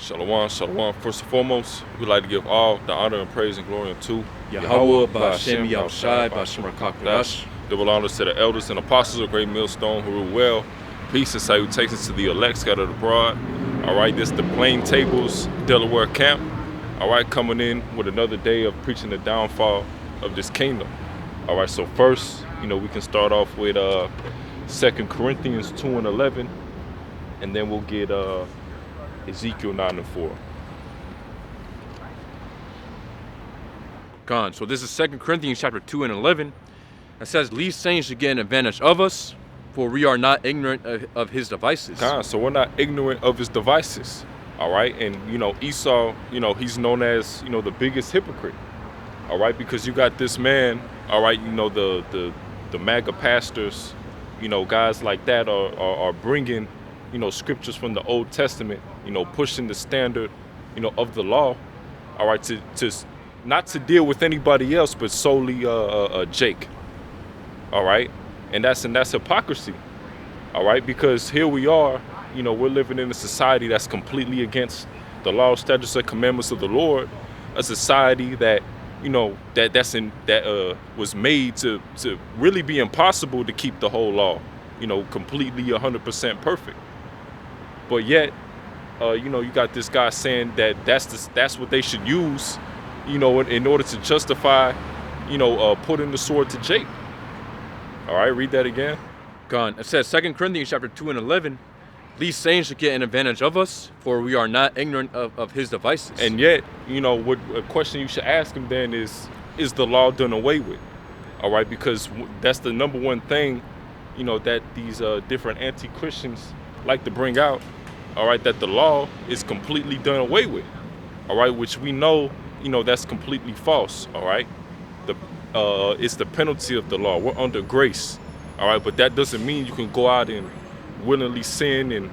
Shalom, shalom. First and foremost, we'd like to give all the honor and praise and glory unto Yahweh, Ba'Shem, Yahushai, Ba'Shem Rakakadash. Double honors to the elders and apostles of Great Millstone who rule well. Peace and salutations to the elect scattered abroad. All right, this is the Plaintables, Delaware camp. All right, coming in with another day of preaching the downfall of this kingdom. All right, so first, we can start off with 2 Corinthians 2 and 11, and then we'll get Ezekiel 9 and 4. Gone. So this is 2 Corinthians chapter 2 and 11. It says, "Least saying should get an advantage of us, for we are not ignorant of his devices." So we're not ignorant of his devices. All right, and Esau, he's known as the biggest hypocrite. All right, because you got this man. All right, the MAGA pastors, guys like that are bringing scriptures from the Old Testament, pushing the standard, of the law. All right, to not to deal with anybody else, but solely Jake. All right, and that's hypocrisy. All right, because here we are, we're living in a society that's completely against the law, statutes, and commandments of the Lord. A society that was made to really be impossible to keep the whole law, completely 100% perfect. But yet, you got this guy saying that that's what they should use, in order to justify, putting the sword to Jake. All right, read that again. Gone. It says 2 Corinthians chapter 2 and 11. "These sayings should get an advantage of us, for we are not ignorant of his devices." And yet, what a question you should ask him then is the law done away with? All right, because that's the number one thing, that these different anti-Christians like to bring out. All right, that the law is completely done away with. All right, which we know, that's completely false. All right, it's the penalty of the law. We're under grace. All right, but that doesn't mean you can go out and willingly sin and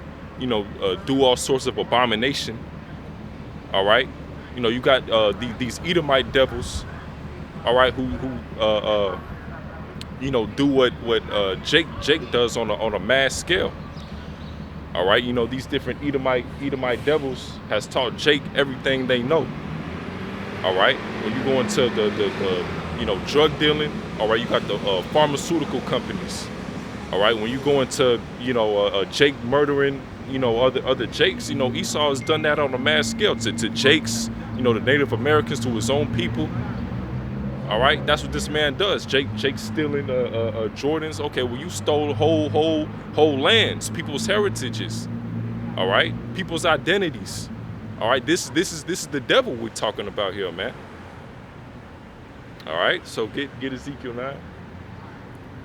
do all sorts of abomination. All right, you got these Edomite devils. All right, who do what Jake does on a mass scale. All right, these different Edomite devils has taught Jake everything they know. All right, when you go into the drug dealing, all right, you got the pharmaceutical companies. All right, when you go into Jake murdering other Jakes, Esau has done that on a mass scale to Jakes, the Native Americans, to his own people. All right, that's what this man does. Jake stealing Jordans. Okay, well, you stole whole lands, people's heritages. All right, people's identities. All right, this is the devil we're talking about here, man. All right, so get Ezekiel 9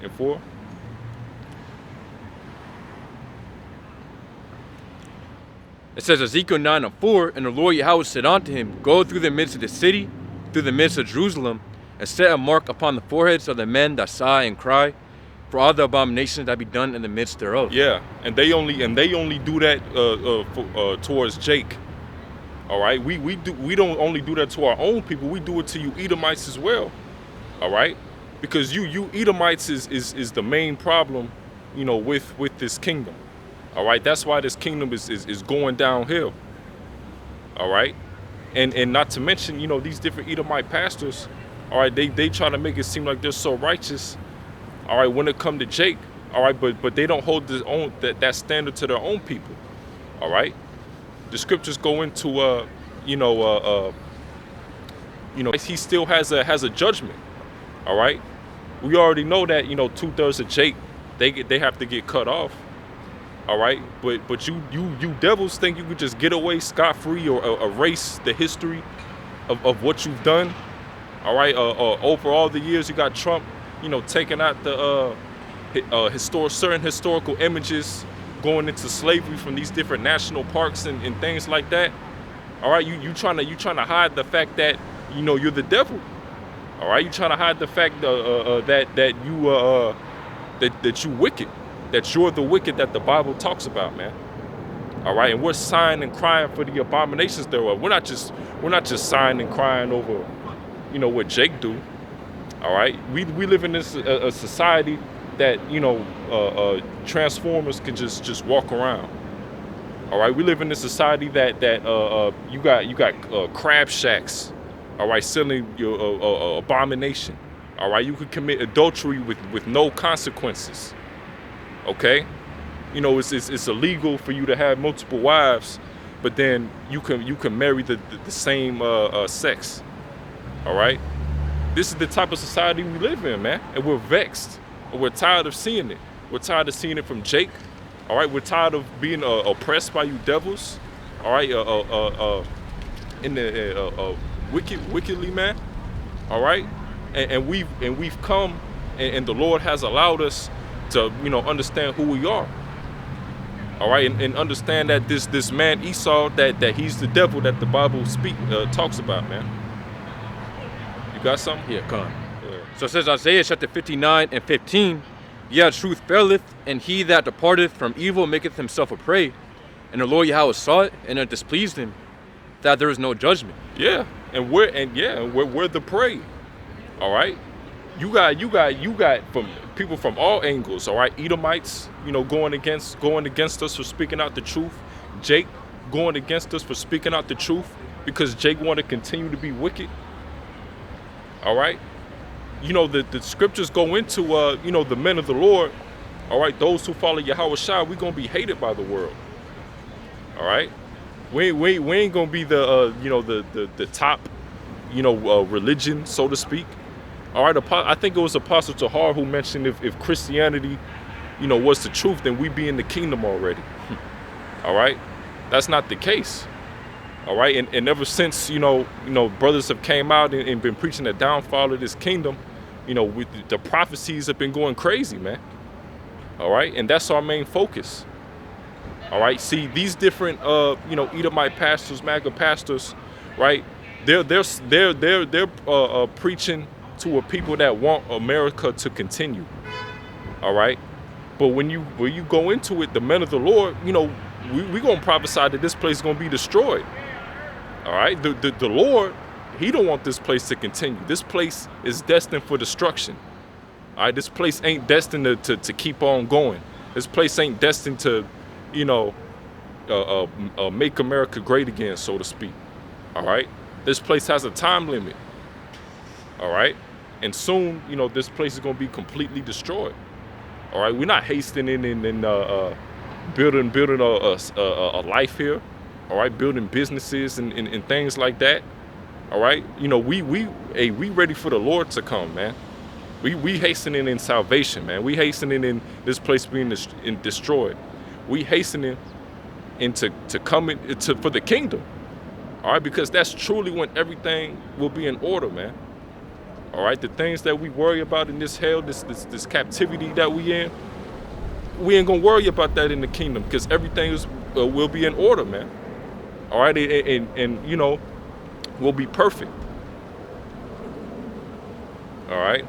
and 4. It says Ezekiel 9 and 4, "And the Lord Yahweh said unto him, Go through the midst of the city, through the midst of Jerusalem, and set a mark upon the foreheads of the men that sigh and cry, for all the abominations that be done in the midst thereof." Yeah, and they only do that towards Jake. All right, we don't only do that to our own people. We do it to you Edomites as well. All right, because you Edomites is the main problem, with this kingdom. All right, that's why this kingdom is going downhill. All right, and not to mention, these different Edomite pastors. All right, they try to make it seem like they're so righteous. All right, when it come to Jake. All right, but they don't hold that standard to their own people. All right, the scriptures go into he still has a judgment. All right, we already know that 2/3 of Jake they have to get cut off. All right, but you devils think you could just get away scot-free or erase the history of what you've done. All right, over all the years you got Trump, taking out the certain historical images, going into slavery from these different national parks and things like that. All right, you trying to hide the fact that you're the devil. All right, you trying to hide the fact that you wicked. That you're the wicked that the Bible talks about, man. All right, and we're sighing and crying for the abominations thereof. We're not just sighing and crying over, what Jake do. All right, we live in this a society that Transformers can just walk around. All right, we live in a society that you got crab shacks, all right, selling your abomination. All right, you could commit adultery with no consequences. Okay, you know it's illegal for you to have multiple wives, but then you can marry the same sex. All right, this is the type of society we live in, man, and we're vexed. And we're tired of seeing it. We're tired of seeing it from Jake. All right, we're tired of being oppressed by you devils. All right, in the wickedly, man. All right, and we've come, and the Lord has allowed us to understand who we are. All right, and understand that this man Esau, that he's the devil that the Bible talks about, man. You got something? Yeah, come on. So it says Isaiah chapter 59 and 15. Yeah, truth faileth, and he that departeth from evil maketh himself a prey. And the Lord Yahweh saw it, and it displeased him, that there is no judgment. Yeah, and we're the prey. All right, you got from people from all angles. All right, Edomites, going against us for speaking out the truth. Jake going against us for speaking out the truth because Jake want to continue to be wicked. All right. The scriptures go into, the men of the Lord, all right, those who follow Yahweh Shai, we're going to be hated by the world, all right? We ain't going to be the top, religion, so to speak, all right? I think it was Apostle Tahar who mentioned if Christianity, was the truth, then we be in the kingdom already, all right? That's not the case. All right, and ever since brothers have came out and been preaching the downfall of this kingdom, with the prophecies have been going crazy, man. All right, and that's our main focus. All right, see these different Edomite pastors, MAGA pastors, right? They're preaching to a people that want America to continue. All right, but when you go into it, the men of the Lord, we gonna prophesy that this place is gonna be destroyed. All right, the Lord, he don't want this place to continue. This place is destined for destruction. All right, this place ain't destined to keep on going. This place ain't destined to, make America great again, so to speak. All right, this place has a time limit. All right, and soon, this place is gonna be completely destroyed. All right, we're not hastening in building a life here. All right, building businesses and things like that. All right, we ready for the Lord to come, man. We hastening in salvation, man. We hastening in this place being destroyed. We hastening into coming for the kingdom. All right, because that's truly when everything will be in order, man. All right, the things that we worry about in this hell, this captivity that we in, we ain't gonna worry about that in the kingdom because everything will be in order, man. All right, and we'll be perfect. All right.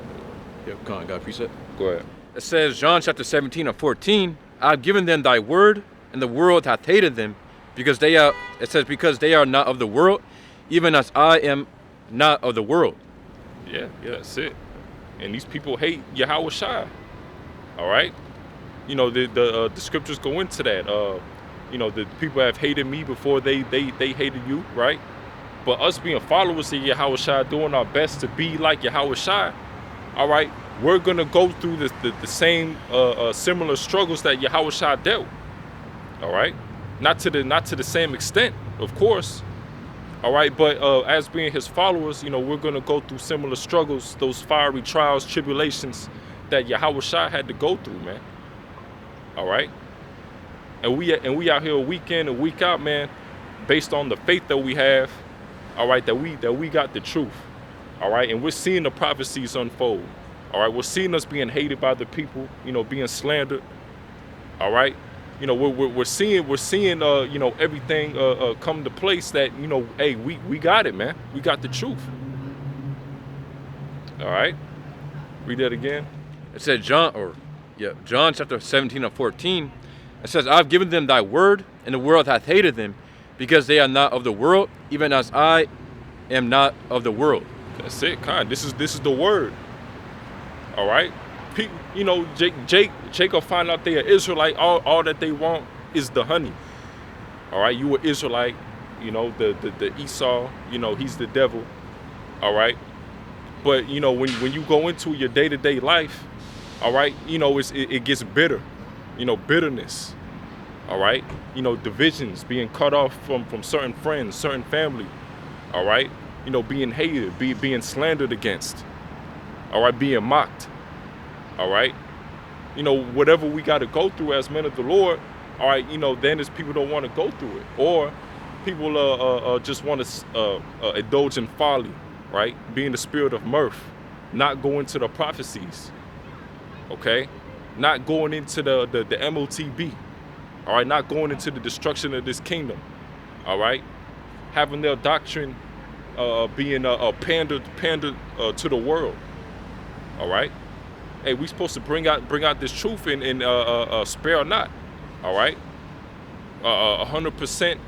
Yep, got a precept. Go ahead. It says, John chapter 17 and 14, I have given them thy word, and the world hath hated them, because they are not of the world, even as I am not of the world. Yeah, that's it. And these people hate Yahweh Shai. All right. The scriptures go into that. The people have hated me before they hated you, right? But us being followers of Yahweh Shai, doing our best to be like Yahweh Shai, all right, we're gonna go through the same similar struggles that Yahweh Shai dealt. All right, not to the same extent, of course. All right, but as being his followers, we're gonna go through similar struggles, those fiery trials, tribulations that Yahweh Shai had to go through, man. All right. And we out here week in and week out, man, based on the faith that we have, all right, that we got the truth, all right, and we're seeing the prophecies unfold, all right, we're seeing us being hated by the people, being slandered, all right, we're seeing everything come to place that hey, we got it, man, we got the truth, all right, read that again. It said John chapter 17 and 14. It says, I've given them thy word, and the world hath hated them, because they are not of the world, even as I am not of the world. That's it, This is the word. All right, Jake will find out they are Israelite. All that they want is the honey. All right, you an Israelite. You know, the Esau. You know, he's the devil. All right, but you know when you go into your day-to-day life, all right, you know it gets bitter. You know, bitterness. All right, you know, divisions, being cut off from certain friends, certain family. All right, you know, being hated, being slandered against. All right, being mocked. All right, you know, whatever we got to go through as men of the Lord. All right, you know, then there's people don't want to go through it, or people just want to indulge in folly, right? Being the spirit of mirth, not going to the prophecies, okay? Not going into the MOTB, all right? Not going into the destruction of this kingdom, all right? Having their doctrine being pandered to the world, all right? Hey, we supposed to bring out this truth and spare not, all right? 100%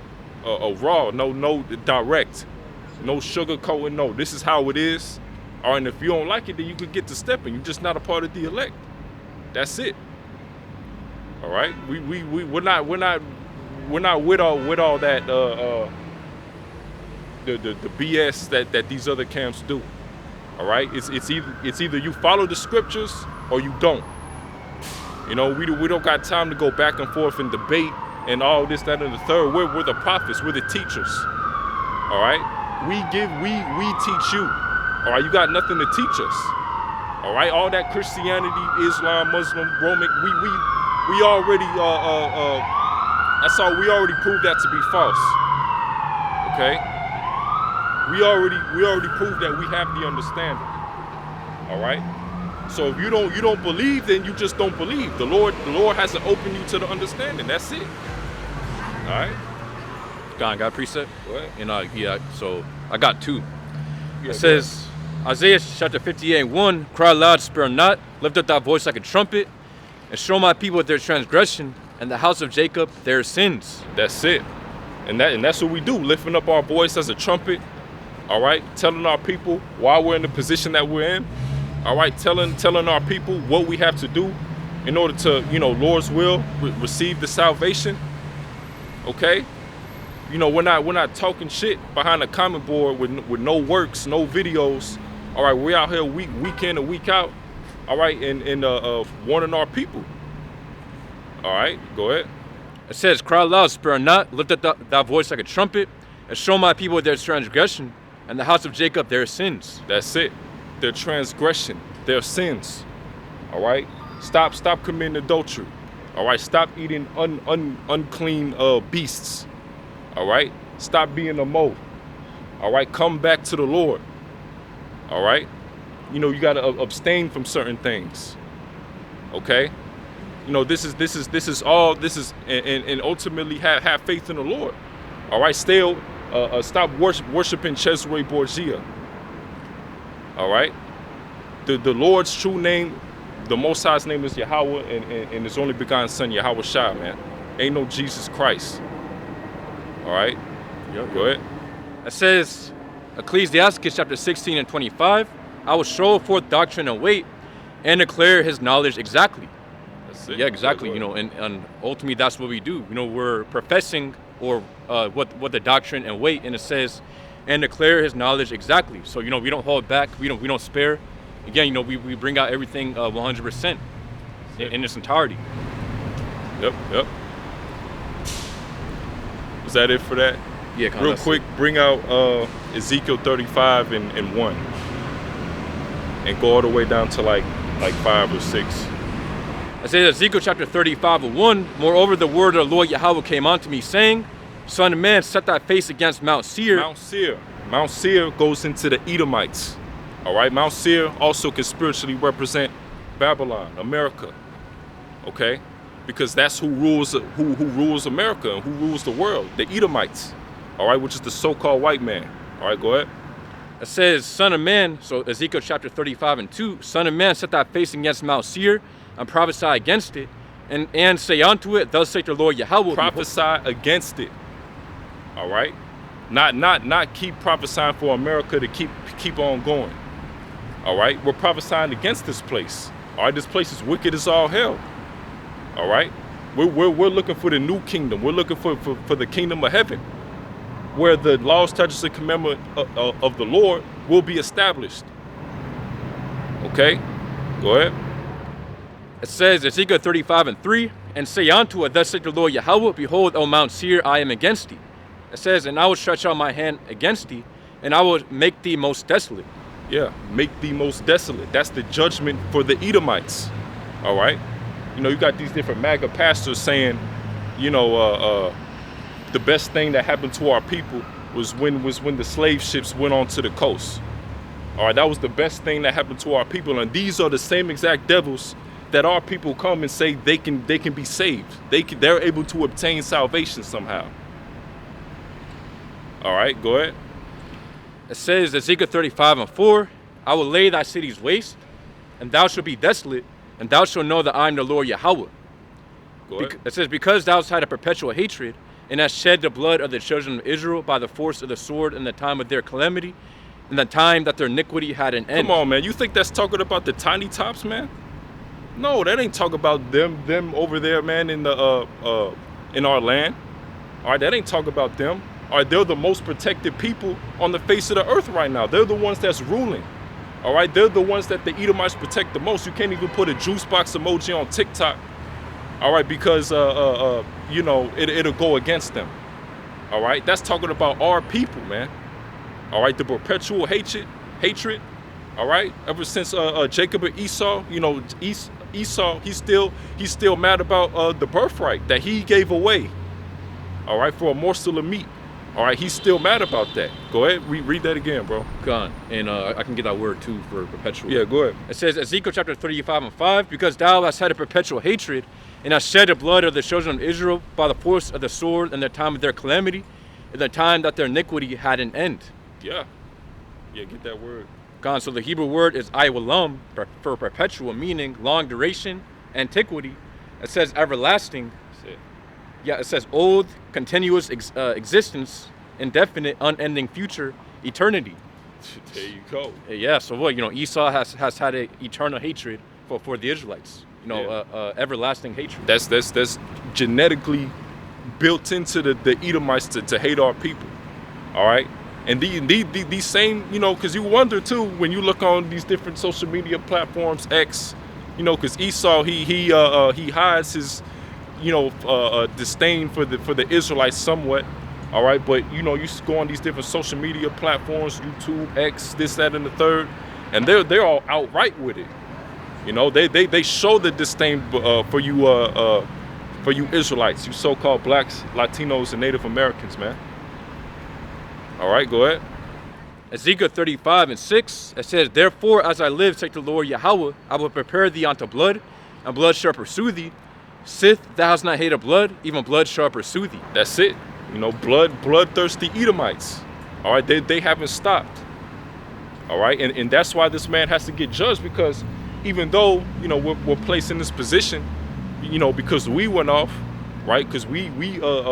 raw, no direct, no sugarcoating. No, this is how it is. All right, and if you don't like it, then you could get to stepping. You're just not a part of the elect. That's it. All right, we're not with all that the BS that these other camps do. All right, it's either you follow the scriptures or you don't. You know, we don't got time to go back and forth and debate and all this, that, and the third. We're the prophets. We're the teachers. All right, we teach you. All right, you got nothing to teach us. All right, all that Christianity, Islam, Muslim, Roman, we already that's all. We already proved that to be false. Okay, we already proved that we have the understanding. All right. So if you don't believe, then you just don't believe. The Lord has to open you to the understanding. That's it. All right. God got a precept? What? Yeah. So I got two. Yeah, It says, Isaiah chapter 58:1, cry loud, spare not, lift up thy voice like a trumpet, and show my people their transgression, and the house of Jacob their sins. That's it. And that's what we do, lifting up our voice as a trumpet. All right, telling our people why we're in the position that we're in. All right, telling our people what we have to do in order to, you know, Lord's will, receive the salvation. Okay, you know, we're not talking shit behind a comment board with no works, no videos. All right, we're out here week in and week out. All right, and warning our people. All right, go ahead. It says, cry loud, spare not, lift up thy voice like a trumpet, and show my people their transgression, and the house of Jacob their sins. That's it. Their transgression, their sins. All right, stop committing adultery. All right, stop eating unclean beasts. All right, stop being a mole. All right, come back to the Lord. All right, you know, you got to abstain from certain things. Okay, you know, this is all and ultimately have faith in the Lord. All right, stop worshiping Cesare Borgia. All right, the Lord's true name, the Most High's name is Yahweh, and His only begotten Son Yahweh Shai, man. Ain't no Jesus Christ. All right, Yep. Go ahead. It says, Ecclesiastes chapter 16:25, I will show forth doctrine and weight, and declare His knowledge exactly. That's it. Yeah, exactly. Go You ahead. know, and ultimately that's what we do. You know, we're professing or what the doctrine and weight, and it says, and declare His knowledge exactly. So, you know, we don't hold back. We don't spare. Again, you know, we bring out everything 100% in its entirety. Yep. Is that it for that? Yeah, kinda, Real that's quick, bring out Ezekiel 35 and 1, and go all the way down to like 5 or 6. I say Ezekiel chapter 35:1. Moreover, the word of the Lord Yahweh came unto me, saying, Son of man, set thy face against Mount Seir. Mount Seir goes into the Edomites. All right, Mount Seir also can spiritually represent Babylon, America. Okay, because that's who rules America and who rules the world. The Edomites. All right, which is the so-called white man. All right, go ahead. It says, Son of man, so Ezekiel chapter 35:2. Son of man, set thy face against Mount Seir, and prophesy against it, and say unto it, Thus saith the Lord Yahweh. Prophesy against it. All right, not keep prophesying for America to keep on going. All right, we're prophesying against this place. All right, this place is wicked as all hell. All right, We're looking for the new kingdom. We're looking for the kingdom of heaven, where the laws, statutes, and commandments of the Lord will be established. Okay? Go ahead. It says, Ezekiel 35:3, and say unto it, thus saith the Lord Yahweh, behold, O Mount Seir, I am against thee. It says, and I will stretch out my hand against thee, and I will make thee most desolate. Yeah, make thee most desolate. That's the judgment for the Edomites. All right? You know, you got these different MAGA pastors saying, you know, the best thing that happened to our people was when the slave ships went onto the coast. All right, that was the best thing that happened to our people. And these are the same exact devils that our people come and say they can be saved. They're able to obtain salvation somehow. All right, go ahead. It says, Ezekiel 35:4, I will lay thy cities waste, and thou shalt be desolate, and thou shalt know that I am the Lord Yahweh. Go ahead. It says, because thou hast had a perpetual hatred, and hast shed the blood of the children of Israel by the force of the sword in the time of their calamity, in the time that their iniquity had an end. Come on, man. You think that's talking about the tiny tops, man? No, that ain't talking about them over there, man, in our land. All right, that ain't talking about them. All right, they're the most protected people on the face of the earth right now. They're the ones that's ruling. All right, they're the ones that the Edomites protect the most. You can't even put a juice box emoji on TikTok. All right, because you know, it'll go against them. All right, that's talking about our people, man. All right, the perpetual hatred. All right, ever since Jacob and Esau, you know, Esau, he's still mad about the birthright that he gave away. All right, for a morsel of meat. All right, he's still mad about that. Go ahead, read that again, bro. Gone. And I can get that word too for perpetual. Yeah, go ahead. It says, Ezekiel chapter 35:5, because thou hast had a perpetual hatred, and hast shed the blood of the children of Israel by the force of the sword in the time of their calamity, in the time that their iniquity had an end. Yeah, get that word. Gone. So the Hebrew word is ayawalam for perpetual, meaning long duration, antiquity. It says everlasting. That's it. Yeah, it says old, continuous existence, indefinite, unending future, eternity. There you go. Yeah, so what, you know, Esau has had an eternal hatred for the Israelites. You know, everlasting hatred. That's genetically built into the Edomites to hate our people. All right? And these same, you know, because you wonder too when you look on these different social media platforms, X, you know, because Esau he hides his, you know, disdain for the Israelites somewhat. All right, but you know, you go on these different social media platforms, YouTube, X, this, that, and the third, and they're all outright with it. You know, they show the disdain for you Israelites, you so-called blacks, Latinos, and Native Americans, man. All right, go ahead. Ezekiel 35:6, it says, therefore, as I live, saith the Lord Yahweh, I will prepare thee unto blood, and blood shall pursue thee. Sith thou hast not hated blood, even blood shall pursue thee. That's it. You know, bloodthirsty Edomites. All right, they haven't stopped. All right, and that's why this man has to get judged, because even though, you know, we're placed in this position, you know, because we went off, right, because we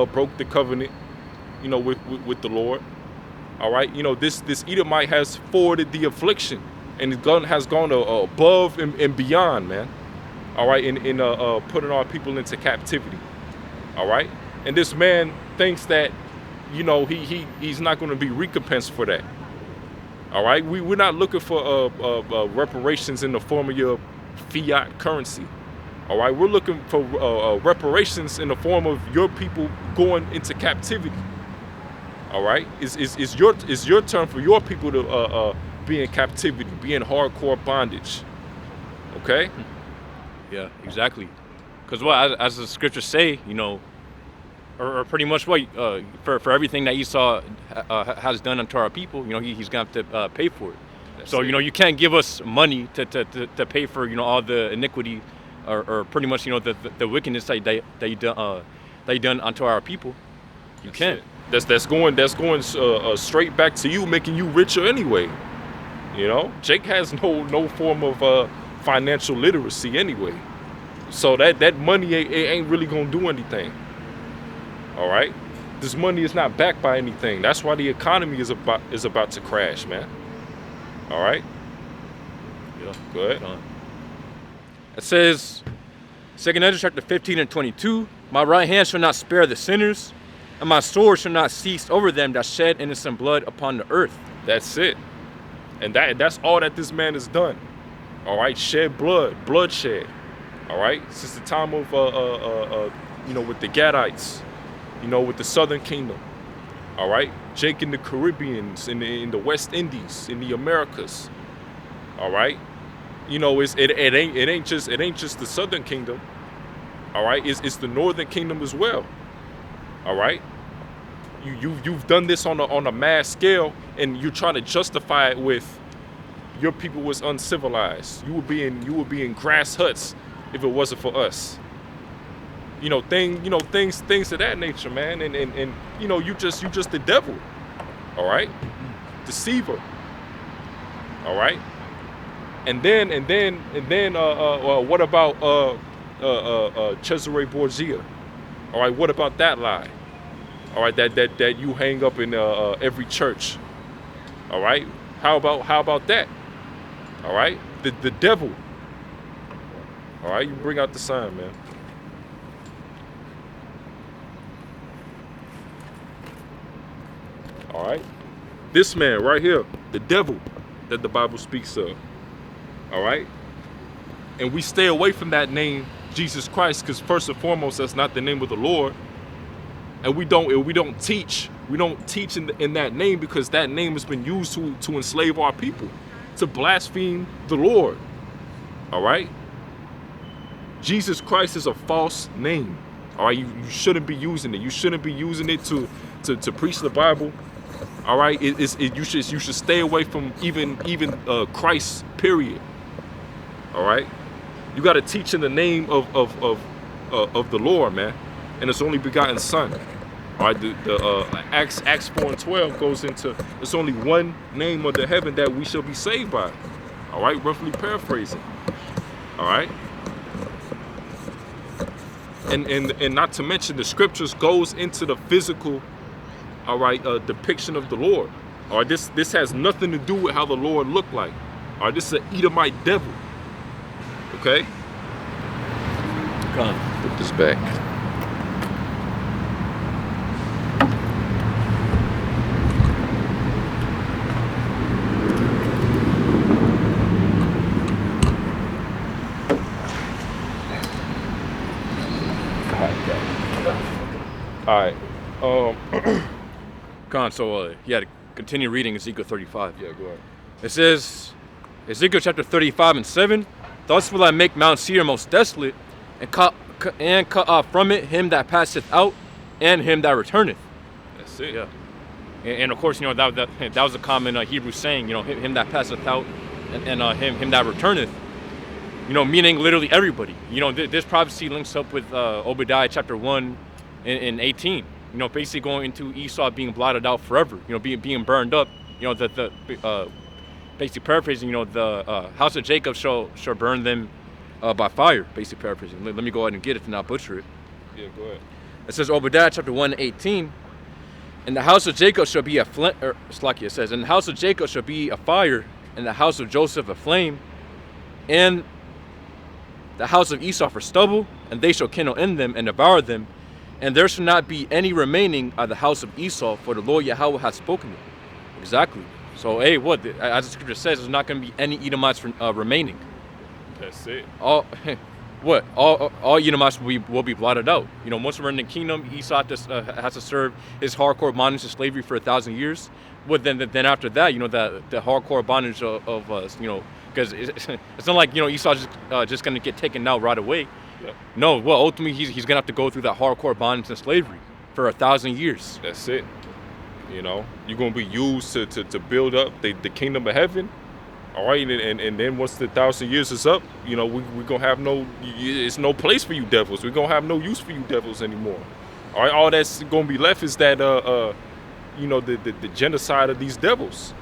broke the covenant, you know, with the Lord. All right, you know, this Edomite has forwarded the affliction, and has gone above and beyond, man. All right, in putting our people into captivity. All right, and this man thinks that, you know, he's not going to be recompensed for that. All right, we're not looking for reparations in the form of your fiat currency. All right, we're looking for reparations in the form of your people going into captivity. All right, it's your turn for your people to be in captivity, be in hardcore bondage. Okay. Yeah, exactly. Because what, as the scriptures say, you know, or pretty much what, for everything that Esau has done unto our people, you know, he's going to have to pay for it. So, you know, you can't give us money to pay for, you know, all the iniquity or pretty much, you know, the wickedness that you done unto our people. You can't. That's going straight back to you, making you richer anyway. You know, Jake has no form of financial literacy anyway, so that money ain't really gonna do anything. All right, this money is not backed by anything. That's why the economy is about to crash, man. All right. Yeah. Go ahead. It says 2 Ezra chapter 15 and 22. My right hand shall not spare the sinners, and my sword shall not cease over them that shed innocent blood upon the earth. That's it. And that's all that this man has done. All right, shed bloodshed. All right, since the time of with the Gadites, with the Southern Kingdom. All right, Jake in the Caribbean, in the West Indies, in the Americas. All right, it ain't just the Southern Kingdom. All right, it's the Northern Kingdom as well. All right, you've done this on a mass scale, and you're trying to justify it with your people was uncivilized. You would be in grass huts if it wasn't for us. Things of that nature, man. And you just the devil. All right, deceiver. All right, and then what about Cesare Borgia? All right, what about that lie? All right, that you hang up in every church. All right, how about that? All right, the devil. All right, you bring out the sign, man. All right, this man right here, the devil that the Bible speaks of. All right, and we stay away from that name, Jesus Christ, because first and foremost, that's not the name of the Lord. And we don't teach in that name, because that name has been used to enslave our people, to blaspheme the Lord. All right, Jesus Christ is a false name. All right, you shouldn't be using it. You shouldn't be using it to preach the Bible. All right, you should stay away from even Christ. Period. All right, you got to teach in the name of the Lord, man, and His only begotten Son. All right, the Acts 4 and 12 goes into, it's only one name under heaven that we shall be saved by. All right, roughly paraphrasing. All right, and not to mention the scriptures goes into the physical, all right, depiction of the Lord. All right, this has nothing to do with how the Lord looked like. All right, this is an Edomite devil. Okay, Come on. put this back. All right. Come on, so to continue reading Ezekiel 35. Yeah, go ahead. It says, Ezekiel chapter 35 and 7, thus will I make Mount Seir most desolate, and cut off from it him that passeth out, and him that returneth. That's it. Yeah. And of course, that was a common Hebrew saying, him that passeth out, and him that returneth. Meaning literally everybody. This prophecy links up with Obadiah chapter 1 and 18. Basically going into Esau being blotted out forever. Being burned up. Basically paraphrasing. The house of Jacob shall burn them by fire. Basically paraphrasing. Let me go ahead and get it to not butcher it. Yeah, go ahead. It says Obadiah chapter 1 and 18. And the house of Jacob shall be a flint. It says, and the house of Jacob shall be a fire, and the house of Joseph a flame, and the house of Esau for stubble, and they shall kindle in them and devour them, and there shall not be any remaining of the house of Esau, for the Lord Yahweh hath spoken it. Exactly. So, as the scripture says, there's not going to be any Edomites remaining. That's it. All Edomites will be blotted out. Once we're in the kingdom, Esau has to serve his hardcore bondage and slavery for 1,000 years. Then after that, the hardcore bondage of us, because it's not like Esau's just gonna get taken out right away. Yep. No, ultimately he's gonna have to go through that hardcore bondage and slavery for 1,000 years. That's it. You're gonna be used to build up the kingdom of heaven. All right, and then once the 1,000 years is up, we're gonna have it's no place for you devils. We're gonna have no use for you devils anymore. All right, all that's gonna be left is that the genocide of these devils.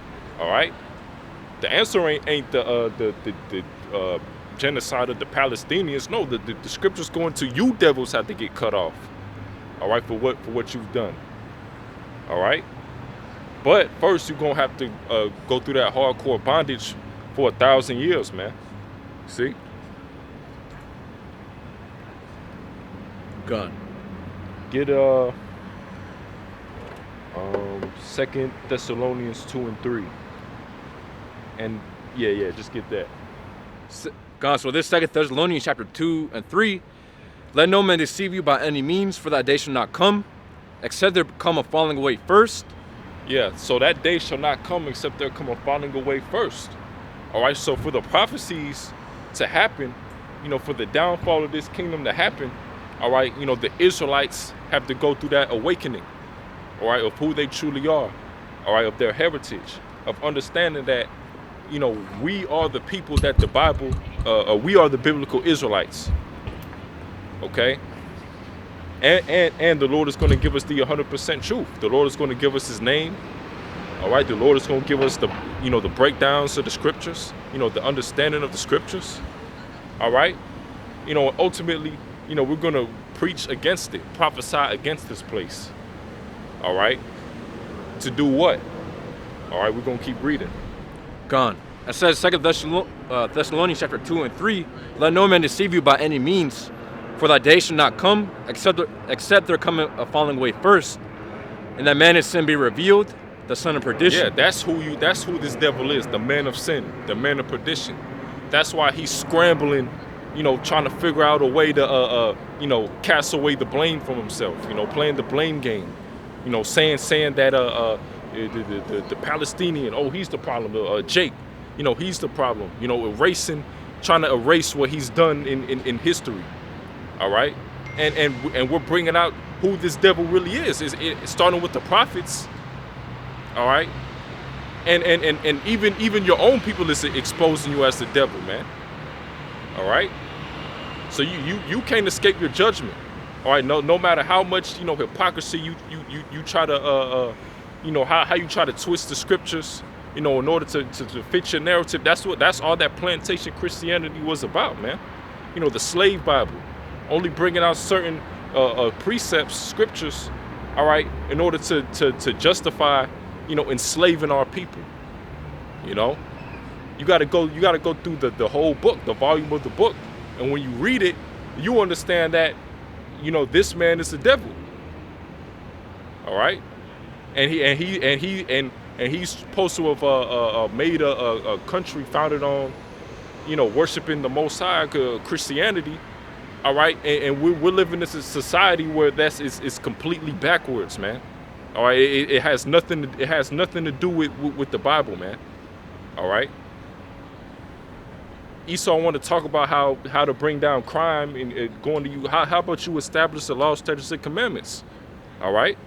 All right. The answer ain't the genocide of the Palestinians. No, the scriptures going to you devils have to get cut off. All right, for what you've done. All right, but first you're gonna have to go through that hardcore bondage for 1,000 years, man. See? Gone. Get 2 Thessalonians 2 and 3. And yeah, just get that. Gone. So this 2 Thessalonians chapter 2 and 3. Let no man deceive you by any means, for that day shall not come, except there come a falling away first. Yeah, so that day shall not come except there come a falling away first. All right, so for the prophecies to happen, for the downfall of this kingdom to happen, all right, the Israelites have to go through that awakening, all right, of who they truly are, all right, of their heritage, of understanding that, we are the people that the Bible, we are the biblical Israelites, okay? And the Lord is going to give us the 100% truth. The Lord is going to give us his name. All right. The Lord is going to give us the breakdowns of the scriptures, the understanding of the scriptures. All right. Ultimately, we're going to preach against it, prophesy against this place. All right. To do what? All right. We're going to keep reading. Gone. It says 2 Thessalonians chapter 2 and 3. Let no man deceive you by any means, for that day shall not come, except there come a falling away first, and that man of sin be revealed, the son of perdition. Yeah, that's who this devil is, the man of sin, the man of perdition. That's why he's scrambling, trying to figure out a way to, cast away the blame from himself, playing the blame game, saying that the Palestinian, he's the problem, Jake, he's the problem, trying to erase what he's done in history. All right, and we're bringing out who this devil really is. It's starting with the prophets. All right, and even your own people is exposing you as the devil, man. All right, so you can't escape your judgment. All right, no matter how much hypocrisy you try to how you try to twist the scriptures, in order to fit your narrative. That's all that plantation Christianity was about, man. The slave Bible. Only bringing out certain precepts, scriptures, all right, in order to justify, enslaving our people. You gotta go through the whole book, the volume of the book, and when you read it, you understand that, this man is the devil. All right, and he's supposed to have made a country founded on, worshiping the Most High, Christianity. All right, and we're living in a society where it's completely backwards, man. All right, it has nothing to do with the Bible, man. All right. Esau wanted to talk about how to bring down crime and going to you. How about you establish the law, statutes, and commandments? All right.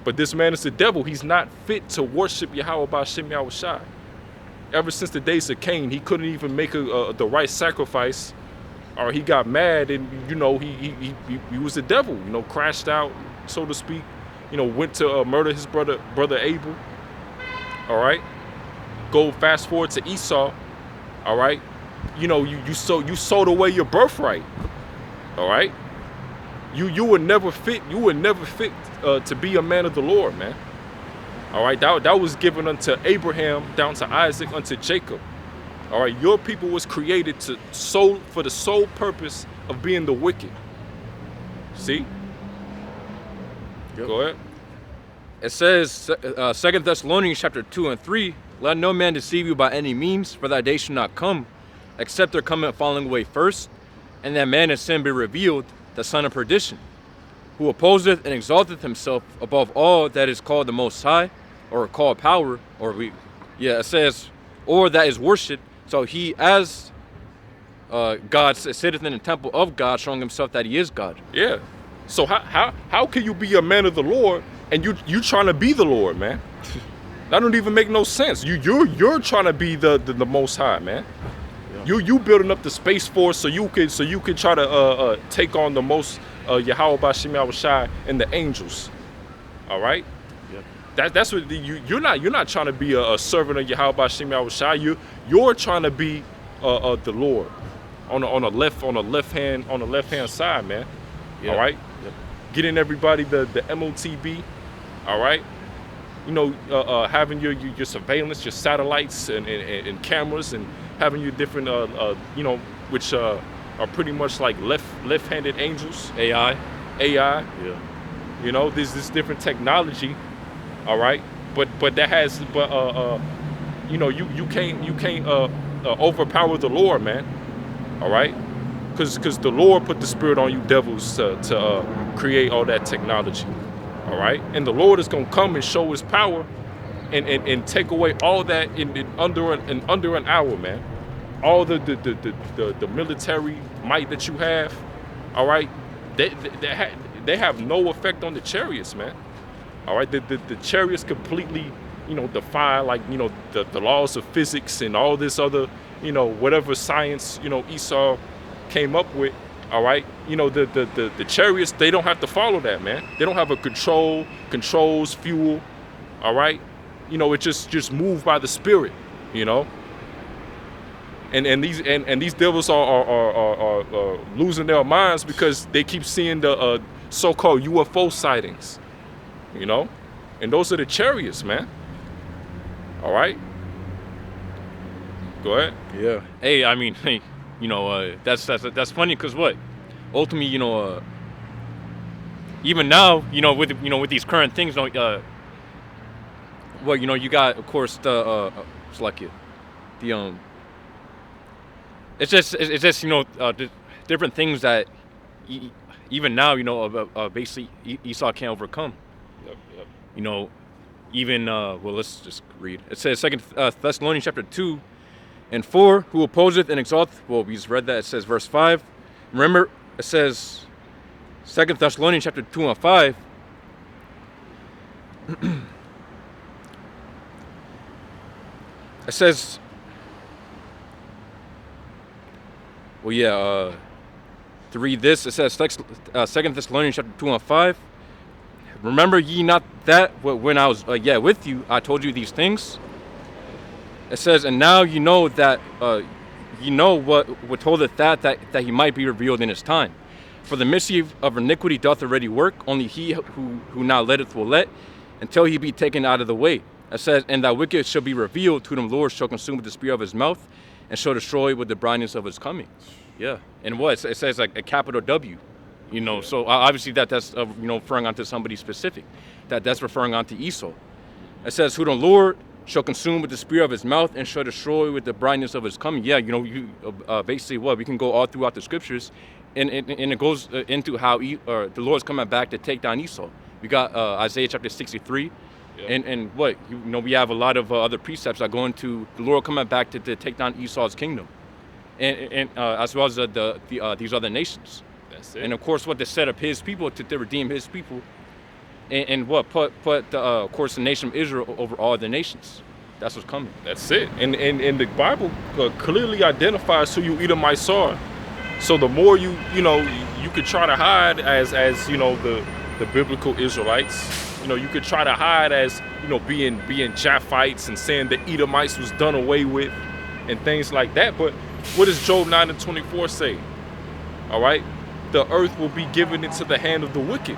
But this man is the devil. He's not fit to worship Yahweh B'Shem Yahushai. Ever since the days of Cain, he couldn't even make the right sacrifice. Or he got mad and he was the devil, crashed out, so to speak, went to murder his brother Abel. All right, go fast forward to Esau. All right, you sold away your birthright. All right, you were never fit. You were never fit to be a man of the Lord, man. All right, that was given unto Abraham, down to Isaac, unto Jacob. All right, your people was created for the sole purpose of being the wicked. See? Yep. Go ahead. It says, 2 Thessalonians chapter 2 and 3, let no man deceive you by any means, for that day shall not come, except there come a falling away first, and that man of sin be revealed, the son of perdition, who opposeth and exalteth himself above all that is called the Most High, or called power, it says, or that is worshipped. So he, as God, sitteth in the temple of God, showing himself that he is God. Yeah. So how can you be a man of the Lord and you trying to be the Lord, man? That don't even make no sense. You're trying to be the Most High, man. Yeah. You building up the space force so you could try to take on the most Yahweh B'Shem Yahushai and the angels. All right. That's what you're not trying to be a servant of Yahweh B'Shem Yahushai. You're trying to be the Lord on the left hand side, man. Yep. All right. Yep. Getting everybody the MOTB. All right. Having your surveillance, your satellites and cameras, and having your different which are pretty much like left-handed angels. AI. AI. Yeah. You know, there's this different technology. All right, but that has you know, you can't overpower the Lord, man. All right, because the Lord put the spirit on you devils to create all that technology. All right, and the Lord is gonna come and show His power and take away all that in under an hour, man. All the military might that you have, all right, they have no effect on the chariots, man. All right, the chariots completely, you know, defy, like, you know, the laws of physics and all this other, you know, whatever science, you know, Esau came up with. All right, you know, the chariots, they don't have to follow that, man. They don't have a controls, fuel. All right, you know, it just moved by the spirit, you know. And these devils are losing their minds because they keep seeing the so-called UFO sightings, you know, and those are the chariots, man. All right, go ahead. Yeah. Hey, I mean, hey, you know, that's funny because what, ultimately, you know, even now, you know, with these current things, you know, well, you know, you got, of course, the it's like it, the it's just you know, different things that even now, you know, basically Esau can't overcome. Yep. You know, even well, let's just read. It says Second Thessalonians chapter 2:4, who opposeth and exalteth. Well, we just read that. It says verse 5. Remember, it says Second Thessalonians chapter 2:5. It says, well, yeah, to read this, it says Second Thessalonians chapter 2:5. Remember ye not that when I was yet with you, I told you these things? It says, and now you know that you know what toldeth that he might be revealed in his time. For the mischief of iniquity doth already work, only he who now letteth will let, until he be taken out of the way. It says, and that wicked shall be revealed, whom the Lord shall consume with the spirit of his mouth, and shall destroy with the brightness of his coming. Yeah, and what it says, like a capital W, you know. So obviously that's you know, referring onto somebody specific. That's referring onto Esau. It says, who the Lord shall consume with the spirit of his mouth, and shall destroy with the brightness of his coming. Yeah, you know, you basically what we can go all throughout the scriptures, and it goes into how the Lord's coming back to take down Esau. We got Isaiah chapter 63. And what, you know, we have a lot of other precepts that go into the Lord coming back to take down Esau's kingdom, and as well as these other nations. That's it. And of course, what to set up his people to redeem his people, and what put of course the nation of Israel over all the nations. That's what's coming. That's it. And the Bible clearly identifies who you Edomites are. So the more you know, you could try to hide as you know, the biblical Israelites. You know, you could try to hide as, you know, being Japhites and saying the Edomites was done away with and things like that. But what does Job 9:24 say? All right, the earth will be given into the hand of the wicked.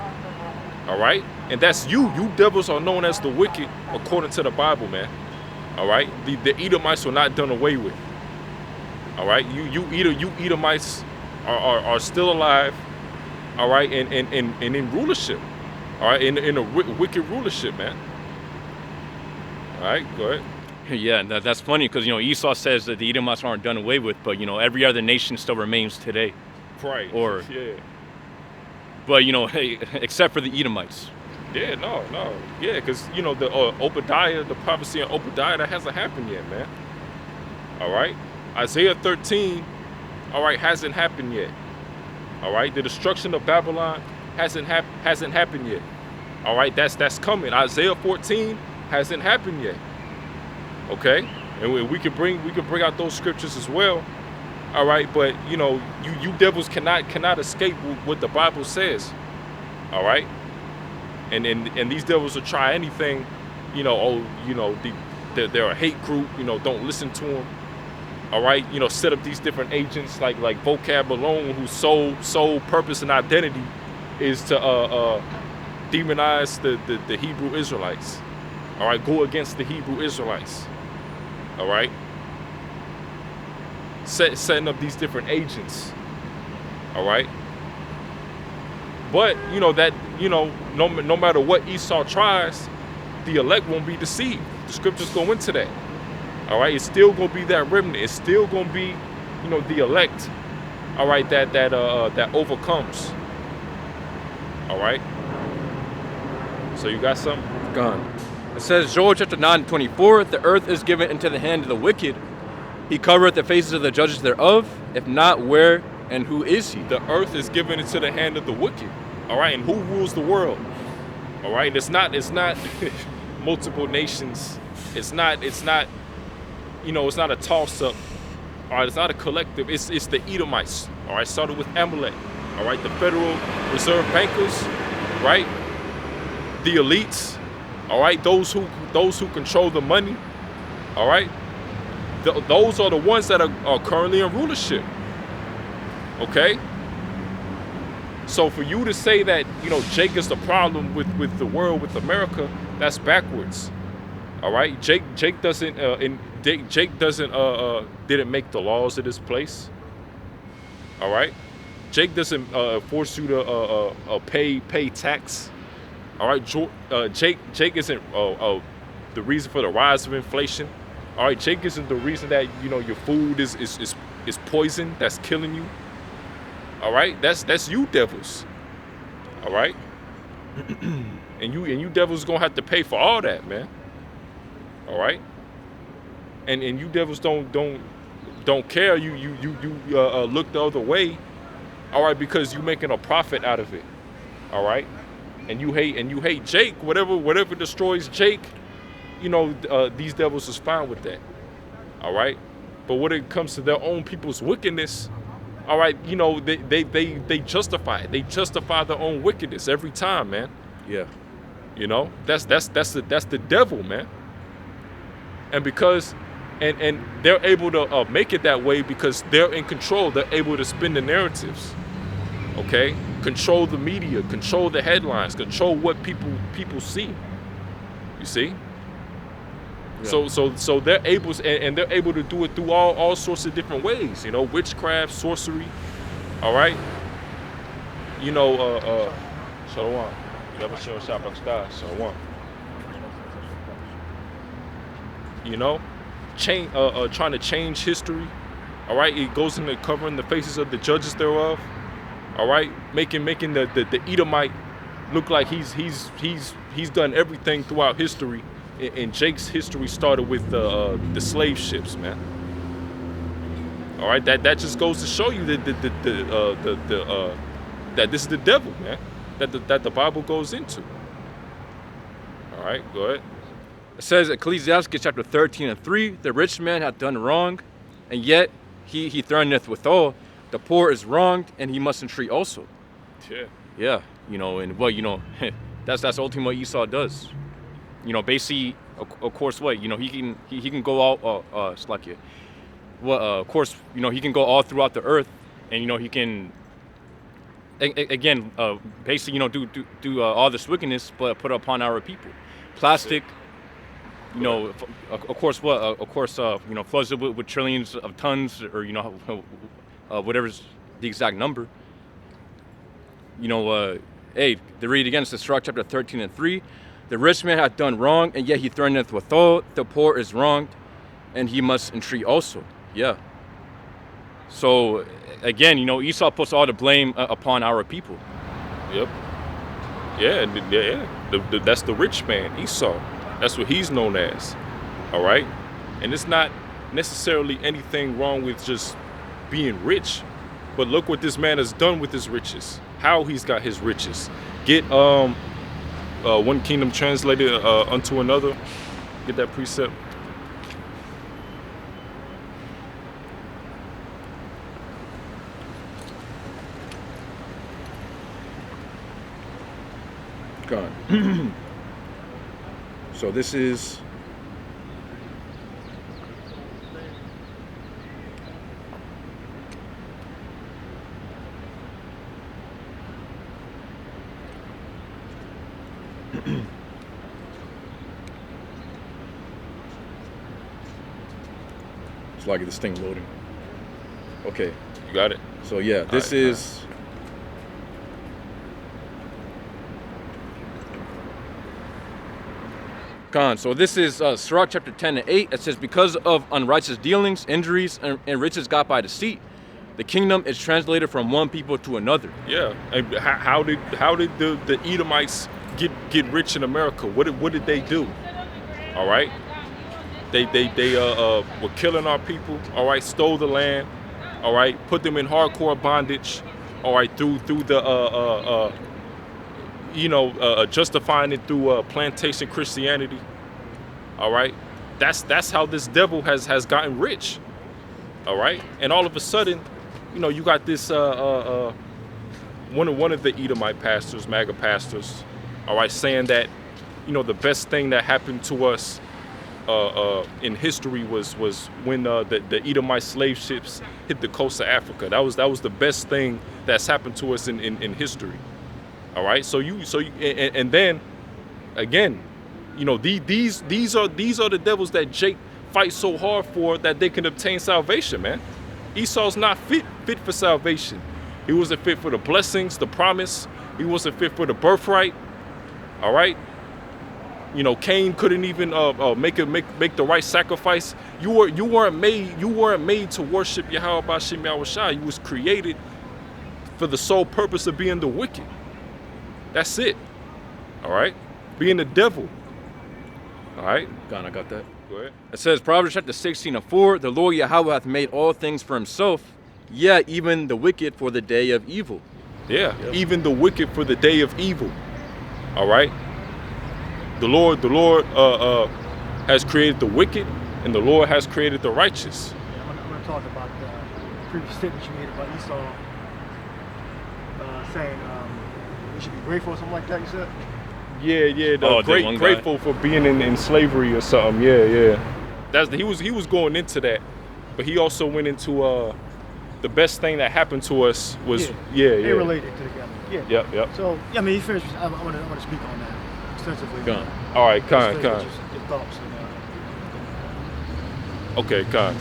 All right, and that's you. You devils are known as the wicked according to the Bible, man. All right, the Edomites were not done away with. All right, you Edomites are still alive. All right, and in rulership. All right, in a wicked rulership, man. All right, go ahead. Yeah, that's funny because, you know, Esau says that the Edomites aren't done away with, but, you know, every other nation still remains today. Right. Or yeah. But, you know, hey, except for the Edomites. Yeah, no. Yeah, because, you know, the Obadiah, the prophecy in Obadiah, that hasn't happened yet, man. All right. Isaiah 13, all right, hasn't happened yet. All right. The destruction of Babylon hasn't happened yet. All right, that's coming. Isaiah 14 hasn't happened yet. Okay, and we can bring out those scriptures as well. All right, but you know, you devils cannot escape what the Bible says. All right, and these devils will try anything. You know, oh, you know, they're a hate group. You know, don't listen to them. All right, you know, set up these different agents like Vocab alone, whose sole purpose and identity is to demonize the Hebrew Israelites. All right, go against the Hebrew Israelites. All right, setting up these different agents. All right, But that no matter what Esau tries, the elect won't be deceived. The scriptures go into that. All right, it's still gonna be that remnant. It's still gonna be, the elect. All right, that overcomes. All right. So you got something? Gone. It says, Joel chapter 9:24, the earth is given into the hand of the wicked. He covereth the faces of the judges thereof. If not, where and who is he? The earth is given into the hand of the wicked. All right, and who rules the world? All right, it's not multiple nations. It's not it's not a toss-up. All right, it's not a collective. It's the Edomites. All right, started with Amalek. All right, the Federal Reserve bankers, right? The elites. All right, those who control the money. All right, those are the ones that are currently in rulership. Okay. So for you to say that Jake is the problem with the world, with America, that's backwards. All right, Jake doesn't didn't make the laws of this place. All right, Jake doesn't force you to pay tax. All right, Jake isn't the reason for the rise of inflation. All right, Jake isn't the reason that your food is poison that's killing you. All right, that's you devils. All right, and you devils gonna have to pay for all that, man. All right, and you devils don't care. You look the other way. All right, because you making a profit out of it. All right, and you hate Jake. Whatever destroys Jake, these devils is fine with that. All right, but when it comes to their own people's wickedness, all right, they justify it. They justify their own wickedness every time, man. Yeah. That's the devil, man. And because and they're able to make it that way because they're in control. They're able to spin the narratives. Okay? Control the media, control the headlines, control what people see. You see? Yeah. So they're able, and they're able to do it through all sorts of different ways. Witchcraft, sorcery. All right. Shalom. Shalom. Trying to change history. All right. It goes into covering the faces of the judges thereof. All right. Making the Edomite look like he's done everything throughout history. And Jake's history started with the slave ships, man. All right, that just goes to show you that that this is the devil, man. That the Bible goes into. All right, go ahead. It says Ecclesiastes chapter 13:3, the rich man hath done wrong, and yet he threateneth withal. The poor is wronged, and he must entreat also. Yeah. Yeah, and that's ultimately what Esau does. Basically, of course, what he can go all of course, he can go all throughout the earth, and he can again basically do all this wickedness, but put upon our people. Plastic, of course, floods it with trillions of tons, or whatever's the exact number. Hey, to read again, it's Sirach chapter 13:3. The rich man hath done wrong, and yet he threateneth withal. The poor is wronged, and he must entreat also. Yeah. So, again, Esau puts all the blame upon our people. Yep. Yeah. That's the rich man, Esau. That's what he's known as. All right? And it's not necessarily anything wrong with just being rich, but look what this man has done with his riches. How he's got his riches. Get one kingdom translated unto another. Get that precept. Gone. So this is it's like this thing loading. Okay. You got it? So yeah, this is Khan. So this is Sirach chapter 10 and 8. It says, because of unrighteous dealings, injuries, and riches got by deceit, the kingdom is translated from one people to another. Yeah. And how did the Edomites get rich in America? What did they do? All right. They were killing our people. All right. Stole the land. All right. Put them in hardcore bondage. All right. Through the justifying it through plantation Christianity. All right. That's how this devil has gotten rich. All right. And all of a sudden, you got this one of the Edomite pastors, MAGA pastors, all right, saying that the best thing that happened to us in history was when the Edomite slave ships hit the coast of Africa. That was the best thing that's happened to us in history. All right, and then again, these are the devils that Jake fights so hard for, that they can obtain salvation, man. Esau's not fit for salvation. He wasn't fit for the blessings, the promise. He wasn't fit for the birthright. All right. Cain couldn't even make the right sacrifice. You weren't made to worship Yahweh B'Shem Yahushua. You was created for the sole purpose of being the wicked. That's it. All right. Being the devil. All right. Gone, I got that. Go ahead. It says, Proverbs chapter 16 and 4, the Lord Yahweh hath made all things for himself, yea, even the wicked for the day of evil. Yeah, even the wicked for the day of evil. All right. The Lord has created the wicked, and the Lord has created the righteous. Yeah, I'm going to talk about the previous statement you made about Esau, saying we should be grateful or something like that, you said? Yeah. Grateful for being in slavery or something. Yeah. He was going into that, but he also went into the best thing that happened to us was They related together. Yeah. Yep. So you finished. I want to speak on that extensively. Gone. All right, Khan. Your thoughts. Okay, Khan.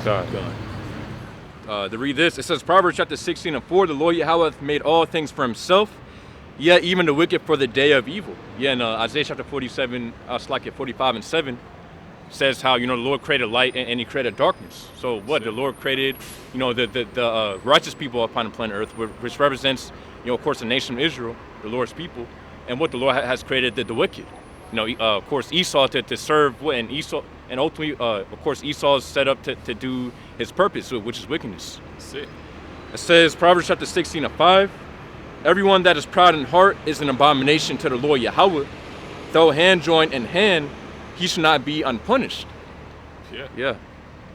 To read this, it says, Proverbs chapter 16 and 4, the Lord Yahweh hath made all things for himself, yeah, even the wicked for the day of evil. Yeah, in Isaiah chapter 47, 45 and 7, says how, the Lord created light and he created darkness. So what? The Lord created, the righteous people upon the planet Earth, which represents, of course, the nation of Israel, the Lord's people, and what the Lord has created, the wicked. Of course, Esau to serve, and ultimately, of course, Esau is set up to do his purpose, which is wickedness. That's it. It says, Proverbs chapter 16 and 5, everyone that is proud in heart is an abomination to the Lord Yahweh. Though hand join in hand, he should not be unpunished. Yeah.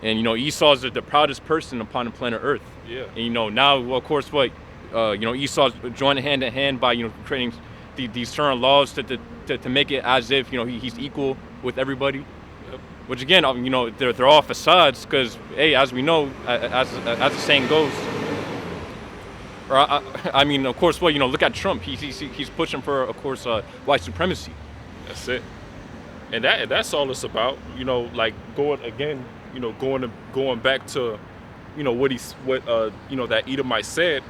And Esau is the proudest person upon the planet Earth. Yeah. And now, of course, what Esau's joining hand in hand by creating these certain laws to make it as if he's equal with everybody. Yep. Which again, they're all facades, because hey, as we know, as the saying goes. Of course, look at Trump. He's pushing for, of course, white supremacy. That's it. And that's all it's about. Like going back to, what that Edomite said.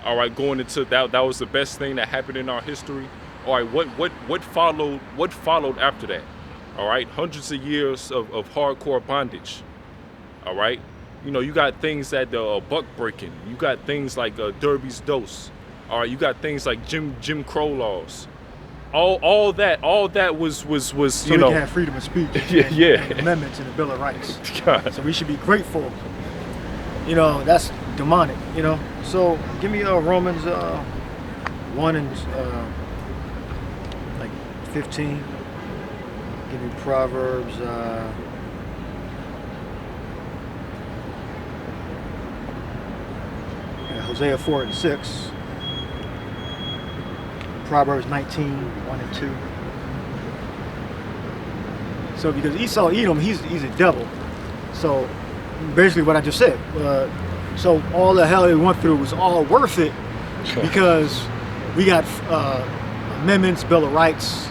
All right, going into that was the best thing that happened in our history. All right, what followed after that? All right, hundreds of years of hardcore bondage. All right. You got things that buck breaking. You got things like Derby's dose. All right, you got things like Jim Crow laws. All that was so we can have freedom of speech. And amendments in the Bill of Rights. God. So we should be grateful. That's demonic. So give me Romans 1 and 15. Give me Proverbs. Hosea 4 and 6, Proverbs 19, 1 and 2. So because Esau, Edom, he's a devil. So basically what I just said. So all the hell they went through was all worth it because we got amendments, Bill of Rights,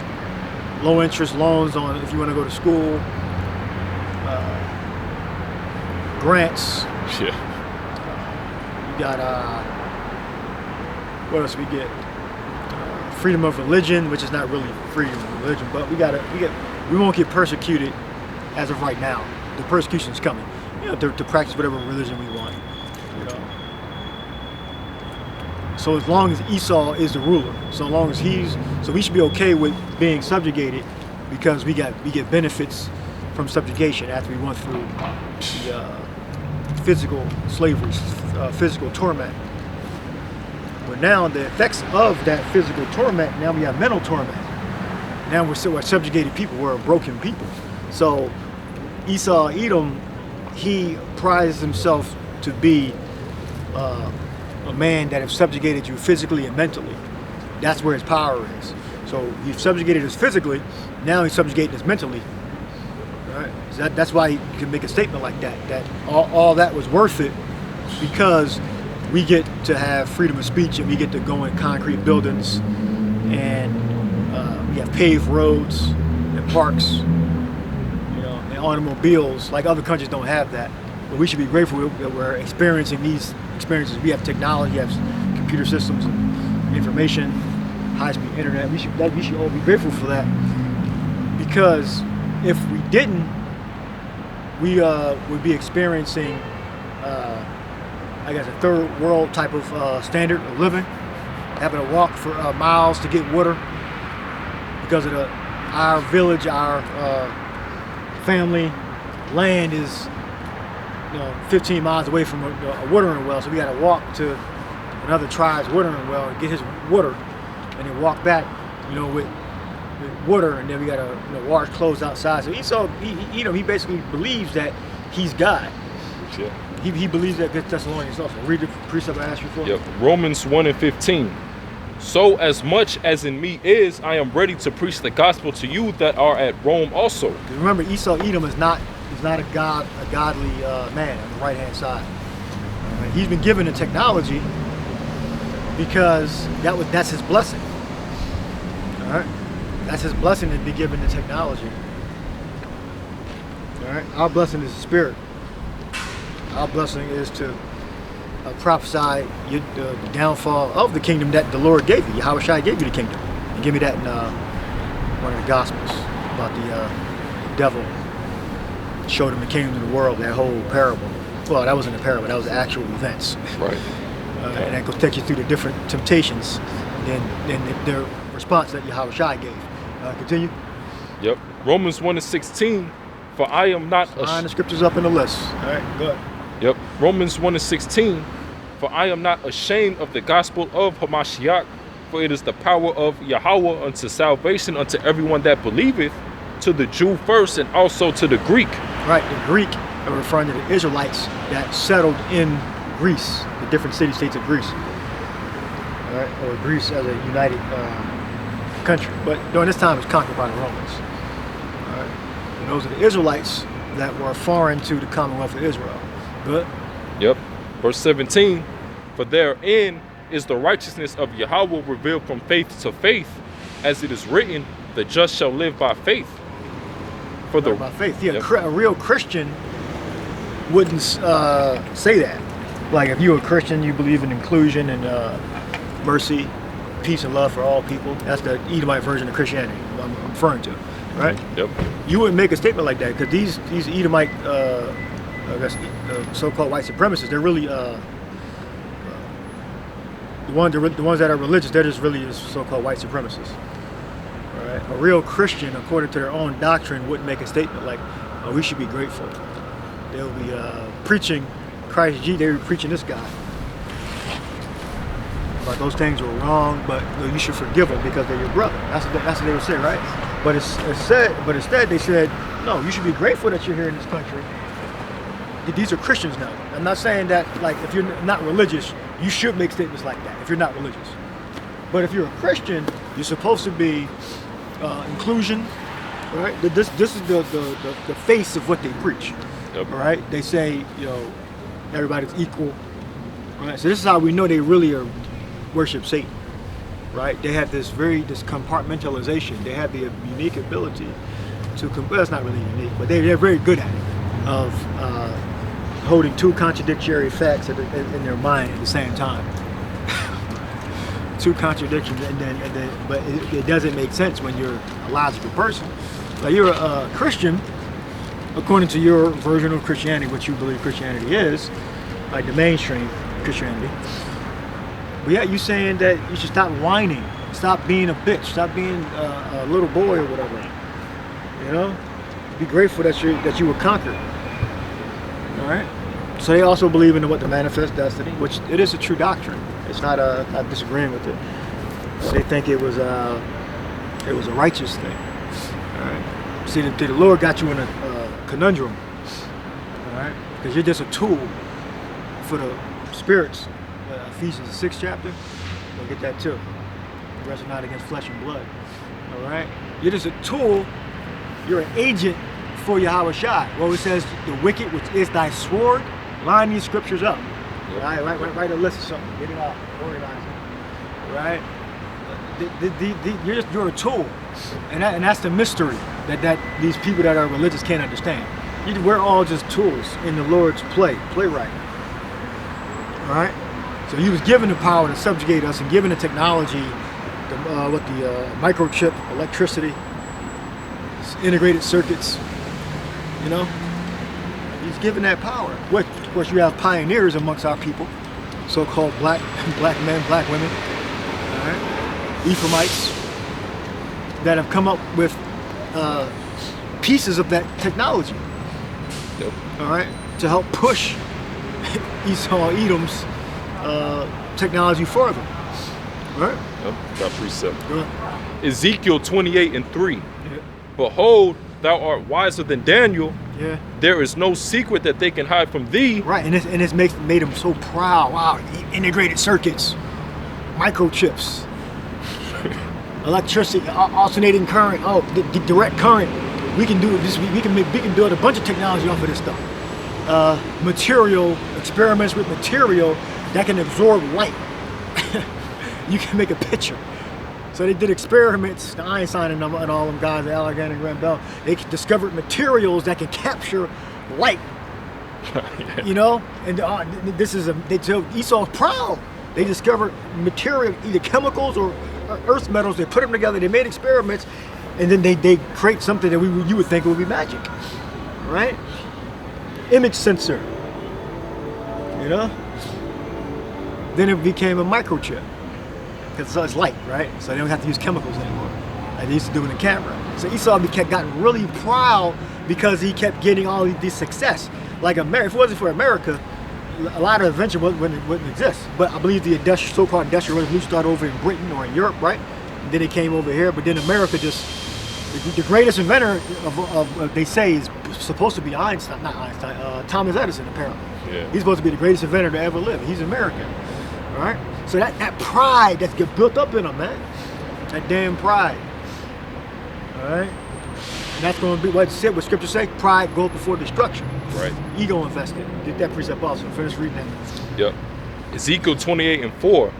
low interest loans on if you want to go to school, grants. Yeah. Got what else we get? Freedom of religion, which is not really freedom of religion, but we get we won't get persecuted as of right now. The persecution's coming, to practice whatever religion we want. So as long as Esau is the ruler, so we should be okay with being subjugated, because we get benefits from subjugation after we went through the physical slavery, physical torment. But now the effects of that physical torment, now we have mental torment. Now we're subjugated people, we're a broken people. So Esau, Edom, he prizes himself to be a man that have subjugated you physically and mentally. That's where his power is. So he's subjugated us physically, now he's subjugating us mentally. Right? So that's why he can make a statement like that all that was worth it, because we get to have freedom of speech and we get to go in concrete buildings, and we have paved roads and parks, and automobiles. Like other countries don't have that. But we should be grateful that we're experiencing these experiences. We have technology, we have computer systems and information, high-speed internet. We should all be grateful for that, because if we didn't, we would be experiencing, I guess, a third world type of standard of living, having to walk for miles to get water because of our village, our family land is 15 miles away from a watering well, so we got to walk to another tribe's watering well and get his water, and then walk back, with water, and then we got to wash clothes outside. So Esau, he basically believes that he's God. Yeah. He believes that. Thessalonians also. Read the precept I asked you for. Yep. Romans 1:15. So as much as in me is, I am ready to preach the gospel to you that are at Rome also. Remember, Esau, Edom is not a godly man on the right hand side. Right? He's been given the technology because that's his blessing. All right, that's his blessing to be given the technology. All right, our blessing is the spirit. Our blessing is to prophesy the downfall of the kingdom that the Lord gave you. Yahweh Shai gave you the kingdom. He gave me that in one of the Gospels about the devil. Showed him the kingdom of the world, that whole parable. Well, that wasn't a parable, that was actual events. Right. And that goes take you through the different temptations and their response that Yahweh Shai gave. Continue. Yep. Romans 1:16. For I am not... Line the scriptures up in the list. All right, go ahead. Yep. Romans 1:16. For I am not ashamed of the gospel of Hamashiach, for it is the power of Yahweh unto salvation unto everyone that believeth, to the Jew first and also to the Greek. Right, the Greek are referring to the Israelites that settled in Greece, the different city-states of Greece. All right, or Greece as a united country. But during this time, it was conquered by the Romans. All right, and those are the Israelites that were foreign to the Commonwealth of Israel. Good. Yep. Verse 17, for therein is the righteousness of Yahweh revealed from faith to faith, as it is written, the just shall live by faith. By faith, yeah. Yep. A real Christian wouldn't say that. Like if you're a Christian, you believe in inclusion and mercy, peace and love for all people. That's the Edomite version of Christianity I'm referring to, right? Yep. You wouldn't make a statement like that, because these Edomite, so-called white supremacists, they're really the ones that are religious. They're just really so-called white supremacists. All right. A real Christian, according to their own doctrine, wouldn't make a statement like, "Oh, we should be grateful." They'll be preaching Christ Jesus. They were preaching this guy. But those things were wrong. But you should forgive them because they're your brother. That's what they would say, right? But instead they said, "No, you should be grateful that you're here in this country." These are Christians now. I'm not saying that, like, if you're not religious, you should make statements like that if you're not religious. But if you're a Christian, you're supposed to be inclusion, right? This is the face of what they preach. Yep. All right? They say, everybody's equal. Right? So this is how we know they really worship Satan. Right? They have this compartmentalization. They have the unique ability to, well, it's not really unique, but they're very good at it, of holding two contradictory facts in their mind at the same time. Two contradictions, but it doesn't make sense when you're a logical person. Like you're a Christian, according to your version of Christianity, what you believe Christianity is, like the mainstream Christianity. But yeah, you saying that you should stop whining, stop being a bitch, stop being a little boy or whatever. You know, be grateful that you were conquered. All right. So they also believe in what the manifest destiny, which it is a true doctrine. It's not not disagreeing with it. They think it was a righteous thing. All right. See, the Lord got you in a conundrum. All right, because you're just a tool for the spirits. Ephesians 6th chapter. We'll get that too. We wrestle not against flesh and blood. All right. You're just a tool. You're an agent for Yahweh Shai. Well, it says the wicked, which is thy sword. Line these scriptures up. Yep. Right, write a list of something. Get it out. Organize it. Right. You're a tool, and that's the mystery that these people that are religious can't understand. We're all just tools in the Lord's playwright. All right. So he was given the power to subjugate us and given the technology, the microchip, electricity, integrated circuits. You know, he's given that power. Which, of course, you have pioneers amongst our people, so-called black men, black women, all right, Ephraimites, that have come up with pieces of that technology. Yep. All right, to help push Esau, Edom's technology further. All right. Yep. Got precept. Right. Ezekiel 28:3. Yeah. Behold, thou art wiser than Daniel. Yeah. There is no secret that they can hide from thee. Right, and it's made him so proud. Wow, integrated circuits, microchips, electricity, alternating current, direct current. We can do this. We can build a bunch of technology off of this stuff. Experiments with material that can absorb light. You can make a picture. So they did experiments, Einstein and all them guys, Alexander Graham Bell. They discovered materials that can capture light. You know, and they tell Esau's proud. They discovered material, either chemicals or earth metals. They put them together. They made experiments, and then they create something that you would think would be magic, right? Image sensor. You know. Then it became a microchip. Because it's light, right? So they don't have to use chemicals anymore, like they used to do in the camera. So Esau gotten really proud because he kept getting all this success. Like America, if it wasn't for America, a lot of invention wouldn't exist. But I believe the so-called industrial revolution started over in Britain or in Europe, right? And then it came over here. But then America the greatest inventor of they say is supposed to be Einstein, not Einstein, Thomas Edison apparently. Yeah. He's supposed to be the greatest inventor to ever live. He's American, all right? So that pride that's get built up in them, man. That damn pride. All right? And that's going to be what Scripture say, pride goes before destruction. Right. Ego invested. Get that precept also. Finish reading that. Yep. Ezekiel 28:4.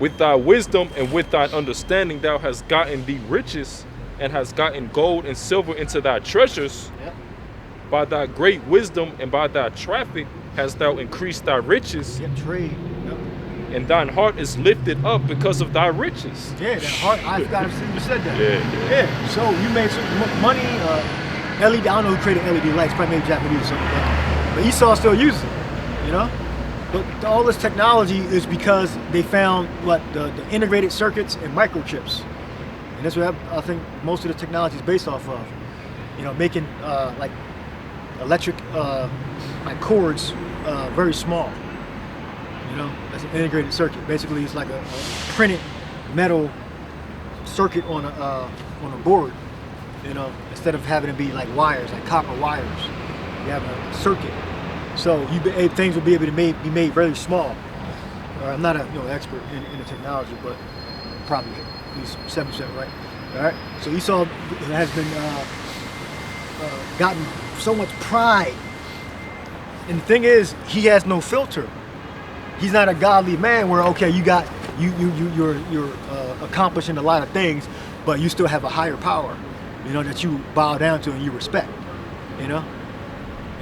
With thy wisdom and with thine understanding thou hast gotten thee riches and hast gotten gold and silver into thy treasures. Yep. By thy great wisdom and by thy traffic hast thou increased thy riches. Get trade. Yep. And thine heart is lifted up because of thy riches. Yeah, that heart. I forgot to see you said that. Yeah. So you made some money. LED. I don't know who created LED lights. Probably maybe Japanese or something. But Esau still uses it. You know. But all this technology is because they found the integrated circuits and microchips, and that's what I think most of the technology is based off of. You know, making like electric like cords very small. You know, that's an integrated circuit. Basically, it's like a printed metal circuit on a board. You know, instead of having it be like wires, like copper wires, you have a circuit. So things will be able to be made very small. I'm not a expert in the technology, but probably at least 7% right. All right. So Esau has been gotten so much pride, and the thing is, he has no filter. He's not a godly man where you're accomplishing a lot of things, but you still have a higher power, that you bow down to and you respect, and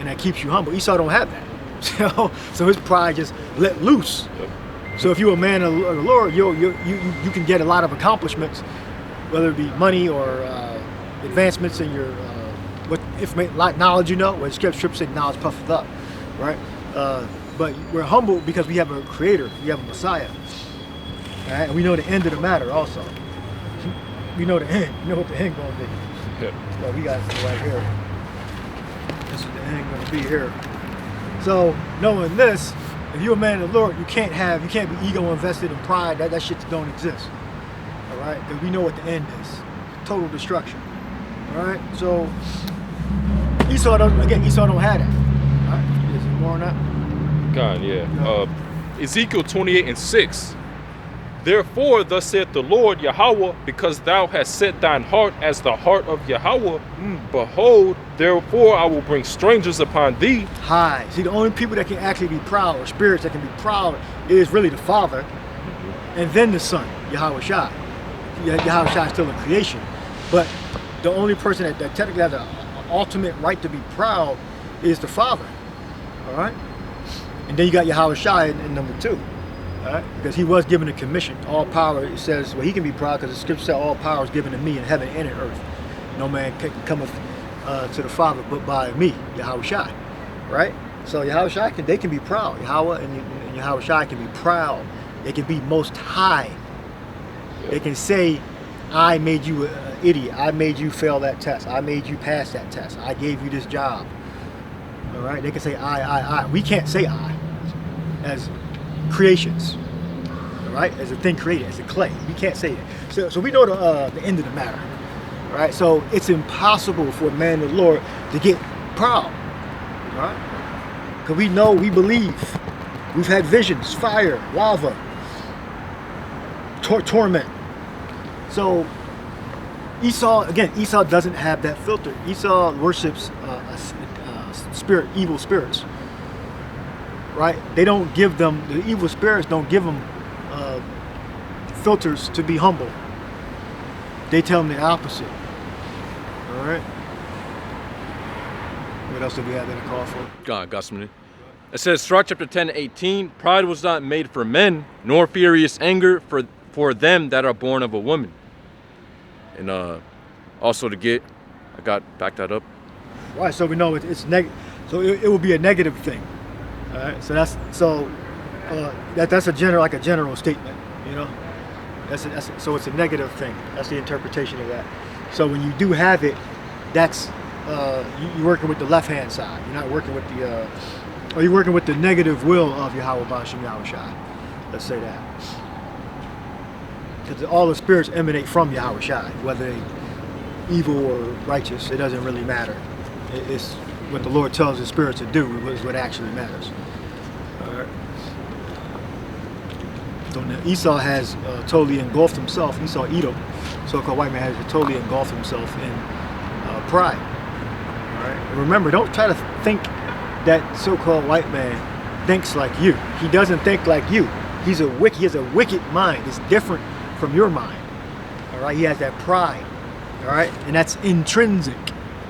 that keeps you humble. Esau don't have that, so his pride just let loose. So if you're a man of the Lord, you can get a lot of accomplishments, whether it be money or advancements in your what information, like knowledge, you know, where the scripture said knowledge puffeth up, right? But we're humble because we have a creator, we have a Messiah, all right? And we know the end of the matter also. We know the end. We know what the end gonna be. Yeah. So we got it right here. This is the end gonna be here. So knowing this, if you're a man of the Lord, you can't be ego invested in pride. That shit don't exist. All right, because we know what the end is: total destruction. All right. So Esau don't have that. All right. Is it more on that? God, yeah. No. Ezekiel 28:6. Therefore, thus saith the Lord Yahweh, because thou hast set thine heart as the heart of Yahweh, behold, therefore I will bring strangers upon thee. High. See, the only people that can actually be proud, or spirits that can be proud, is really the Father, and then the Son, Yahweh Shai. Yahweh Shai is still a creation, but the only person that technically has an ultimate right to be proud is the Father. All right, and then you got Yahweh Shai in number 2. All right? Because he was given a commission. All power, it says, well, he can be proud because the scripture said all power is given to me in heaven and in earth. No man can come to the Father but by me, Yahweh Shai. Right? So Yahweh Shai, they can be proud. Yahweh and Yahweh Shai can be proud. They can be most high. They can say, I made you an idiot. I made you fail that test. I made you pass that test. I gave you this job. All right? They can say I. We can't say I as creations, all right, as a thing created, as a clay. We can't say that. So we know the end of the matter, right? So it's impossible for a man of the Lord to get proud, all right? Because we know, we believe, we've had visions, fire, lava, torment. So Esau doesn't have that filter. Esau worships evil spirits. Right? They don't give them, the evil spirits don't give them filters to be humble. They tell them the opposite. All right? What else do we have in the call for? Got some. It says, Sirach chapter 10:18, pride was not made for men, nor furious anger for them that are born of a woman. And also I backed that up. Right, so we know it's negative. So it will be a negative thing. All right, so that's a general statement, you know. So it's a negative thing. That's the interpretation of that. So when you do have it, that's you're working with the left hand side. You're not working with or you're working with the negative will of Yahweh Bashim Yahweh Shai. Let's say that, because all the spirits emanate from Yahweh Shai, whether they evil or righteous. It doesn't really matter. It's what the Lord tells the spirits to do is what actually matters. All right. So now Esau has totally engulfed himself. Esau, Edom, so-called white man, has totally engulfed himself in pride. All right. And remember, don't try to think that so-called white man thinks like you. He doesn't think like you. He has a wicked mind. It's different from your mind. All right. He has that pride. All right, and that's intrinsic.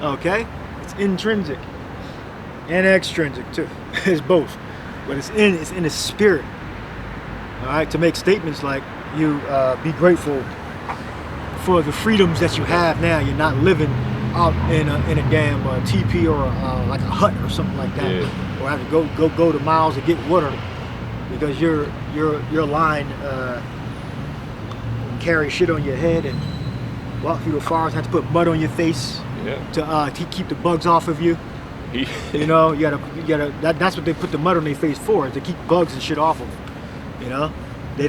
Okay. It's intrinsic and extrinsic too. It's both, but it's in his spirit. All right, to make statements like you be grateful for the freedoms that you have now. You're not living out in a damn teepee or like a hut or something like that, or have to go to miles to get water because your line carry shit on your head and walk through the forest, have to put mud on your face. To keep the bugs off of you. You know, you gotta. That's what they put the mud on their face for, is to keep bugs and shit off of them. You know, they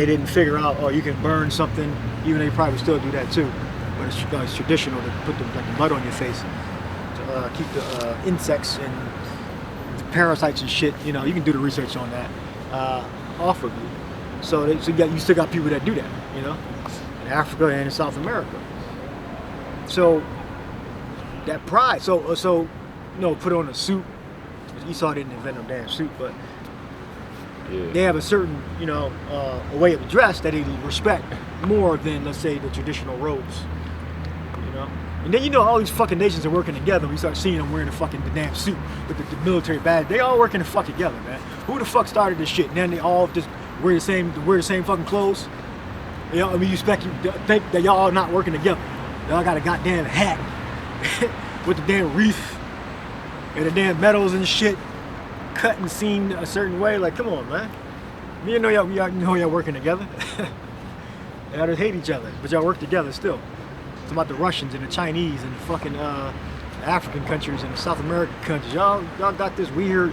didn't figure out, you can burn something, even though they probably still do that too. But it's traditional to put the mud on your face to keep the insects and parasites and shit. You know, you can do the research on that off of you. So you still got people that do that. You know, in Africa and in South America. So. That pride, so put on a suit. Esau didn't invent no damn suit, but they have a certain, a way of dress that they respect more than, let's say, the traditional robes. You know, and then all these fucking nations are working together. We start seeing them wearing the damn suit with the military badge. They all working the fuck together, man. Who the fuck started this shit? And then they all just wear the same fucking clothes. You know, you think that y'all are not working together. Y'all got a goddamn hat with the damn wreath and the damn medals and shit cut and seamed a certain way. Like, come on, man. You know y'all working together. Y'all just hate each other, but y'all work together still. It's about the Russians and the Chinese and the fucking African countries and the South American countries. Y'all got this weird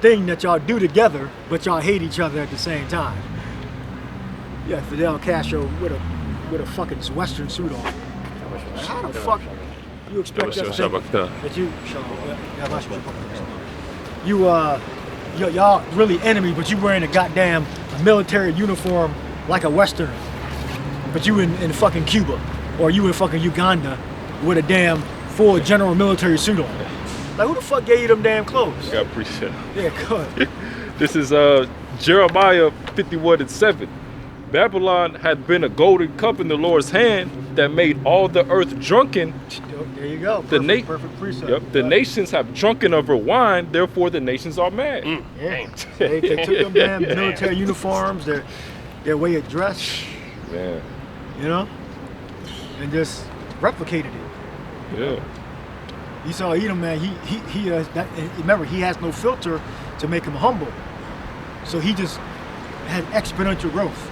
thing that y'all do together, but y'all hate each other at the same time. Yeah, Fidel Castro with a fucking Western suit on. How the fuck you expect us to think that y'all really enemy, but you wearing a goddamn military uniform like a Western, but you in fucking Cuba or you in fucking Uganda with a damn full general military suit on. Like, who the fuck gave you them damn clothes? I appreciate it. Yeah, good. This is Jeremiah 51:7. Babylon had been a golden cup in the Lord's hand that made all the earth drunken. There you go. Perfect precept. Yep. The nations have drunken of her wine, therefore the nations are mad. Yeah. They took them damn military uniforms, their way of dress. Man. You know? And just replicated it. Yeah. Esau Edom, man, remember, he has no filter to make him humble. So he just had exponential growth.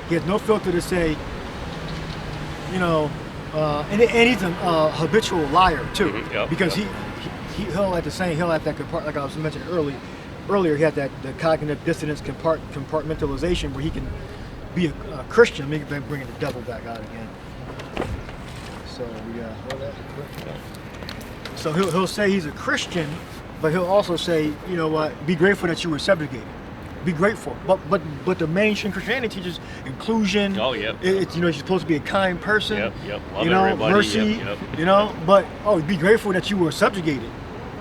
He has no filter to say, you know, and he's a habitual liar too, because he'll have that like I was mentioning earlier, he had that the cognitive dissonance compartmentalization where he can be a Christian. Maybe bringing the devil back out again. So we hold that. So he'll say he's a Christian, but he'll also say, you know what, be grateful that you were subjugated. Be grateful, but the mainstream Christianity teaches inclusion. Oh, yep. It's, you know, you're supposed to be a kind person. Yep. Love you know, everybody. mercy. Yep. You know, but be grateful that you were subjugated.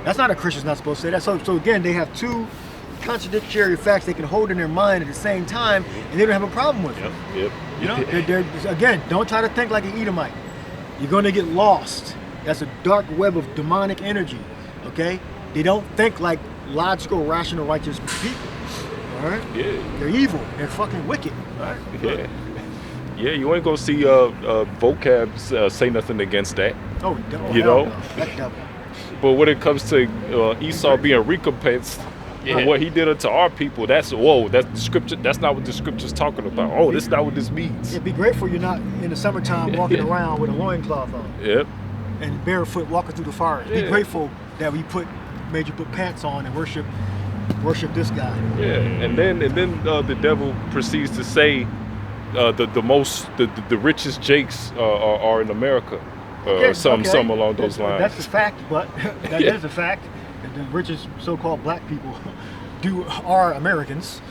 That's not a Christian's not supposed to say that. So again, they have two contradictory facts they can hold in their mind at the same time, and they don't have a problem with it. Yep. You know, they're again, don't try to think like an Edomite. You're going to get lost. That's a dark web of demonic energy. Okay, they don't think like logical, rational, righteous people. All right? Yeah. They're evil. They're fucking wicked. All right? Yeah. Yeah, you ain't gonna see vocab say nothing against that. You know? No. That devil. But when it comes to Esau being recompensed for what he did unto our people, that's the scripture. That's not what the scripture's talking about. Oh, this is not what this means. Yeah, be grateful you're not in the summertime walking around with a loincloth on. Yep. And barefoot walking through the forest. Be grateful that we made you put pants on and worship this guy. Yeah, and then the devil proceeds to say the richest jakes are in America, some along those lines. That's a fact, but that is a fact. The richest so-called black people are Americans.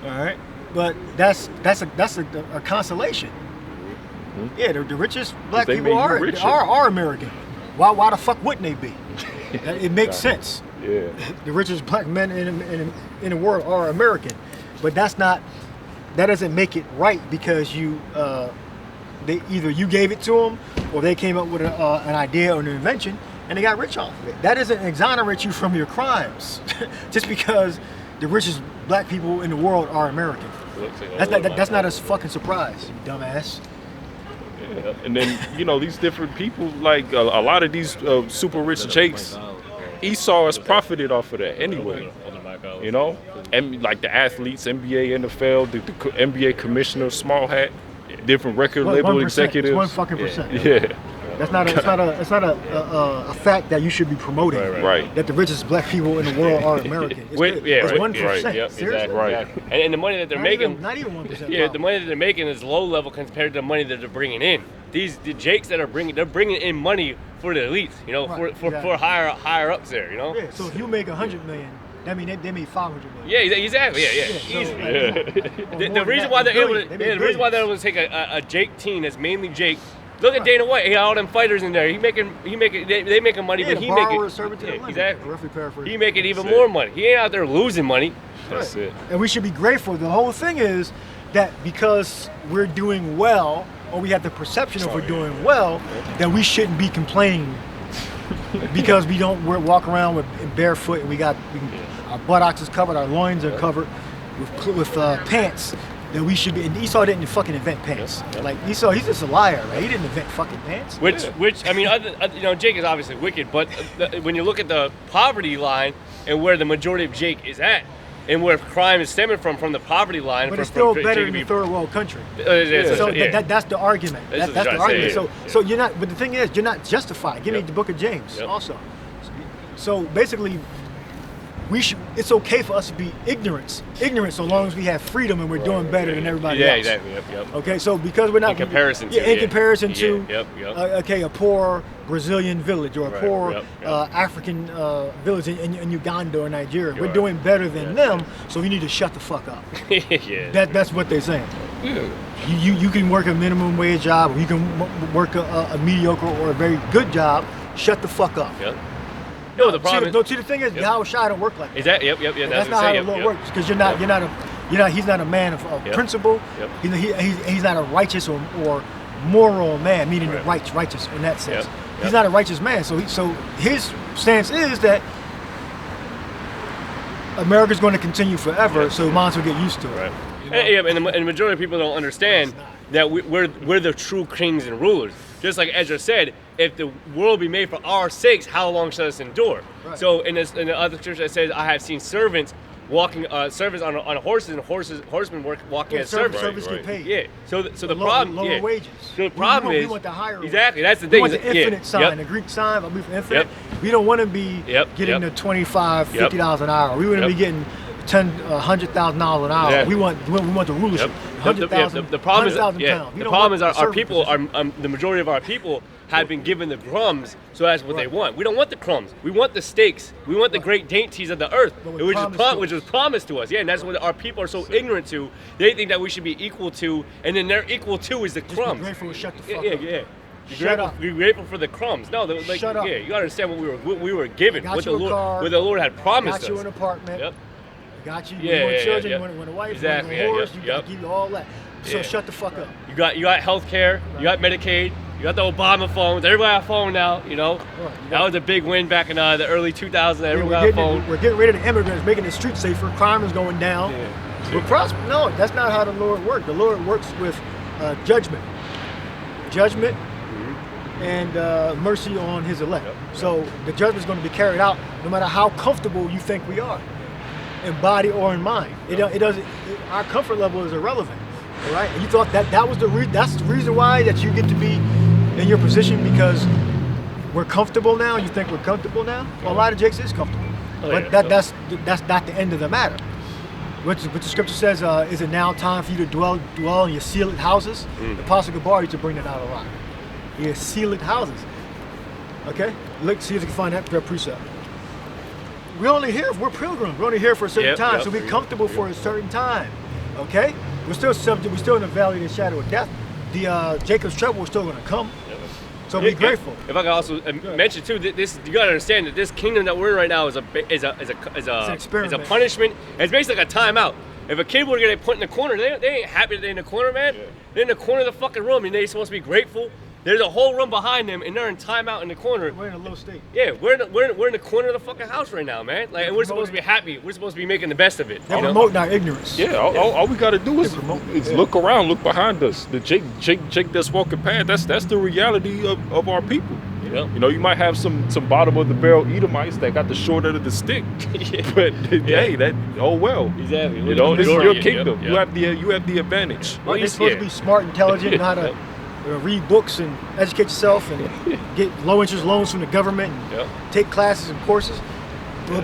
All right, but that's a consolation. Mm-hmm. Yeah, the richest black people are American. Why the fuck wouldn't they be? It makes sense. Yeah. The richest black men in the world are American, but that doesn't make it right because they either you gave it to them or they came up with an idea or an invention and they got rich off of it. That doesn't exonerate you from your crimes just because the richest black people in the world are American. That's not a fucking surprise, you dumbass. Yeah. And then these different people, like a lot of these super rich jakes, Esau has profited off of that anyway. You know, and like the athletes, NBA, NFL, the NBA commissioner, small hat, different record label 1%, executives. It's 1% Yeah. That's not a fact that you should be promoting. Right. That the richest black people in the world are American. It's 1%. Right. Yep, Seriously? exactly. Right. And the money that they're making, not even 1%. yeah, the money that they're making is low level compared to the money that they're bringing in. The jakes that they're bringing in money for the elites, you know, for higher ups there, you know. Yeah. So if you make $100 million, that means they made $500 million. Yeah, exactly. Yeah. Easily. The reason why they're able to take a Jake team that's mainly Jake. Look at Dana White. He got all them fighters in there. They making money, but he making exactly. Roughly paraphrase. He making even more money. He ain't out there losing money. That's it. And we should be grateful. The whole thing is that because we're doing well, or we have the perception of we're doing well, that we shouldn't be complaining because we walk around with barefoot and our buttocks is covered, our loins are covered with pants that we should be. And Esau didn't fucking invent pants. Like Esau, he's just a liar, right? He didn't invent fucking pants. Which I mean, Jake is obviously wicked, but when you look at the poverty line and where the majority of Jake is at, and where crime is stemming from the poverty line, but it's still better in a third world country. So that's the argument. That's the argument. So you're not. But the thing is, you're not justified. Give me the Book of James also. So basically, it's okay for us to be ignorant so long as we have freedom and we're doing better than everybody else. Yeah, exactly. Yep. Okay, so because we're not in comparison to okay, a poor Brazilian village or a poor African village in Uganda or Nigeria, we're doing better than them. So you need to shut the fuck up. That's what they're saying. You can work a minimum wage job, or you can work a mediocre or a very good job. Shut the fuck up. No, the problem. See, the thing is, how Shai don't work like that. Is that? That's not how the Lord works. Because he's not a man of principle. He's not a righteous or moral man, meaning righteous in that sense. He's not a righteous man. So his stance is that America's going to continue forever. So we might as well get used to it. Right. And the majority of people don't understand that we're the true kings and rulers. Just like Ezra said, if the world be made for our sakes, how long shall this endure? Right. So in the other scripture it says, I have seen servants walking, servants on horses, and horsemen walking as servants. Servants get paid. Yeah. So the problem, lower wages. So the problem is, we want the higher. Exactly. That's the thing. We want the infinite sign, the Greek sign. We for infinite. We don't want to be getting the $25, $50 an hour. We want to be getting $100,000 an hour. Yeah. We want the rulership. 100,000. The problem is, pounds. The problem is our people the majority of our people have been given the crumbs, so that's what they want. We don't want the crumbs. We want the steaks. We want the great dainties of the earth, which was promised to us. Yeah, and that's what our people are so ignorant to. They think that we should be equal to, and then their equal to is the crumbs. Be grateful to shut the fuck up. Yeah. Shut up. Be grateful for the crumbs. No, shut up. Yeah, you gotta understand what we were given, what the Lord had promised us. Got you an apartment. Yep. Got you. You want children. You want a wife. Exactly. You want a horse. You got to give you all that. So shut the fuck up. You got health care. You got Medicaid. You got the Obama phones. Everybody got a phone now. You know, that was a big win back in the early 2000s. Everyone got a phone. We're getting rid of the immigrants, making the streets safer. Crime is going down. We're prosperous. No, that's not how the Lord works. The Lord works with judgment, and mercy on His elect. So the judgment is going to be carried out, no matter how comfortable you think we are, in body or in mind. It doesn't. Our comfort level is irrelevant. All right. And you thought that was that's the reason why that you get to be in your position, because we're comfortable now. You think we're comfortable now? Well, a lot of Jakes is comfortable, but that's not the end of the matter. What the scripture says, is it now time for you to dwell in your sealed houses? The Apostle Gabar used to bring that out a lot. Your sealed houses. Okay. Look, see if you can find that precept. We're pilgrims. We're only here for a certain time, so we're comfortable for a certain time. Okay? We're still in the valley of the shadow of death. The Jacob's trouble is still going to come. So be grateful. If I can also mention too, this you got to understand that this kingdom that we're in right now is a punishment. It's basically like a timeout. If a kid were to get put in the corner, they ain't happy that they're in the corner, man. They're in the corner of the fucking room, and they're supposed to be grateful. There's a whole room behind them, and they're in timeout in the corner. We're in a low state. Yeah, we're in the corner of the fucking house right now, man. Like, and we're supposed to be happy. We're supposed to be making the best of it. They're promoting our ignorance. Yeah, all we gotta do is look around, look behind us. The Jake that's walking past. That's the reality of our people. You know, you might have some bottom of the barrel Edomites that got the short end of the stick, but hey, well. Exactly. You know, this is your kingdom. You have the advantage. Well, you're supposed to be smart, intelligent, know how to read books and educate yourself and get low interest loans from the government and take classes and courses.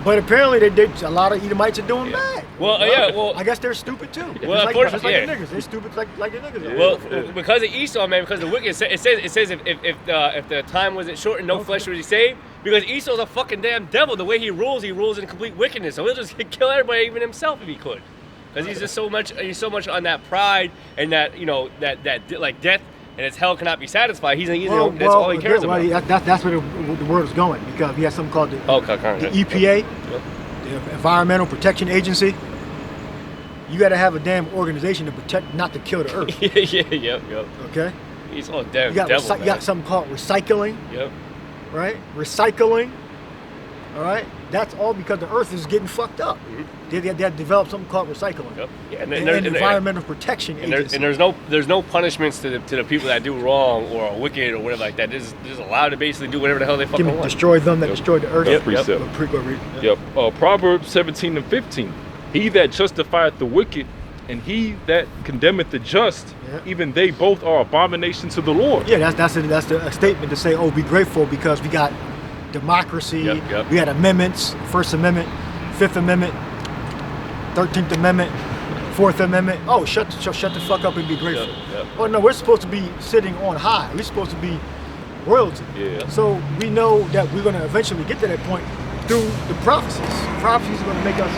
But apparently a lot of Edomites are doing bad. Well, I guess they're stupid too. Well, just like the niggas. They're stupid like the niggas are. Well, because of Esau, man, because the wicked, it says if the time wasn't short and no flesh was saved, because Esau's a fucking damn devil. The way he rules in complete wickedness. So he'll just kill everybody, even himself, if he could. Because he's just so much on that pride and that that like death. And his hell cannot be satisfied. That's all he cares about. That's where the word is going, because we have something called the EPA, the Environmental Protection Agency. You got to have a damn organization to protect, not to kill the earth. Yep. Okay. He's all damn you devil. You got something called recycling. Yep. Right. Recycling. All right. that's all because the earth is getting fucked up. They have developed something called recycling. Yep. Yeah, and environmental protection agency. And there's no punishments to the people that do wrong or are wicked or whatever like that. They're just allowed to basically do whatever the hell they fucking want. Destroy them that destroyed the earth. That's precept. Yep. Proverbs 17 and 15. He that justifieth the wicked and he that condemneth the just, even they both are abomination to the Lord. Yeah, that's a statement to say, oh, be grateful because we got democracy, we had amendments, First Amendment, Fifth Amendment, 13th Amendment, Fourth Amendment. Oh, shut the fuck up and be grateful. Oh no, we're supposed to be sitting on high. We're supposed to be royalty. Yeah. So we know that we're going to eventually get to that point through the prophecies. Prophecies are going to make us,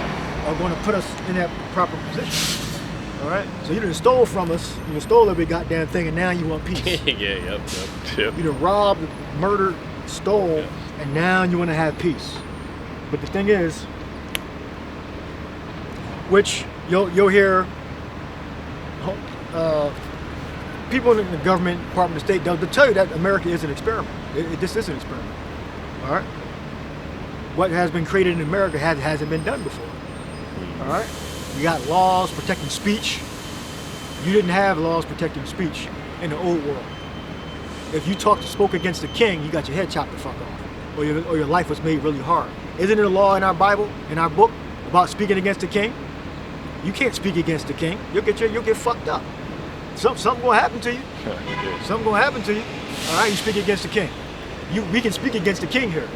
are going to put us in that proper position. All right. So you done stole from us. You done stole every goddamn thing, and now you want peace. Yep. You done robbed, murdered, stole, and now you want to have peace. But the thing is, which you'll hear people in the government, Department of State, they'll tell you that America is an experiment. This is an experiment. All right. What has been created in America hasn't been done before. All right. You got laws protecting speech. You didn't have laws protecting speech in the old world. If you spoke against the king, you got your head chopped the fuck off, or your life was made really hard. Isn't there a law in our Bible, in our book, about speaking against the king? You can't speak against the king. You'll get fucked up. Something gonna happen to you. Something gonna happen to you. All right, you speak against the king. We can speak against the king here.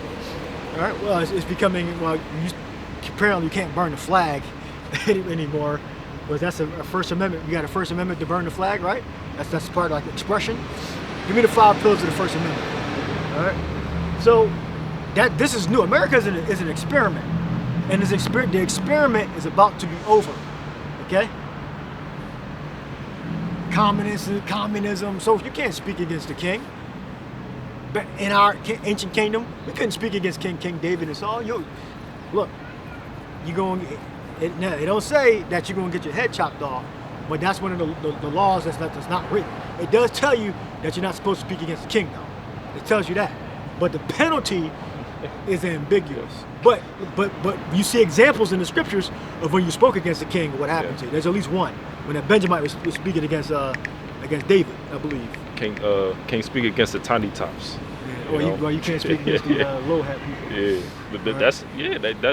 All right. Well, it's becoming apparently you can't burn the flag anymore. But that's a First Amendment. You got a First Amendment to burn the flag, right? That's part of like expression. Give me the 5 pillars of the First Amendment. All right. So this is new. America is an experiment, and the experiment is about to be over. Okay. Communism. So you can't speak against the king. But in our ancient kingdom, we couldn't speak against King David and Saul. Look, you going. It don't say that you're going to get your head chopped off, but that's one of the laws that's not written. It does tell you that you're not supposed to speak against the king, though. It tells you that. But the penalty is ambiguous. But you see examples in the scriptures of when you spoke against the king, what happened to you. There's at least one. When that Benjamin was speaking against David, I believe. Can't speak against the tiny tops. You can't speak against the low hat people. Yeah, but that's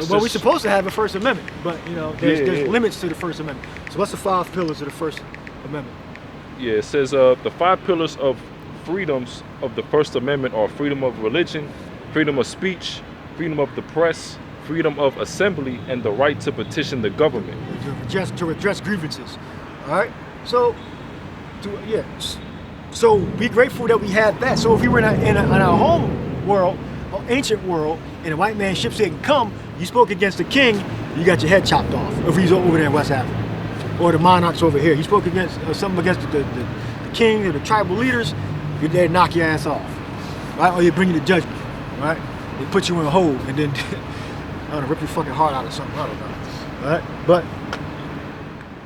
well, we're supposed to have a First Amendment, but there's limits to the First Amendment. So what's the 5 pillars of the First Amendment? Yeah, it says the 5 pillars of freedoms of the First Amendment are freedom of religion, freedom of speech, freedom of the press, freedom of assembly, and the right to petition the government. To redress grievances. All right. So be grateful that we have that. So if you were in our home world, or ancient world, and a white man's ship didn't come, you spoke against the king, you got your head chopped off. If he's over there in West Africa, or the monarchs over here, you spoke against something against the king or the tribal leaders, you're there to knock your ass off, right? Or you bring you to judgment, right? They put you in a hole and then I don't know, rip your fucking heart out or something. I don't know, right? But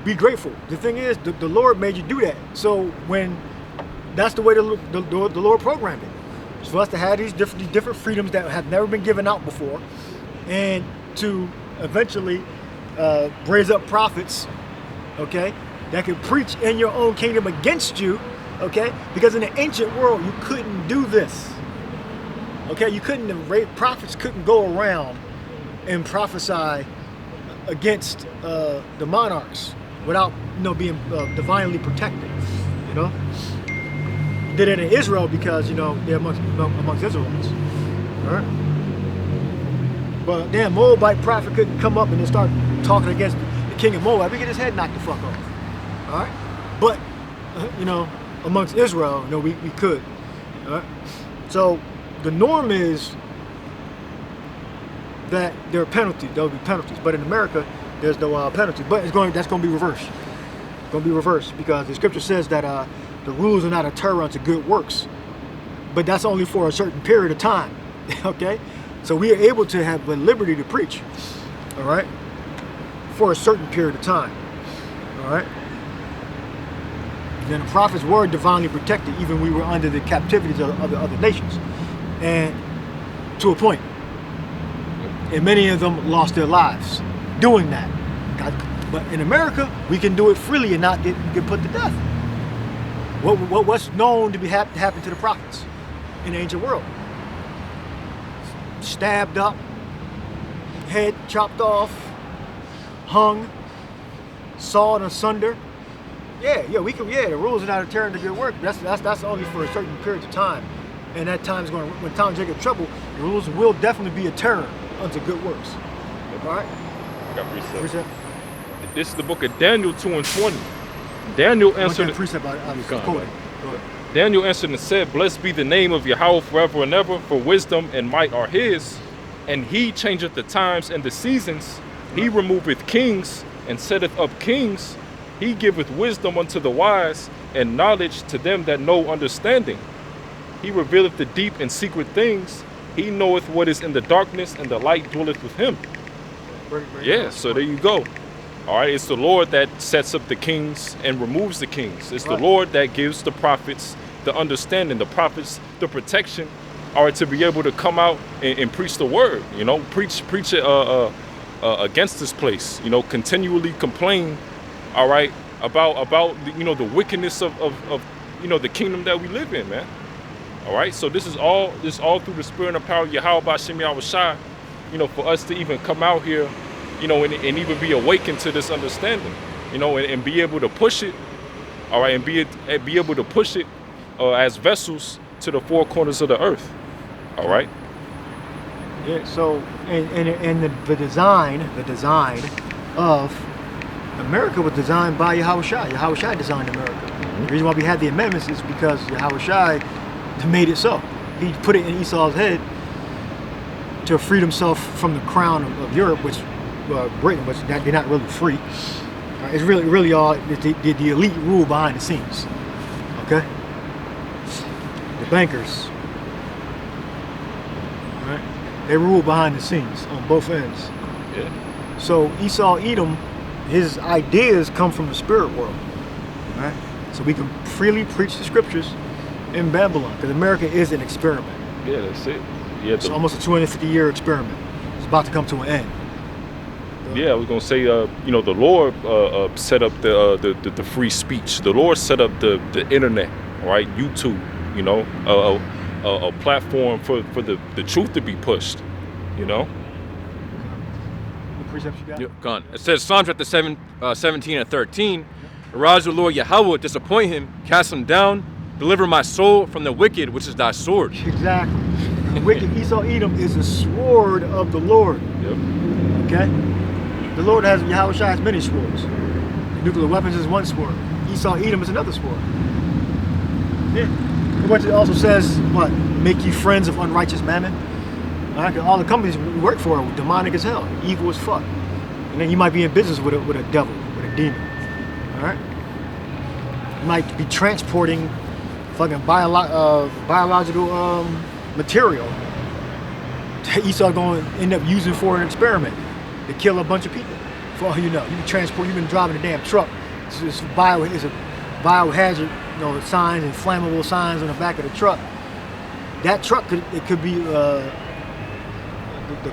be grateful. The thing is, the Lord made you do that. So when that's the way the Lord programmed it. It's for us to have these different freedoms that have never been given out before, and to eventually raise up prophets, okay, that can preach in your own kingdom against you, okay? Because in the ancient world, you couldn't do this, okay? You couldn't, prophets couldn't go around and prophesy against the monarchs without, being divinely protected, Did it in Israel because they're amongst Israelites, all right? But damn, Moabite prophet couldn't come up and then start talking against the king of Moab. He get his head knocked the fuck off, all right? But amongst Israel, we could, all right? So the norm is that there are penalties. There will be penalties, but in America, there's no penalty. But that's going to be reversed. It's going to be reversed because the scripture says that. The rules are not a terror unto good works, but that's only for a certain period of time, okay? So we are able to have the liberty to preach, all right, for a certain period of time, all right? Then the prophets were divinely protected, even we were under the captivities of the other nations, and to a point. and many of them lost their lives doing that. But in America, we can do it freely and not get put to death. What's known to be happen to the prophets in the ancient world? Stabbed up, head chopped off, hung, sawed asunder. We can. The rules are not a terror to good work. That's only for a certain period of time, and that time is going. When times get in trouble, the rules will definitely be a terror unto good works. All right. I got precept. Precept. This is the book of Daniel 2:20. Daniel answered. Precept. Daniel answered and said, "Blessed be the name of Yahweh forever and ever, for wisdom and might are His, and He changeth the times and the seasons. He removeth kings and setteth up kings. He giveth wisdom unto the wise, and knowledge to them that know understanding. He revealeth the deep and secret things. He knoweth what is in the darkness, and the light dwelleth with him." Yeah, so there you go. All right, it's the Lord that sets up the kings and removes the kings. It's the Lord that gives the prophets the understanding, the prophets the protection, all right, to be able to come out and preach the word. You know, preach it against this place. You know, continually complain, all right, about the wickedness of the kingdom that we live in, man. All right, so this is all through the spirit and power of Yahweh B'Shem Yahweh Shai, for us to even come out here, and even be awakened to this understanding, and be able to push it, all right, and be able to push it as vessels to the four corners of the earth, all right. Yeah. So, and the design of America was designed by Yahweh Shai. Yahweh Shai designed America. The reason why we had the amendments is because Yahweh Shai made it so. He put it in Esau's head to free himself from the crown of Europe, which Britain, which they're not really free. It's really all the elite rule behind the scenes. Okay, the bankers, right? They rule behind the scenes on both ends. Yeah. So Esau, Edom, his ideas come from the spirit world, right? So we can freely preach the scriptures in Babylon, because America is an experiment. Yeah, that's it. Yeah, it's almost a 250-year experiment. It's about to come to an end. Yeah, I was gonna say, the Lord set up the free speech. The Lord set up the internet, right? YouTube, a platform for the truth to be pushed. What precepts you got? Yep, gone. It says Psalms chapter 17 and 13. Arise, O Lord Yahweh, disappoint him, cast him down, deliver my soul from the wicked, which is thy sword. Exactly. The wicked Esau Edom is the sword of the Lord. Yep. Okay? The Lord Yahweh Shai has many swords. Nuclear weapons is one sword. Esau Edom is another sword. Yeah. But it also says, what? Make you friends of unrighteous mammon. All the companies we work for are demonic as hell, evil as fuck. And then you might be in business with a devil, with a demon. Alright? You might be transporting fucking biological material that Esau going to end up using for an experiment to kill a bunch of people. For all you know, you've been driving a damn truck. It's a biohazard, signs and flammable signs on the back of the truck. That truck could be the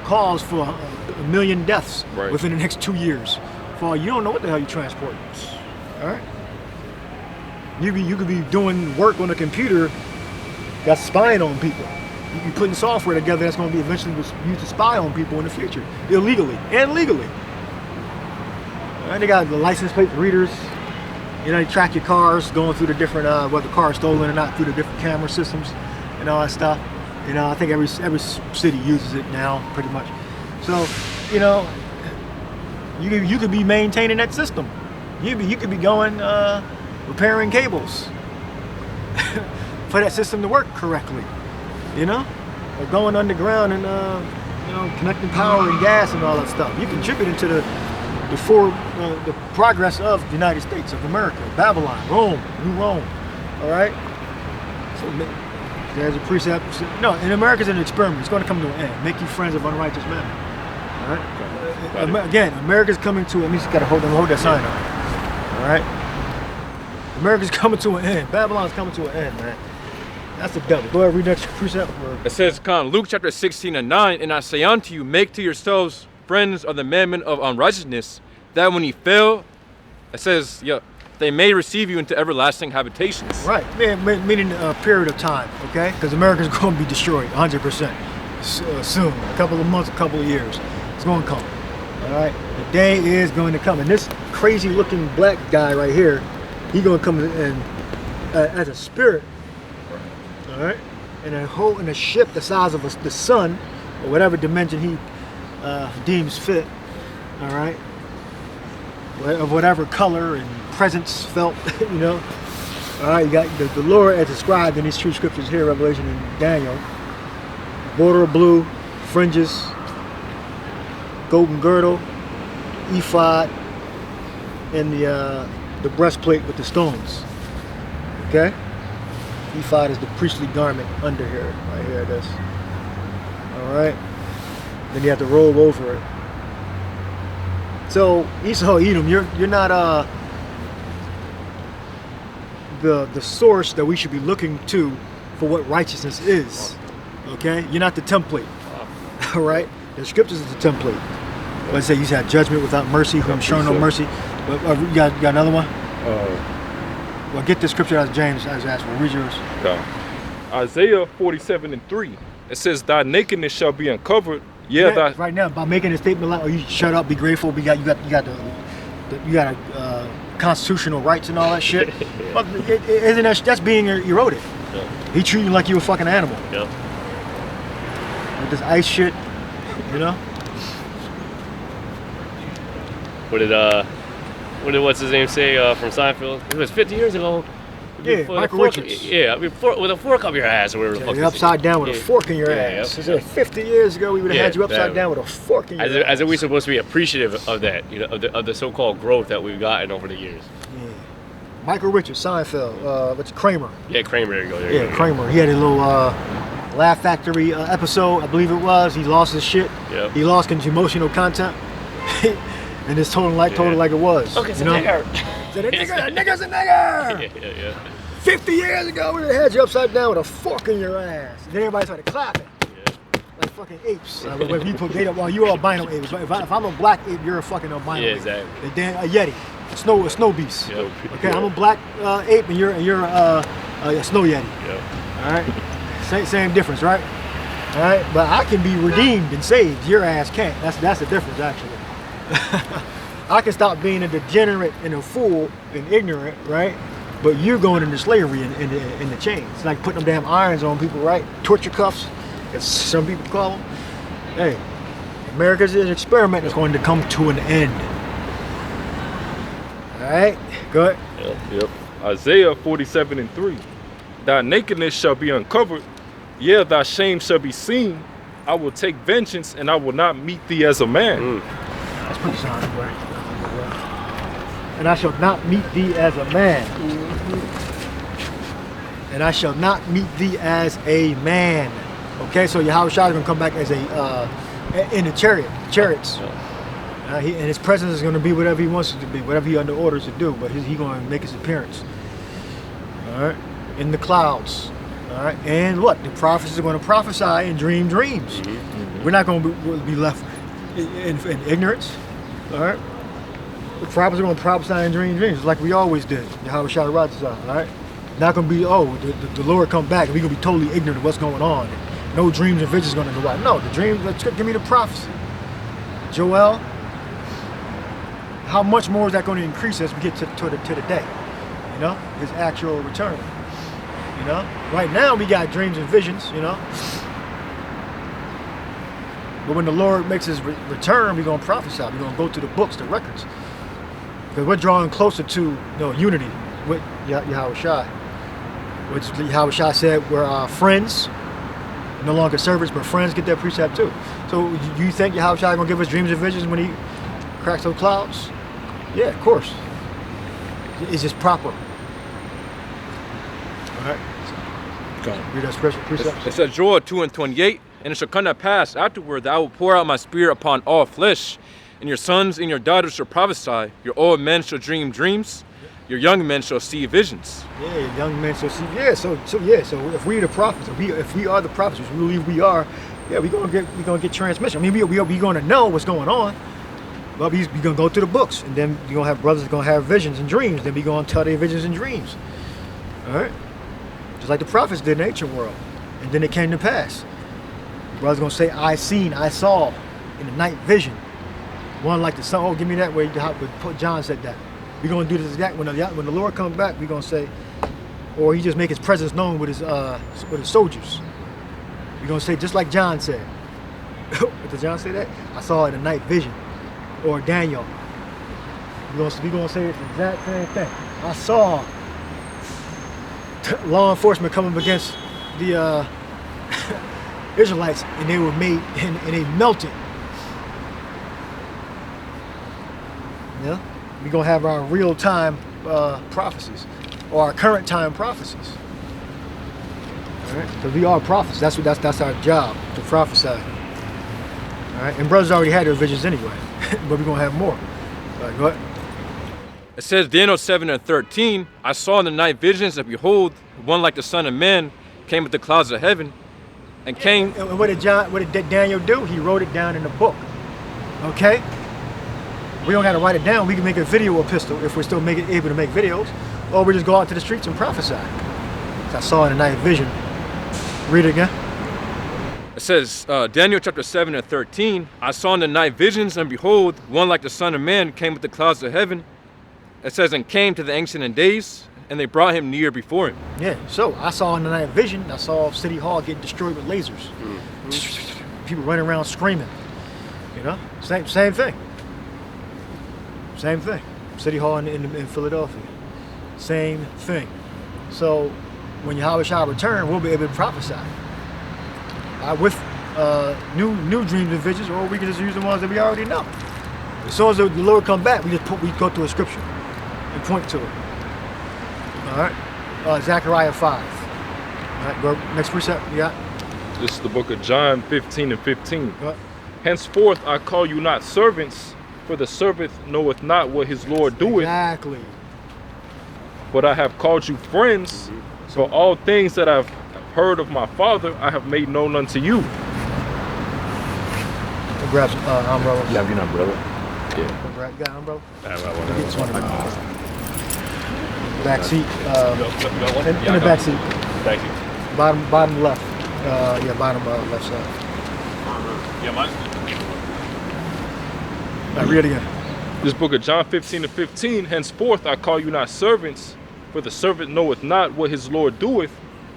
cause for 1 million deaths within the next 2 years. For you don't know what the hell you're transporting. All right. You could be doing work on a computer that's spying on people. You be putting software together that's going to be eventually used to spy on people in the future, illegally and legally. All right, they got the license plate readers. They track your cars going through the different, whether the car is stolen or not, through the different camera systems and all that stuff. I think every city uses it now, pretty much. So, you could be maintaining that system. You could be going repairing cables for that system to work correctly. Or going underground and connecting power and gas and all that stuff. You contributed to the progress of the United States of America, Babylon, Rome, New Rome. All right. So there's a precept. No, in America's an experiment. It's going to come to an end. Make you friends of unrighteous men. All right. Again, America's coming to. At least you got to hold that sign up. All right. America's coming to an end. Babylon's coming to an end, man. That's the devil. Go ahead, read next precept. It says, Luke chapter 16:9, and I say unto you, make to yourselves friends of the mammon of unrighteousness, that when ye fail, it says, they may receive you into everlasting habitations. Right, meaning a period of time, okay? Because America's going to be destroyed 100% soon. A couple of months, a couple of years. It's going to come. All right, the day is going to come, and this crazy-looking black guy right here, he's going to come in as a spirit. All right, in a ship the size of the sun, or whatever dimension he deems fit. All right, of whatever color and presence felt, you know. All right, you got the Lord as described in these two scriptures here, Revelation and Daniel. Border of blue, fringes, golden girdle, ephod, and the breastplate with the stones. Okay? Ephod is the priestly garment under here, right here it is. Alright? Then you have to robe over it. So, Esau, Edom, you're not the source that we should be looking to for what righteousness is. Okay? You're not the template. Alright? The scriptures is the template. Let's say you had judgment without mercy, who I'm showing no mercy. You got another one? Well, get the scripture as James has asked for. Read yours. Okay. Isaiah 47:3. It says, "Thy nakedness shall be uncovered." Yeah, thy... right now by making a statement like, "Oh, you shut up, be grateful." You got constitutional rights and all that shit. But isn't that's being eroded? Yeah. He treating you like you a fucking animal. Yeah. With this ice shit, you know. What did what's his name say from Seinfeld? It was 50 years ago. Yeah, Michael Richards. Yeah, with a fork up your ass or whatever the fuck. You're upside down with a fork in your ass. Yeah. 50 years ago, we would have had you upside down with a fork in your ass. As if we're supposed to be appreciative of that, you know, of the so-called growth that we've gotten over the years. Yeah. Michael Richards, Seinfeld, what's Kramer? Yeah, Kramer. There you go. Kramer. He had a little Laugh Factory episode, I believe it was. He lost his shit. Yep. He lost his emotional content. And it's told like it was. Okay, it's a nigger. A nigger's a nigger. Yeah. 50 years ago, we would have had you upside down with a fork in your ass. And then everybody started clapping. Yeah. Like fucking apes. When people data, well, you're albino apes. If I'm a black ape, you're a fucking albino ape. Exactly. A yeti. A snow beast. Yep. Okay, I'm a black ape and you're a snow yeti. Yep. All right. Same difference, right? All right. But I can be redeemed and saved. Your ass can't. That's the difference, actually. I can stop being a degenerate and a fool and ignorant, right? But you're going into slavery in the chains. It's like putting them damn irons on people, right? Torture cuffs, as some people call them. Hey, America's experiment is going to come to an end. All right, go ahead. Yep. Isaiah 47:3. Thy nakedness shall be uncovered. Yeah, thy shame shall be seen. I will take vengeance, and I will not meet thee as a man. Let's put this on, boy. And I shall not meet thee as a man. And I shall not meet thee as a man. Okay, so Yahweh Shai is going to come back as in the chariots. And his presence is going to be whatever he wants it to be, whatever he under orders to do. But he's going to make his appearance. All right, in the clouds. All right, and what? The prophets are going to prophesy and dream dreams. Mm-hmm. We're not going to be left in ignorance. All right. The prophets are going to prophesy and dream dreams like we always did. Yahweh Shai Rajah, all right? Not going to be, the Lord come back and we're going to be totally ignorant of what's going on. No dreams and visions going to go out. No, the dreams, give me the prophecy. Joel, how much more is that going to increase as we get to the day? You know, his actual return. You know, right now we got dreams and visions, you know. But when the Lord makes his return, we're going to prophesy. We're going to go to the books, the records. Because we're drawing closer to unity with Yahweh Shai. Which Yahweh Shai said we're friends, no longer servants, but friends get that precept too. So you think Yahweh Shai is going to give us dreams and visions when he cracks those clouds? Yeah, of course. It's just proper. All right. Read that special precept. It says Joel 2:28, and it shall come to pass afterward that I will pour out my spirit upon all flesh, and your sons and your daughters shall prophesy, your old men shall dream dreams, your young men shall see visions. Yeah, young men shall see. Yeah, so if we are the prophets, if we are the prophets, which we believe we are, yeah, we're gonna get transmission. I mean, we gonna know what's going on. But we're gonna go through the books, and then you're gonna have brothers that gonna have visions and dreams. Then we gonna tell their visions and dreams. All right, just like the prophets did in the ancient world, and then it came to pass. Brothers gonna say, "I seen, I saw, in the night vision." One like the sun. Oh, give me that way. John said that. We're gonna do this exact when the Lord comes back. We're gonna say, or he just make his presence known with his soldiers. We're gonna say just like John said. Did John say that? I saw it in the night vision. Or Daniel. We're gonna say the exact same thing. I saw law enforcement coming against the Israelites, and they were made and they melted. Yeah, we're gonna have our real-time prophecies, or our current time prophecies. All right, because we are prophets. That's our job, to prophesy. All right, and brothers already had their visions anyway. But we're gonna have more. All right, go ahead. It says, Daniel 7:13, I saw in the night visions, and behold, one like the Son of Man came with the clouds of heaven, and came. And what did Daniel do? He wrote it down in the book. Okay? We don't got to write it down. We can make a video epistle if we're still able to make videos, or we just go out to the streets and prophesy. So I saw in the night vision. Read it again. It says, Daniel chapter 7:13, I saw in the night visions, and behold, one like the Son of Man came with the clouds of heaven. It says, and came to the Ancient of Days, and they brought him near before him. Yeah, so I saw in the night vision, I saw City Hall get destroyed with lasers. Mm-hmm. People running around screaming. You know, same thing. Same thing. City Hall in Philadelphia. Same thing. So when Yahweh shall return, we'll be able to prophesy. With new dreams and visions, or we can just use the ones that we already know. As soon as the Lord come back, we go to a scripture and point to it. All right, Zechariah 5. All right, go next precept. Yeah. This is the book of John 15:15. Henceforth I call you not servants, for the servant knoweth not what his Lord doeth. Exactly. But I have called you friends, for all things that I've heard of my Father I have made known unto you. We'll grab some umbrellas. You have your umbrella? Yeah. Got an umbrella? Get this one in the back seat. In the back seat. Thank you. Bottom left. Bottom left side. Yeah, mine. All right, read it again. This book of John 15:15. Henceforth I call you not servants, for the servant knoweth not what his Lord doeth,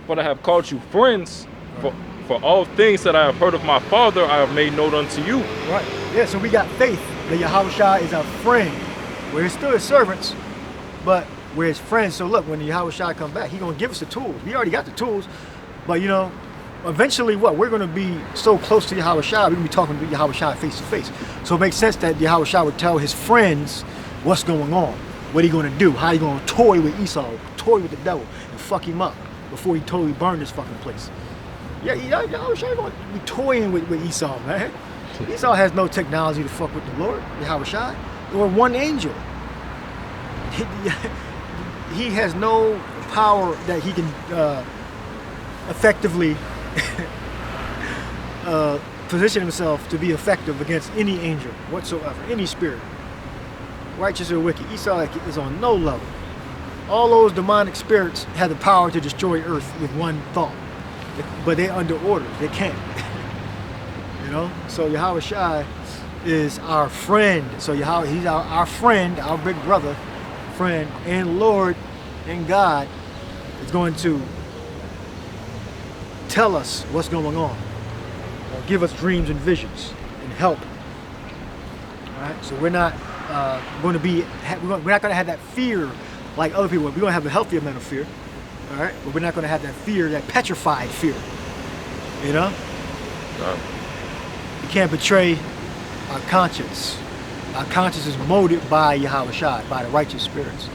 but I have called you friends, for all things that I have heard of my Father I have made known unto you. Right. Yeah, so we got faith that Yahushua is our friend. We're still his servants, but we're his friends. So look, when Yahushua come back, he's going to give us the tools. We already got the tools, but you know, eventually we're going to be so close to Yahushua, we're going to be talking to Yahushua face to face. So it makes sense that Yahushua would tell his friends what's going on, what he going to do, how he going to toy with Esau, toy with the devil, and fuck him up before he totally burned this fucking place. Yeah, Yahushua going to be toying with Esau, man. Esau has no technology to fuck with the Lord, Yahushua, or one angel. He has no power that he can effectively position himself to be effective against any angel whatsoever, any spirit, righteous or wicked. Esau is on no level. All those demonic spirits have the power to destroy earth with one thought, but they're under orders. They can't. You know, so Yahushua is our friend. So he's our friend, our big brother, friend, and Lord and God is going to tell us what's going on, or give us dreams and visions and help. All right, so we're not going to be, we're not going to have that fear like other people. We're going to have a healthier mental fear. All right, but we're not going to have that fear, that petrified fear. You know. You can't betray our conscience. Our conscience is molded by Yahushua, by the righteous spirits.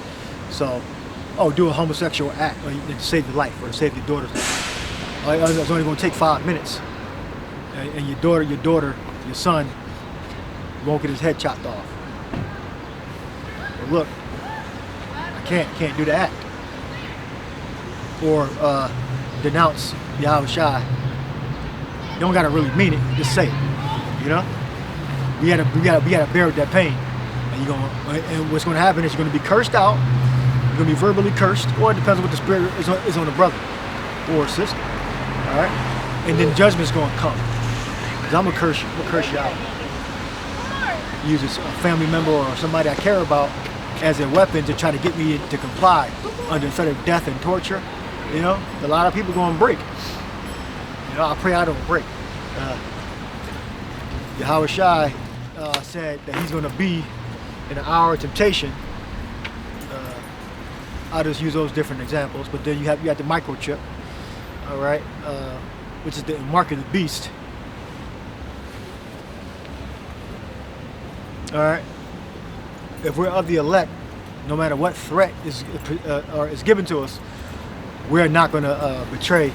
So, do a homosexual act to save your life or to save your daughter's life. It's only going to take 5 minutes, and your son won't get his head chopped off. But look, I can't do the act or denounce Yahweh Shai. You don't gotta really mean it. Just say it. You know. We gotta bear with that pain. And what's gonna happen is you're gonna be cursed out. You're gonna be verbally cursed, or it depends on what the spirit is on the brother or sister. All right. And then judgment's gonna come. Cause I'm gonna curse you. I'm gonna curse you out. Use a family member or somebody I care about as a weapon to try to get me to comply under threat of death and torture. You know, a lot of people gonna break. You know, I pray I don't break. Yahweh Shai said that he's gonna be in an hour of temptation. I'll just use those different examples, but then you got the microchip, all right, which is the mark of the beast. All right. If we're of the elect, no matter what threat is given to us, we're not going to betray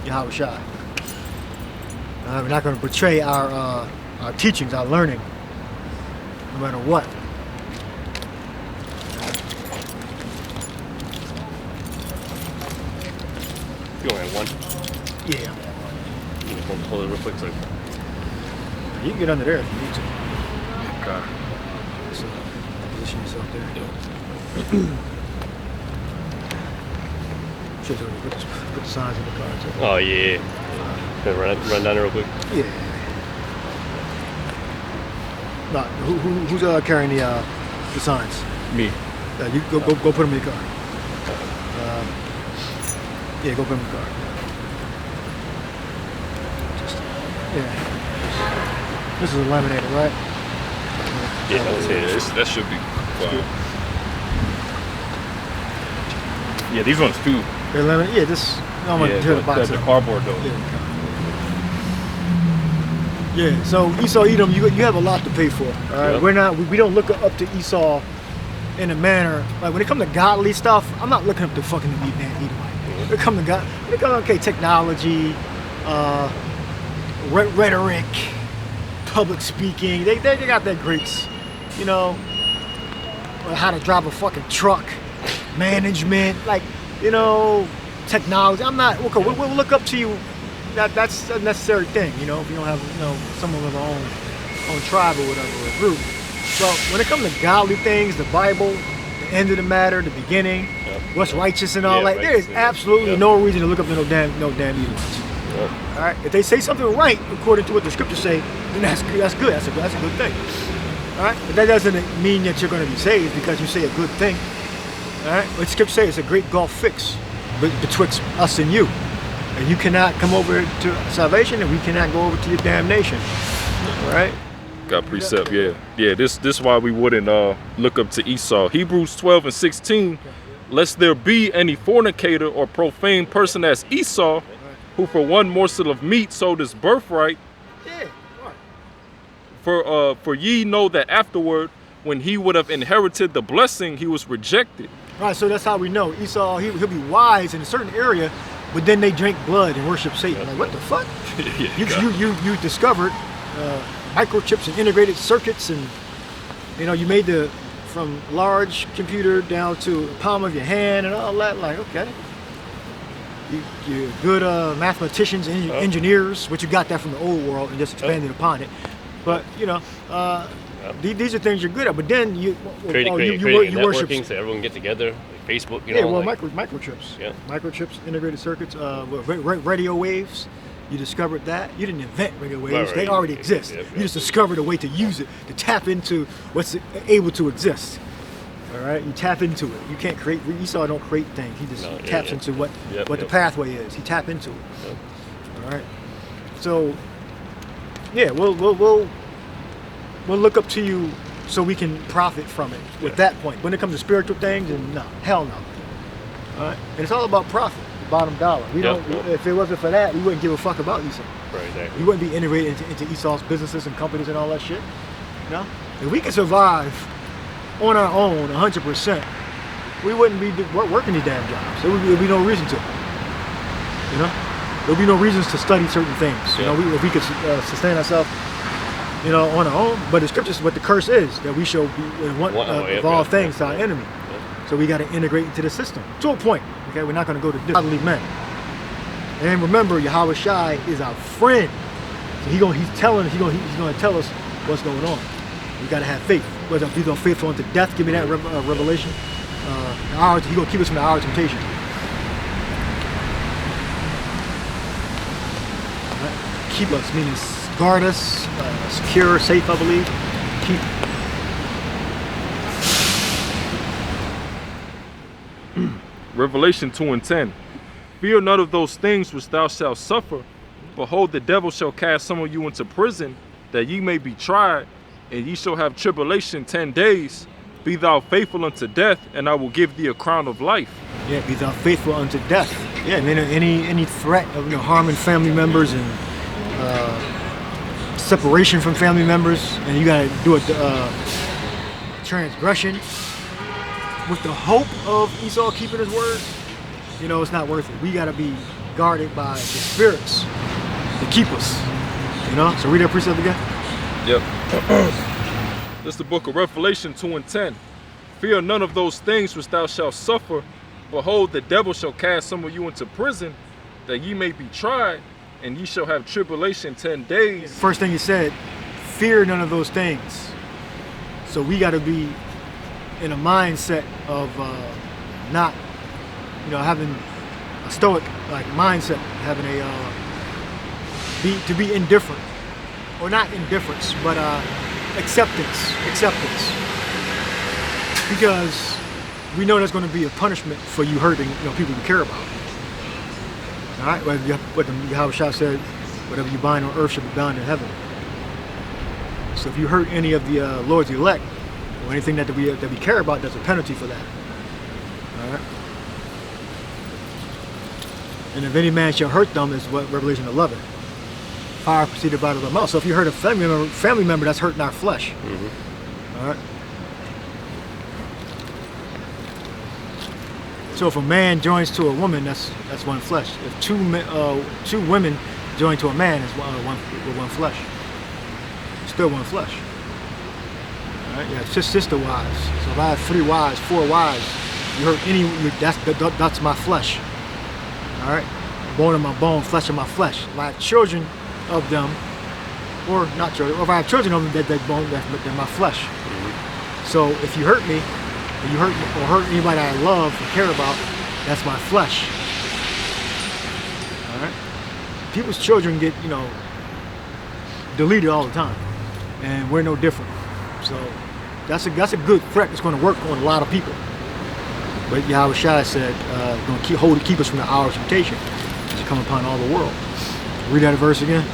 Yahweh Shai. We're not going to betray our teachings, our learning, no matter what. You only have one? Yeah. You can hold it real quick. So. You can get under there if you need to. Okay. So, position yourself there. Should put the signs in the car too. Oh yeah. Can I run down there real quick? Yeah. No, who's carrying the signs? Me. You go put them in the car. Yeah, go put them in the car. Yeah. This is a laminated, right? Yeah, I'll say that should be fine. Yeah, these ones too. They're laminated. Yeah, this. I'm gonna tear the box the up. cardboard though. Yeah. So Esau, Edom, you have a lot to pay for. All right. Yep. We don't look up to Esau in a manner like when it comes to godly stuff. I'm not looking up to fucking Edomite. When it comes to God, when it comes to technology, rhetoric, public speaking, they got their greats. You know, how to drive a fucking truck, management, like, you know, technology. I'm not, okay, we'll look up to you. That's a necessary thing, you know, if you don't have, you know, someone with our own tribe or whatever, or group. So when it comes to godly things, the Bible, the end of the matter, the beginning, what's righteous and all that, there is absolutely no reason to look up to no damn Edomites. All right, if they say something right according to what the scriptures say, then that's good. That's a good thing. All right, but that doesn't mean that you're going to be saved because you say a good thing. All right, what scripture says, it's a great gulf fix betwixt us and you, and you cannot come over to salvation, and we cannot go over to your damnation. All right. Got precept, yeah. This why we wouldn't look up to Esau. Hebrews 12:16. Lest there be any fornicator or profane person as Esau, who for one morsel of meat sold his birthright. Yeah. For ye know that afterward, when he would have inherited the blessing, he was rejected. Right, so that's how we know Esau. He'll be wise in a certain area, but then they drink blood and worship Satan. Like, what the fuck? You discovered microchips and integrated circuits, and you know you made from large computer down to the palm of your hand and all that. Like, okay, you're good mathematicians and engineers, which you got that from the old world and just expanded upon it. But you know, these are things you're good at. But then you creating worship, networking so everyone get together, like Facebook. You yeah, know, well, like, microchips. Yeah. Microchips, integrated circuits, radio waves. You discovered that. You didn't invent radio waves. Right. They already exist. Yeah. You just discovered a way to use it, to tap into what's able to exist. All right? You tap into it. You can't create. Esau don't create things. He just taps into what the pathway is. He tap into it. Yep. All right? So, yeah, we'll look up to you so we can profit from it at that point. When it comes to spiritual things, and no, hell no. All right? And it's all about profit. Bottom dollar. We don't. If it wasn't for that, we wouldn't give a fuck about Esau. Right, exactly. We wouldn't be integrated into Esau's businesses and companies and all that shit. You know, if we could survive on our own, 100%, we wouldn't be working these damn jobs. There would be no reason to. You know, there would be no reasons to study certain things. You know, if we could sustain ourselves, you know, on our own. But the scriptures, what the curse is, that we shall be of all things to our enemy. So we got to integrate into the system to a point. Okay, we're not going to go to godly men. And remember, Yahweh Shai is our friend. So he's going to tell us what's going on. We got to have faith. Whether he's going to faithful unto death, give me that revelation. He's going to keep us from the hour of temptation. Right? Keep us, meaning guard us, secure, safe, I believe. Keep. Revelation 2:10. Fear none of those things which thou shalt suffer. Behold, the devil shall cast some of you into prison, that ye may be tried, and ye shall have tribulation 10 days. Be thou faithful unto death, and I will give thee a crown of life. Yeah, be thou faithful unto death. Yeah, I mean, any threat of harming family members and separation from family members, and you gotta do a transgression with the hope of Esau keeping his word. It's not worth it. We gotta be guarded by the spirits to keep us. So read that precept again. Yep. This is the book of Revelation 2:10. Fear none of those things which thou shalt suffer. Behold, the devil shall cast some of you into prison, that ye may be tried, and ye shall have tribulation 10 days. First thing he said, fear none of those things. So we got to be in a mindset of not, having a stoic mindset, having to be indifferent, or not indifference, but acceptance, because we know there's going to be a punishment for you hurting people you care about. All right, what the Yahweh Shah said, whatever you bind on earth shall be bound in heaven. So if you hurt any of the Lord's elect, or anything that we care about, there's a penalty for that. All right. And if any man shall hurt them, is what Revelation 11. Fire proceeded out of their mouth. So if you hurt a family member, that's hurting our flesh. Mm-hmm. All right. So if a man joins to a woman, that's one flesh. If two women join to a man, it's one flesh. Still one flesh. All right. Yeah, it's sister wives. So if I have 3 wives, 4 wives, you hurt that's my flesh. All right. Bone of my bone, flesh of my flesh. If I have children of them, or not children, or if I have children of them, they're my flesh. Mm-hmm. So if you hurt me, or you hurt anybody I love or care about, that's my flesh. All right. People's children get deleted all the time, and we're no different. So that's a good threat that's going to work on a lot of people. But Yahweh Shai said, going to keep us from the hour of temptation, to come upon all the world. Read that verse again.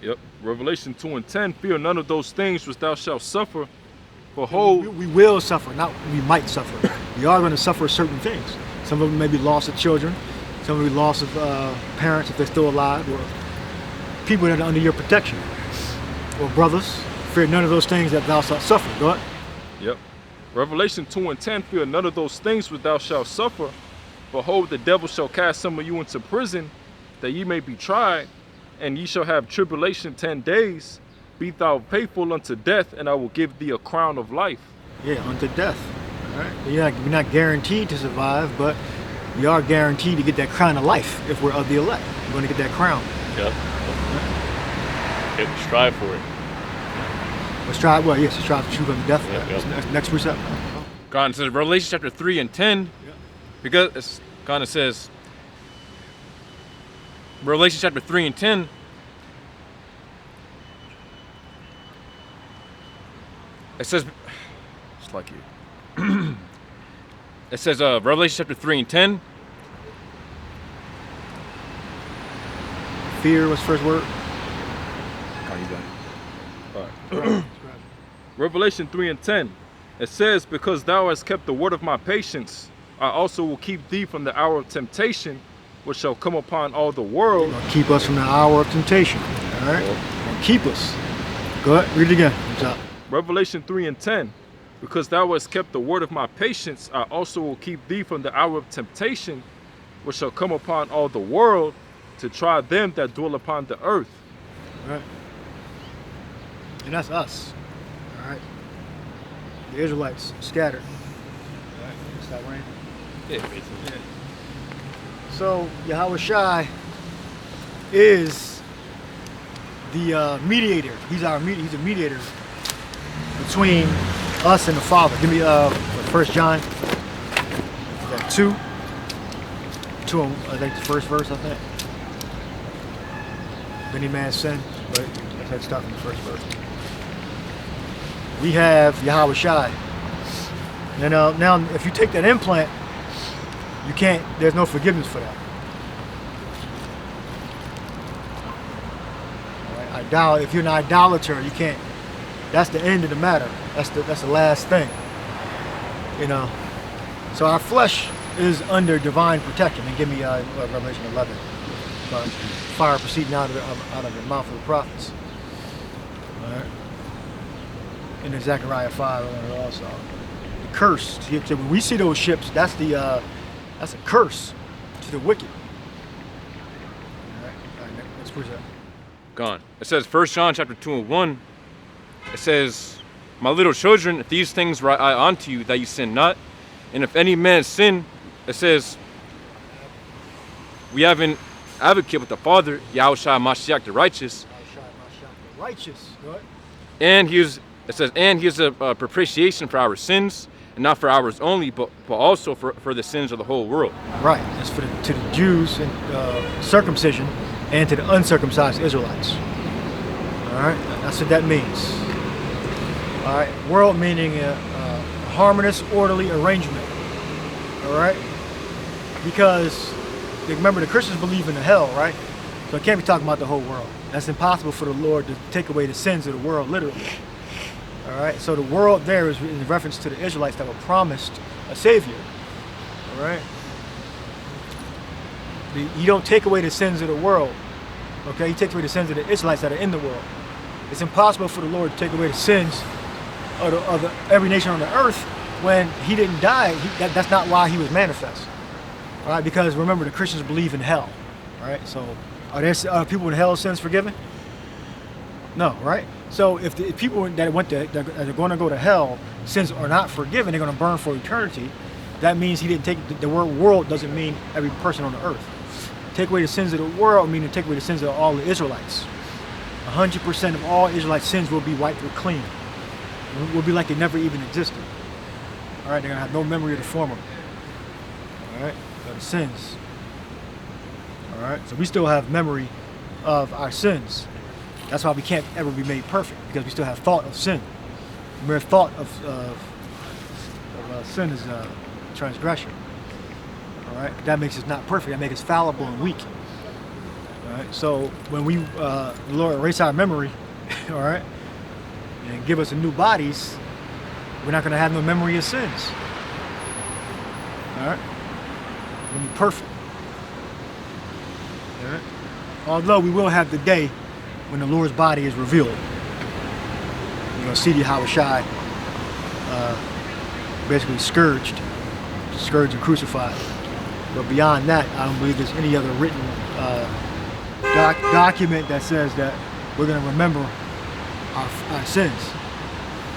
Yep. Revelation 2:10. Fear none of those things which thou shalt suffer. Behold, we will suffer, not we might suffer. We are going to suffer certain things. Some of them may be loss of children, some will be loss of parents if they're still alive, or people that are under your protection, or brothers. Fear none of those things that thou shalt suffer. Go ahead. Yep. Revelation 2:10. Fear none of those things which thou shalt suffer. Behold, the devil shall cast some of you into prison, that ye may be tried, and ye shall have tribulation 10 days. Be thou faithful unto death, and I will give thee a crown of life. Yeah, unto death. All right. We're not guaranteed to survive, but we are guaranteed to get that crown of life if we're of the elect. We're going to get that crown. Yep. Right. Strive for it. Strive to truth unto death. Yep. Next precept. God says Revelation chapter 3:10, because God says Revelation chapter 3:10. It says, it's like you. It says Revelation chapter 3:10. Fear was first word. God, you got it. All right. Revelation 3:10. It says, because thou hast kept the word of my patience, I also will keep thee from the hour of temptation, which shall come upon all the world. Keep us from the hour of temptation. All right. Keep us. Go ahead. Read it again. Revelation 3:10. Because thou hast kept the word of my patience, I also will keep thee from the hour of temptation, which shall come upon all the world, to try them that dwell upon the earth. All right. And that's us. All right. The Israelites scattered. All Alright, stop raining. Yeah, basically. So Yahweh Shai is the mediator. He's a mediator between us and the Father. Give me 1 John 2. I think the first verse, I think. If any man sin, but let's start from the first verse. We have Yahweh Shai. And now if you take that implant, you can't, there's no forgiveness for that. All right? If you're an idolater, you can't, that's the end of the matter. That's the last thing. You know. So our flesh is under divine protection. And give me Revelation 11. Fire proceeding out of the mouth of the prophets. All right. And in Zechariah 5 also. The curse. So when we see those ships, that's a curse to the wicked. All right, let's push that. Gone. It says 1 John chapter 2 and 1. It says, my little children, if these things write I unto you, that you sin not. And if any man sin, it says, we have an advocate with the Father, Yahushua Mashiach the righteous. Yahushua Mashiach the righteous. Right? And he is, it says, and he is a propitiation for our sins, and not for ours only, but also for the sins of the whole world. Right. That's to the Jews and circumcision, and to the uncircumcised Israelites. All right. That's what that means. All right. World meaning a harmonious, orderly arrangement. All right. Because remember, the Christians believe in the hell, right? So it can't be talking about the whole world. That's impossible for the Lord to take away the sins of the world, literally. All right. So the world there is in reference to the Israelites that were promised a savior. All right. You don't take away the sins of the world. Okay. You take away the sins of the Israelites that are in the world. It's impossible for the Lord to take away the sins of every nation on the earth when he didn't die. That's not why he was manifest. All right, because remember, the Christians believe in hell. All right, so are there people in hell sins forgiven? No, right? So if the people that are going to go to hell, sins are not forgiven, they're going to burn for eternity. That means he didn't take the word world doesn't mean every person on the earth. Take away the sins of the world meaning take away the sins of all the Israelites. 100% of all Israelite sins will be wiped clean. It will be like they never even existed. All right, they're going to have no memory of the former. All right, of the sins. All right, so we still have memory of our sins. That's why we can't ever be made perfect, because we still have thought of sin. The mere thought of sin is transgression. All right, that makes us not perfect. That makes us fallible and weak. All right, so when we, the Lord erase our memory, all right, and give us a new bodies, we're not going to have no memory of sins. All right, we're going to be perfect. All right, although we will have the day when the Lord's body is revealed. You're going to see the Yahweh Shai basically scourged and crucified. But beyond that, I don't believe there's any other written document that says that we're going to remember our sins.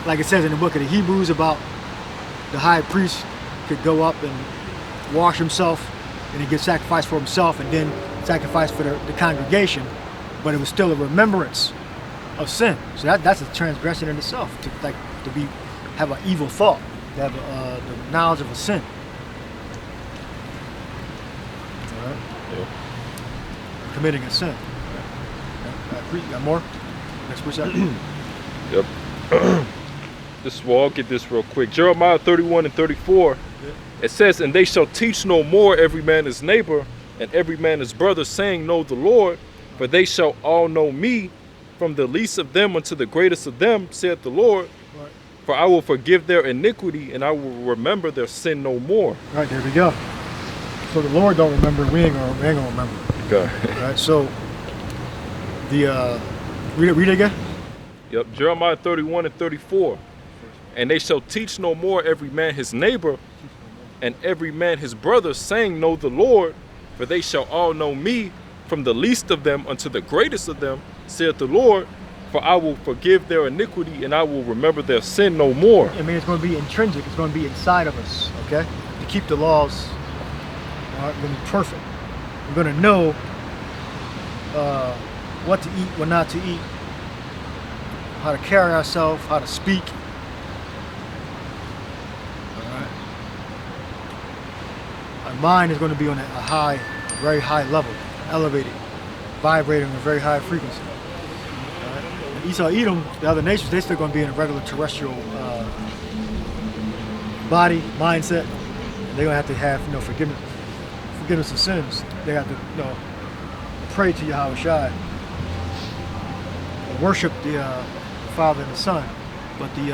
Like it says in the book of the Hebrews about the high priest could go up and wash himself and he could sacrifice for himself and then sacrifice for the congregation, but it was still a remembrance of sin. So that's a transgression in itself, to have an evil thought, to have the knowledge of a sin. All right? Yeah. Committing a sin. Got more? Next precept. Yep. I'll get this real quick. Jeremiah 31 and 34. Yeah. It says, and they shall teach no more every man his neighbor, and every man his brother, saying, know the Lord, for they shall all know me, from the least of them unto the greatest of them, saith the Lord. Right. For I will forgive their iniquity, and I will remember their sin no more. Right, there we go. So the Lord don't remember, we ain't gonna remember. Okay. Right, so read it again. Yep, Jeremiah 31 and 34. And they shall teach no more every man his neighbor, and every man his brother, saying, know the Lord, for they shall all know me, from the least of them unto the greatest of them, saith the Lord, For I will forgive their iniquity, and I will remember their sin no more. I mean, it's going to be intrinsic. It's going to be inside of us, okay? To keep the laws, all right, we're going to be perfect. We're going to know what to eat, what not to eat, how to carry ourselves, how to speak. All right. Our mind is going to be on a high, very high level, elevated, vibrating at a very high frequency. All right. Esau, Edom, the other nations, they're still going to be in a regular terrestrial body, mindset. And they're going to have, forgiveness of sins. They have to, pray to Yahweh Shai, worship the Father and the Son, but there's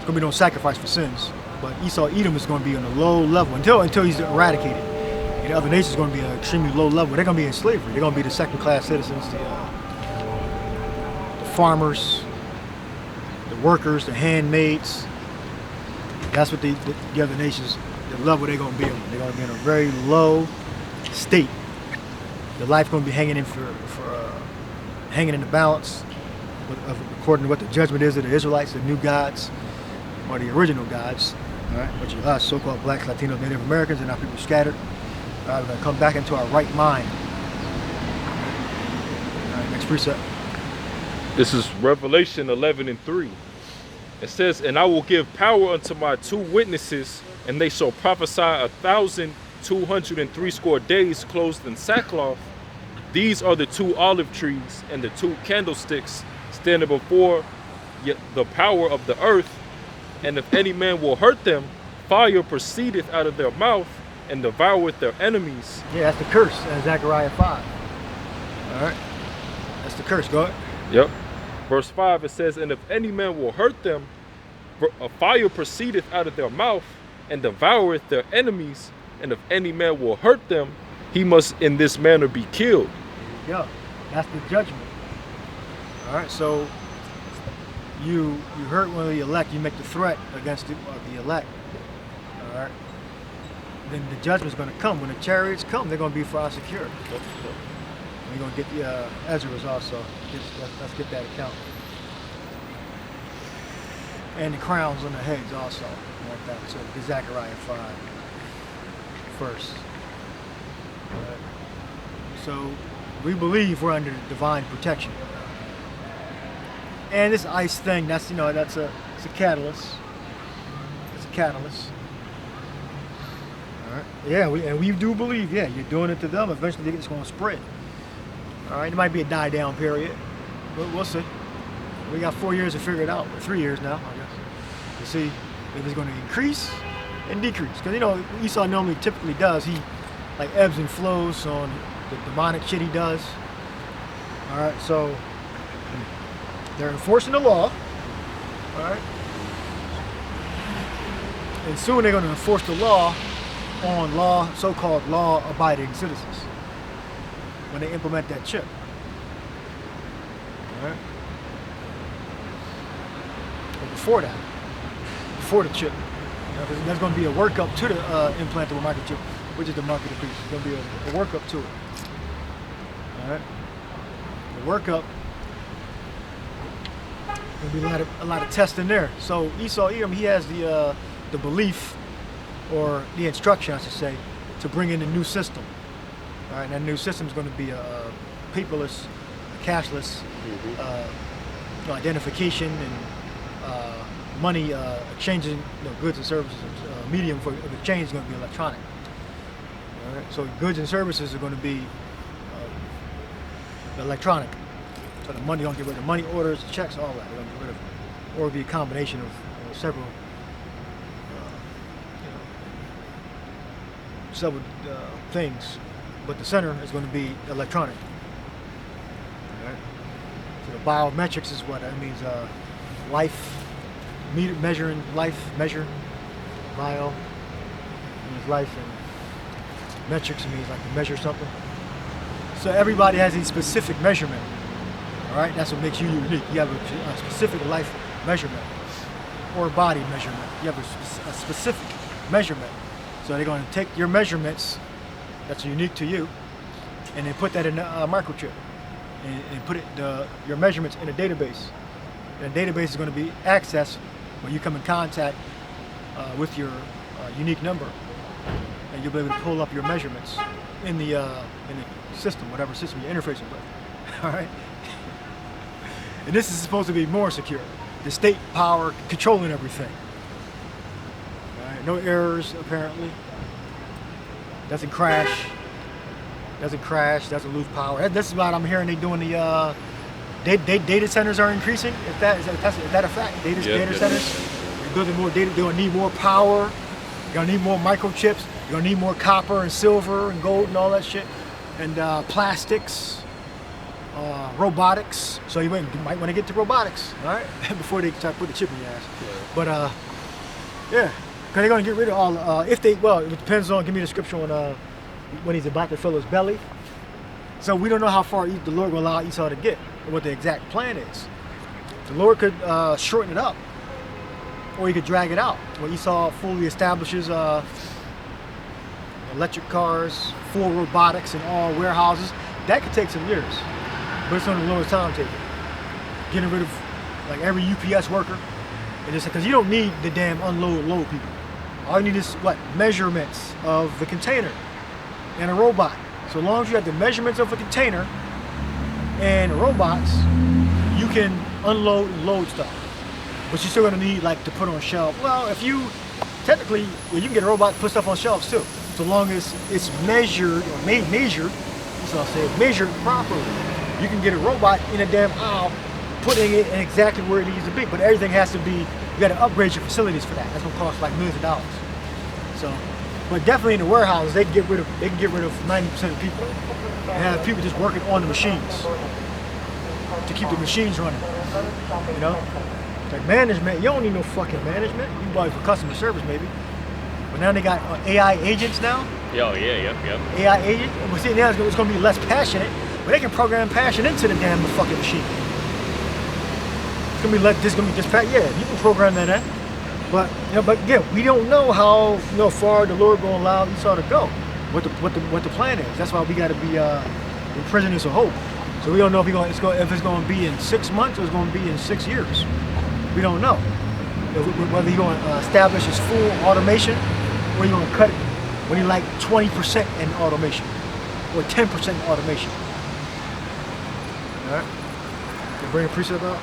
going to be no sacrifice for sins. But Esau, Edom is going to be on a low level until he's eradicated. And the other nations are going to be at an extremely low level. They're going to be in slavery. They're going to be the second-class citizens, the farmers, the workers, the handmaids. That's what the other nations, the level they're going to be on. They're going to be in a very low state. The life going to be hanging in hanging in the balance, according to what the judgment is of the Israelites, the new gods, or the original gods. All right, which are us, so-called blacks, Latinos, Native Americans, and our people scattered. All right, we're going to come back into our right mind. All right, next precept. This is Revelation 11:3. It says, "And I will give power unto my 2 witnesses, and they shall prophesy 1,260 days clothed in sackcloth. These are the 2 olive trees and the 2 candlesticks standing before the power of the earth. And if any man will hurt them, fire proceedeth out of their mouth and devoureth their enemies." Yeah, that's the curse in Zechariah 5. All right, that's the curse. Go ahead. Yep. Verse 5, it says, "And if any man will hurt them, a fire proceedeth out of their mouth and devoureth their enemies. And if any man will hurt them, he must in this manner be killed." Yeah, that's the judgment. All right, so you hurt one of the elect, you make the threat against the elect. All right, then the judgment's going to come. When the chariots come, they're going to be for our security. We're going to get the Ezra's also. Let's get that account. And the crowns on the heads also, like that. So the Zechariah 5 first. So we believe we're under divine protection. And this ICE thing, it's a catalyst. It's a catalyst. All right. Yeah, we do believe, you're doing it to them. Eventually it's going to spread. All right, it might be a die down period, but we'll see. We got 4 years to figure it out, or 3 years now, I guess, to see if it's going to increase and decrease. Because Esau typically does. He like ebbs and flows on the demonic shit he does. All right, so they're enforcing the law. All right, and soon they're going to enforce the law on so-called law-abiding citizens when they implement that chip. All right. But before the chip, there's going to be a workup to the implantable microchip, which is the market of the beast. There's going to be a workup to it. All right. The workup, there'll be a lot of testing there. So Esau, Edom, he has the belief, or the instruction, I should say, to bring in a new system. All right, and that new system is going to be a paperless, a cashless identification and money exchanging goods and services. Medium for the exchange is going to be electronic. All right, so goods and services are going to be electronic. So the money, don't get rid of money orders, checks, all that. They're going to get rid of it. Or it'll be a combination of several things. But the center is going to be electronic. All right. So the biometrics is what that means. Life, measuring life, measure. Bio means life, and metrics means like to measure something. So everybody has a specific measurement. All right, that's what makes you unique. You have a specific life measurement or body measurement. You have a specific measurement. So they're going to take your measurements that's unique to you, and they put that in a microchip, and put your measurements in a database. And the database is going to be accessed when you come in contact with your unique number, and you'll be able to pull up your measurements in the system, whatever system you're interfacing with. All right. And this is supposed to be more secure. The state power controlling everything. All right. No errors apparently. Doesn't crash. Doesn't lose power. This is what I'm hearing. They doing the data centers are increasing. Is that a fact? Data centers. They're building more data. They're gonna need more power. You're gonna need more microchips. You're gonna need more copper and silver and gold and all that shit. And plastics, robotics. So you might want to get to robotics, all right, before they start putting the chip in your ass. Yeah. But yeah, because they're gonna get rid of all. It depends on. Give me a description on when he's about to fill his belly. So we don't know how far the Lord will allow Esau to get, or what the exact plan is. The Lord could shorten it up, or he could drag it out. When Esau fully establishes electric cars, full robotics in all warehouses, that could take some years, but it's on the lowest timetable. Getting rid of like every UPS worker, and just because you don't need the damn load people. All you need is what? Measurements of the container and a robot. So long as you have the measurements of a container and robots, you can unload and load stuff. But you're still gonna need like to put on shelf. Well, if you technically, you can get a robot to put stuff on shelves too. So long as it's measured or measured, that's what I'll say, measured properly. You can get a robot in a damn aisle, putting it in exactly where it needs to be. But everything has to be, you gotta upgrade your facilities for that. That's gonna cost like millions of dollars. So, but definitely in the warehouses, they can get rid of 90% of people and have people just working on the machines to keep the machines running. You know? Like management, you don't need no fucking management. You can buy it for customer service maybe. But now they got AI agents now. Oh yeah. AI agent. Well, see, now it's going to be less passionate, but they can program passion into the damn fucking machine. It's going to be like this. Going to be just yeah. You can program that in. But again, we don't know how far the Lord will allow Esau to go. What the plan is. That's why we got to be prisoners of hope. So we don't know if it's going to be in 6 months or it's going to be in 6 years. We don't know whether he's going to establish his full automation or he's going to cut it when he's like 20% in automation or 10% in automation. All right. You bring a precept out.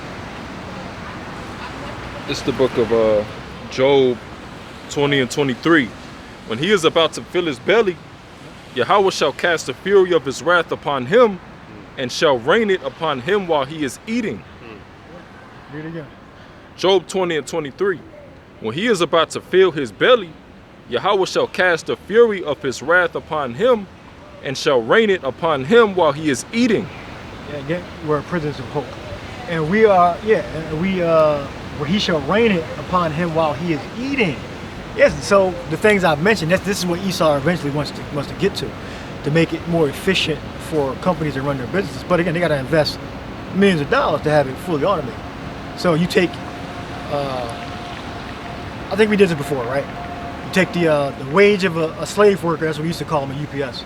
It's the book of Job 20 and 23. When he is about to fill his belly, Yahweh shall cast the fury of his wrath upon him and shall rain it upon him while he is eating. Read it again. Job 20 and 23. When he is about to fill his belly, Yahweh shall cast the fury of his wrath upon him and shall rain it upon him while he is eating. Yeah, again, we're prisoners of hope. And we are, where he shall rain it upon him while he is eating. Yes, so the things I've mentioned, this is what Esau eventually wants to get to make it more efficient for companies to run their businesses. But again, they got to invest millions of dollars to have it fully automated. So you take, I think we did this before, right? You take the wage of a slave worker, that's what we used to call them at UPS.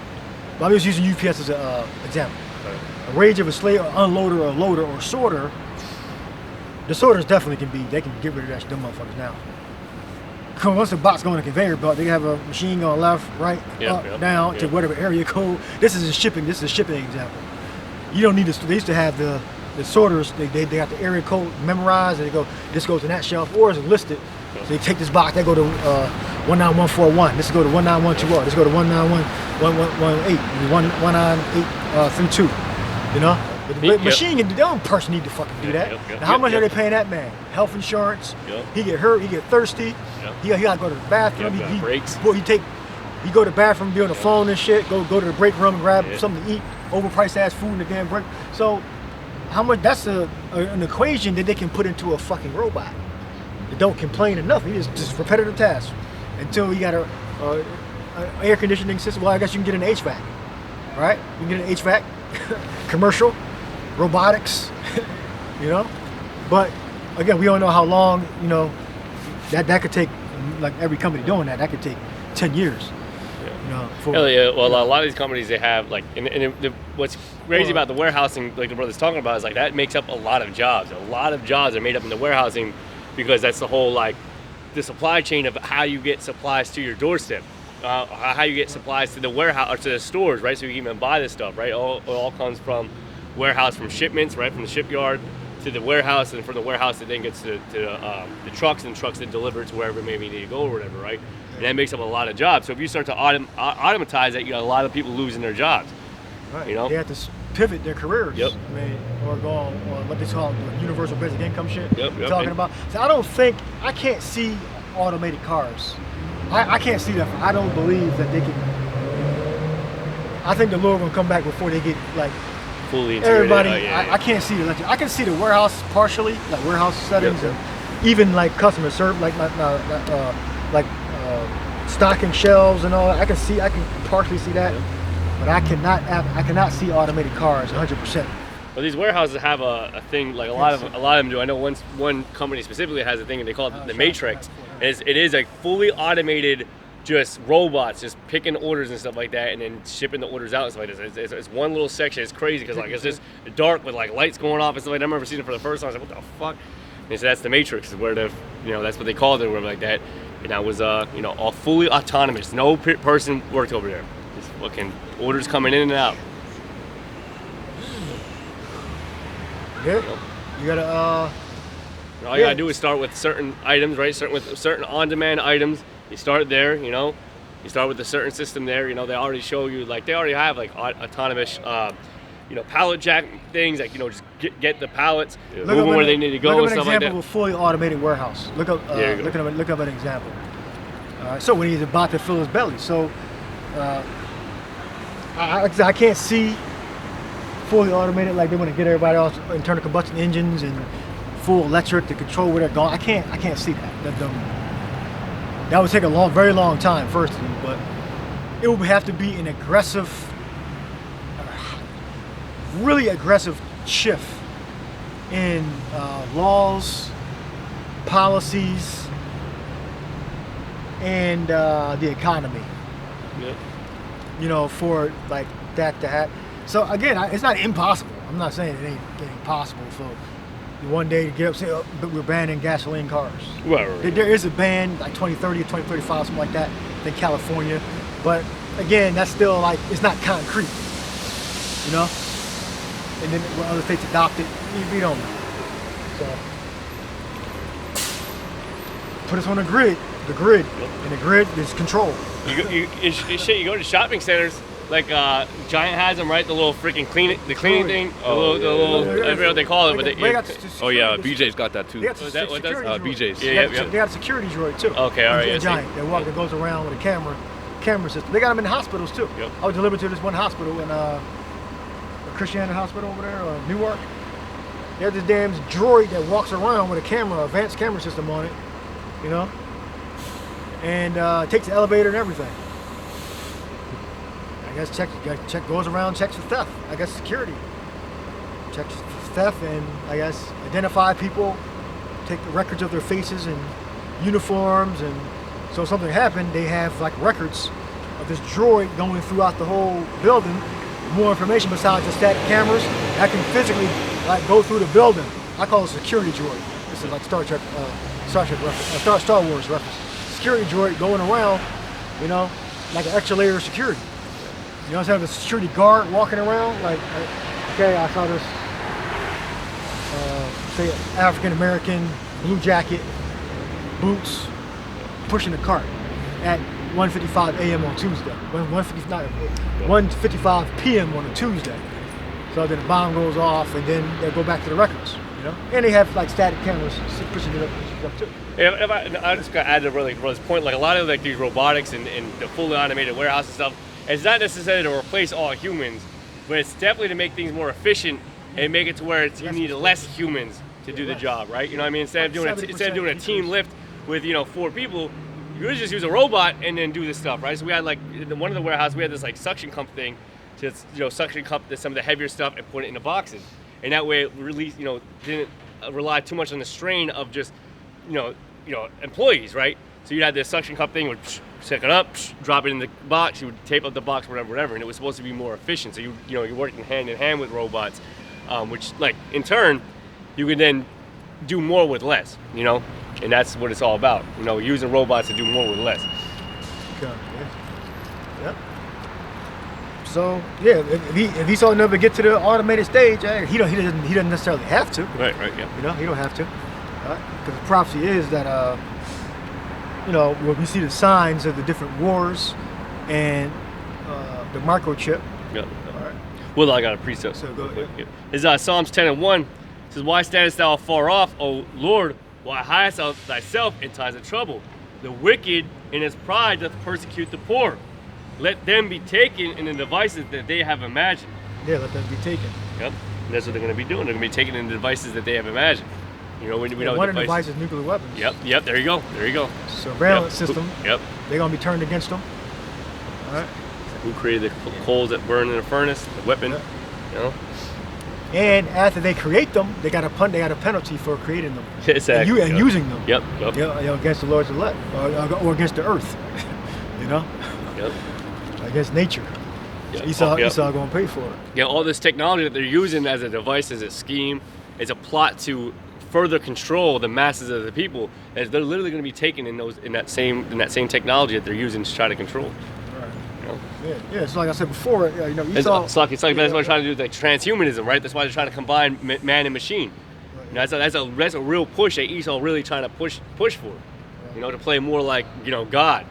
But I'm just using UPS as an example. A wage of a slave, unloader, or loader, or sorter. The sorters definitely they can get rid of them motherfuckers now. Once the box go on a conveyor belt, they have a machine going left, right, up, down to whatever area code. This is a shipping example. You don't need this. They used to have the sorters, they got the area code memorized, and they go, this goes to that shelf, or is it listed? So they take this box, they go to 19141, this go to 19120, this go to 19118, 19832, you know? But the machine, the own person need to fucking do that. Now, how much are they paying that man? Health insurance, he get hurt, he get thirsty, he gotta go to the bathroom, he breaks. He go to the bathroom, be on the phone and shit, go to the break room and grab something to eat, overpriced ass food in the damn break. So, how much, that's an equation that they can put into a fucking robot. They don't complain enough, it's just repetitive tasks. Until you got a air conditioning system, well I guess you can get an HVAC, right? You can get an HVAC, commercial, robotics, you know? But again, we don't know how long, that could take, like every company doing that could take 10 years. You know, for, Hell yeah. Well, a lot of these companies, they have like, what's crazy about the warehousing, like the brother's talking about, is like that makes up a lot of jobs. A lot of jobs are made up in the warehousing because that's the whole like the supply chain of how you get supplies to your doorstep, how you get supplies to the warehouse or to the stores, right? So you can even buy this stuff, right? It all comes from warehouse, from shipments, right? From the shipyard to the warehouse, and from the warehouse it then gets to the trucks, and trucks then deliver it to wherever maybe need to go or whatever, right? And that makes up a lot of jobs. So if you start to automatize that, you got a lot of people losing their jobs. Right. You know, they have to pivot their careers. Yep. I mean, or go on what they call the universal basic income shit. Yep. Talking about. So I can't see automated cars. I can't see that. I don't believe that they can. I think the Lord will come back before they get like fully integrated. everybody. I can't see the electric. I can see the warehouse partially, like warehouse settings, and even like customer service, like stocking shelves and all. I can partially see that, but I cannot see automated cars 100%. Well, these warehouses have a thing, like a lot of them do. I know one company specifically has a thing, and they call it the Matrix. And it is like fully automated, just robots just picking orders and stuff like that, and then shipping the orders out and stuff like this. It's one little section. It's crazy because like it's just dark with like lights going off and stuff like that. I remember seeing it for the first time. I was like, what the fuck? And so that's the Matrix, where that's what they called it or whatever like that. And that was all fully autonomous. No person worked over there. Just fucking orders coming in and out. Yeah. You gotta all you gotta do is start with certain items, right? Certain on-demand items. You start there, You start with a certain system there. They already show you, like, they already have like autonomous, pallet jack things, like, just get the pallets, move them where they need to go and stuff like that. Look up an example of a fully automated warehouse. Look up an example. So when he's about to fill his belly, so I can't see fully automated, like they want to get everybody off internal combustion engines and full electric to control where they're going. I can't see that. That would take a very long time, first of all, but it would have to be an aggressive, really aggressive shift in laws, policies, and the economy. Yep. For like that to happen. So again, it's not impossible. I'm not saying it ain't possible. So one day to get up and say, oh, but we're banning gasoline cars. Right. There is a ban, like 2030 or 2035, something like that, in California. But again, that's still like, it's not concrete, And then when other states adopt it, we don't know. So put us on a grid. The grid, and the grid is control. You go to shopping centers, like Giant has them, right? The little freaking cleaning thing. I don't know what they call it, but BJ's got that too. Is that what that's? BJ's. Yeah. They got a security droid too. Okay, all right. Giant. That goes around with a camera system. They got them in hospitals too. Yep. I was delivered to this one hospital in Christiana Hospital over there, Newark. They have this damn droid that walks around with a advanced camera system on it, and takes the elevator and everything. I guess goes around, checks for theft. I guess security checks for theft, and I guess identify people, take the records of their faces and uniforms, and so if something happened, they have like records of this droid going throughout the whole building. More information besides the static cameras that can physically like go through the building. I call it a security droid. This is like Star Wars reference. Security droid going around, like an extra layer of security. Instead of a security guard walking around, like, okay, I saw this, say, African American, blue jacket, boots, pushing a cart at 1:55 a.m. on Tuesday. 1:55 p.m. on a Tuesday. So then the bomb goes off, and then they go back to the records, And they have like static cameras pushing it up too. If I just got to add to Brother's point, like a lot of like these robotics and the fully automated warehouse and stuff, it's not necessarily to replace all humans, but it's definitely to make things more efficient and make it to where you need less humans to do the job, right? You know what I mean? Instead of doing a team lift with 4 people, you just use a robot and then do this stuff, right? So we had like in one of the warehouse, we had this like suction cup thing to suction cup some of the heavier stuff and put it in the boxes, and that way it really didn't rely too much on the strain of just employees, right? So you had this suction cup thing would pick it up, drop it in the box. You would tape up the box, whatever, and it was supposed to be more efficient. So you're working hand in hand with robots, which like in turn, you can then do more with less. And that's what it's all about. Using robots to do more with less. Okay. Yep. So yeah, if Esau never get to the automated stage, he doesn't necessarily have to. Right. Yeah. He don't have to. Because the prophecy is that when we see the signs of the different wars and the microchip. Yep. All right. Well, I got a precept. So go ahead. It's Psalms 10:1. It says, "Why standest thou afar off, O Lord? Why hidest thou thyself in times of trouble? The wicked in his pride doth persecute the poor. Let them be taken in the devices that they have imagined." Yeah, let them be taken. Yep. And that's what they're going to be doing. They're going to be taken in the devices that they have imagined. We know one of the devices is nuclear weapons. Yep. There you go. Surveillance system. Yep. They're going to be turned against them. All right. Who created the coals that burn in the furnace? The weapon. Yep. And after they create them, they got a penalty for creating them. Exactly. And using them. Yep. Against the Lord's elect, or against the earth. Yep. Against nature. Yep. Esau gonna pay for it. Yeah, all this technology that they're using as a device, as a scheme, is a plot to further control the masses of the people, as they're literally going to be taken in that same technology that they're using to try to control. Yeah. So like I said before, Esau. It's like that's what they're trying to do, like transhumanism, right? That's why they're trying to combine man and machine. Right. That's a real push that Esau really trying to push for. Right. To play more like God.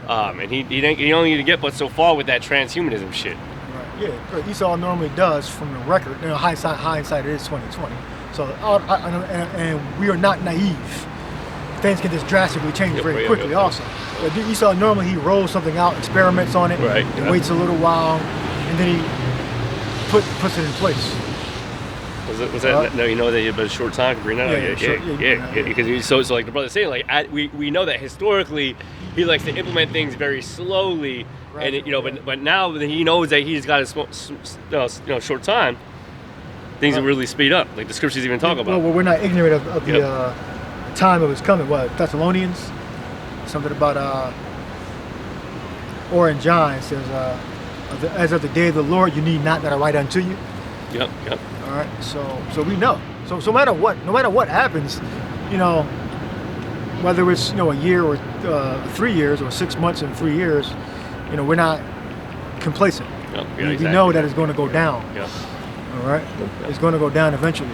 And he only need to get but so far with that transhumanism shit. Right. Yeah. Esau normally does, from the record. Hindsight it is 2020. So and we are not naive. Things can just drastically change very quickly. Also, Esau normally he rolls something out, experiments on it, and waits a little while, and then he puts it in place. Was that? No, that you had a short time to bring that out. Yeah. Because so like the brother's saying, like we know that historically he likes to implement things very slowly, and but now that he knows that he's got a short time, things will really speed up. Like the scriptures even talk about. Well, we're not ignorant of the time of his coming. What Thessalonians? Something about or in John says, as of the day of the Lord, you need not that I write unto you. Yep. All right. So we know. So no matter what happens, whether it's a year or 3 years or 6 months and 3 years, we're not complacent. We know that it's going to go down. Yeah. All right. It's going to go down eventually.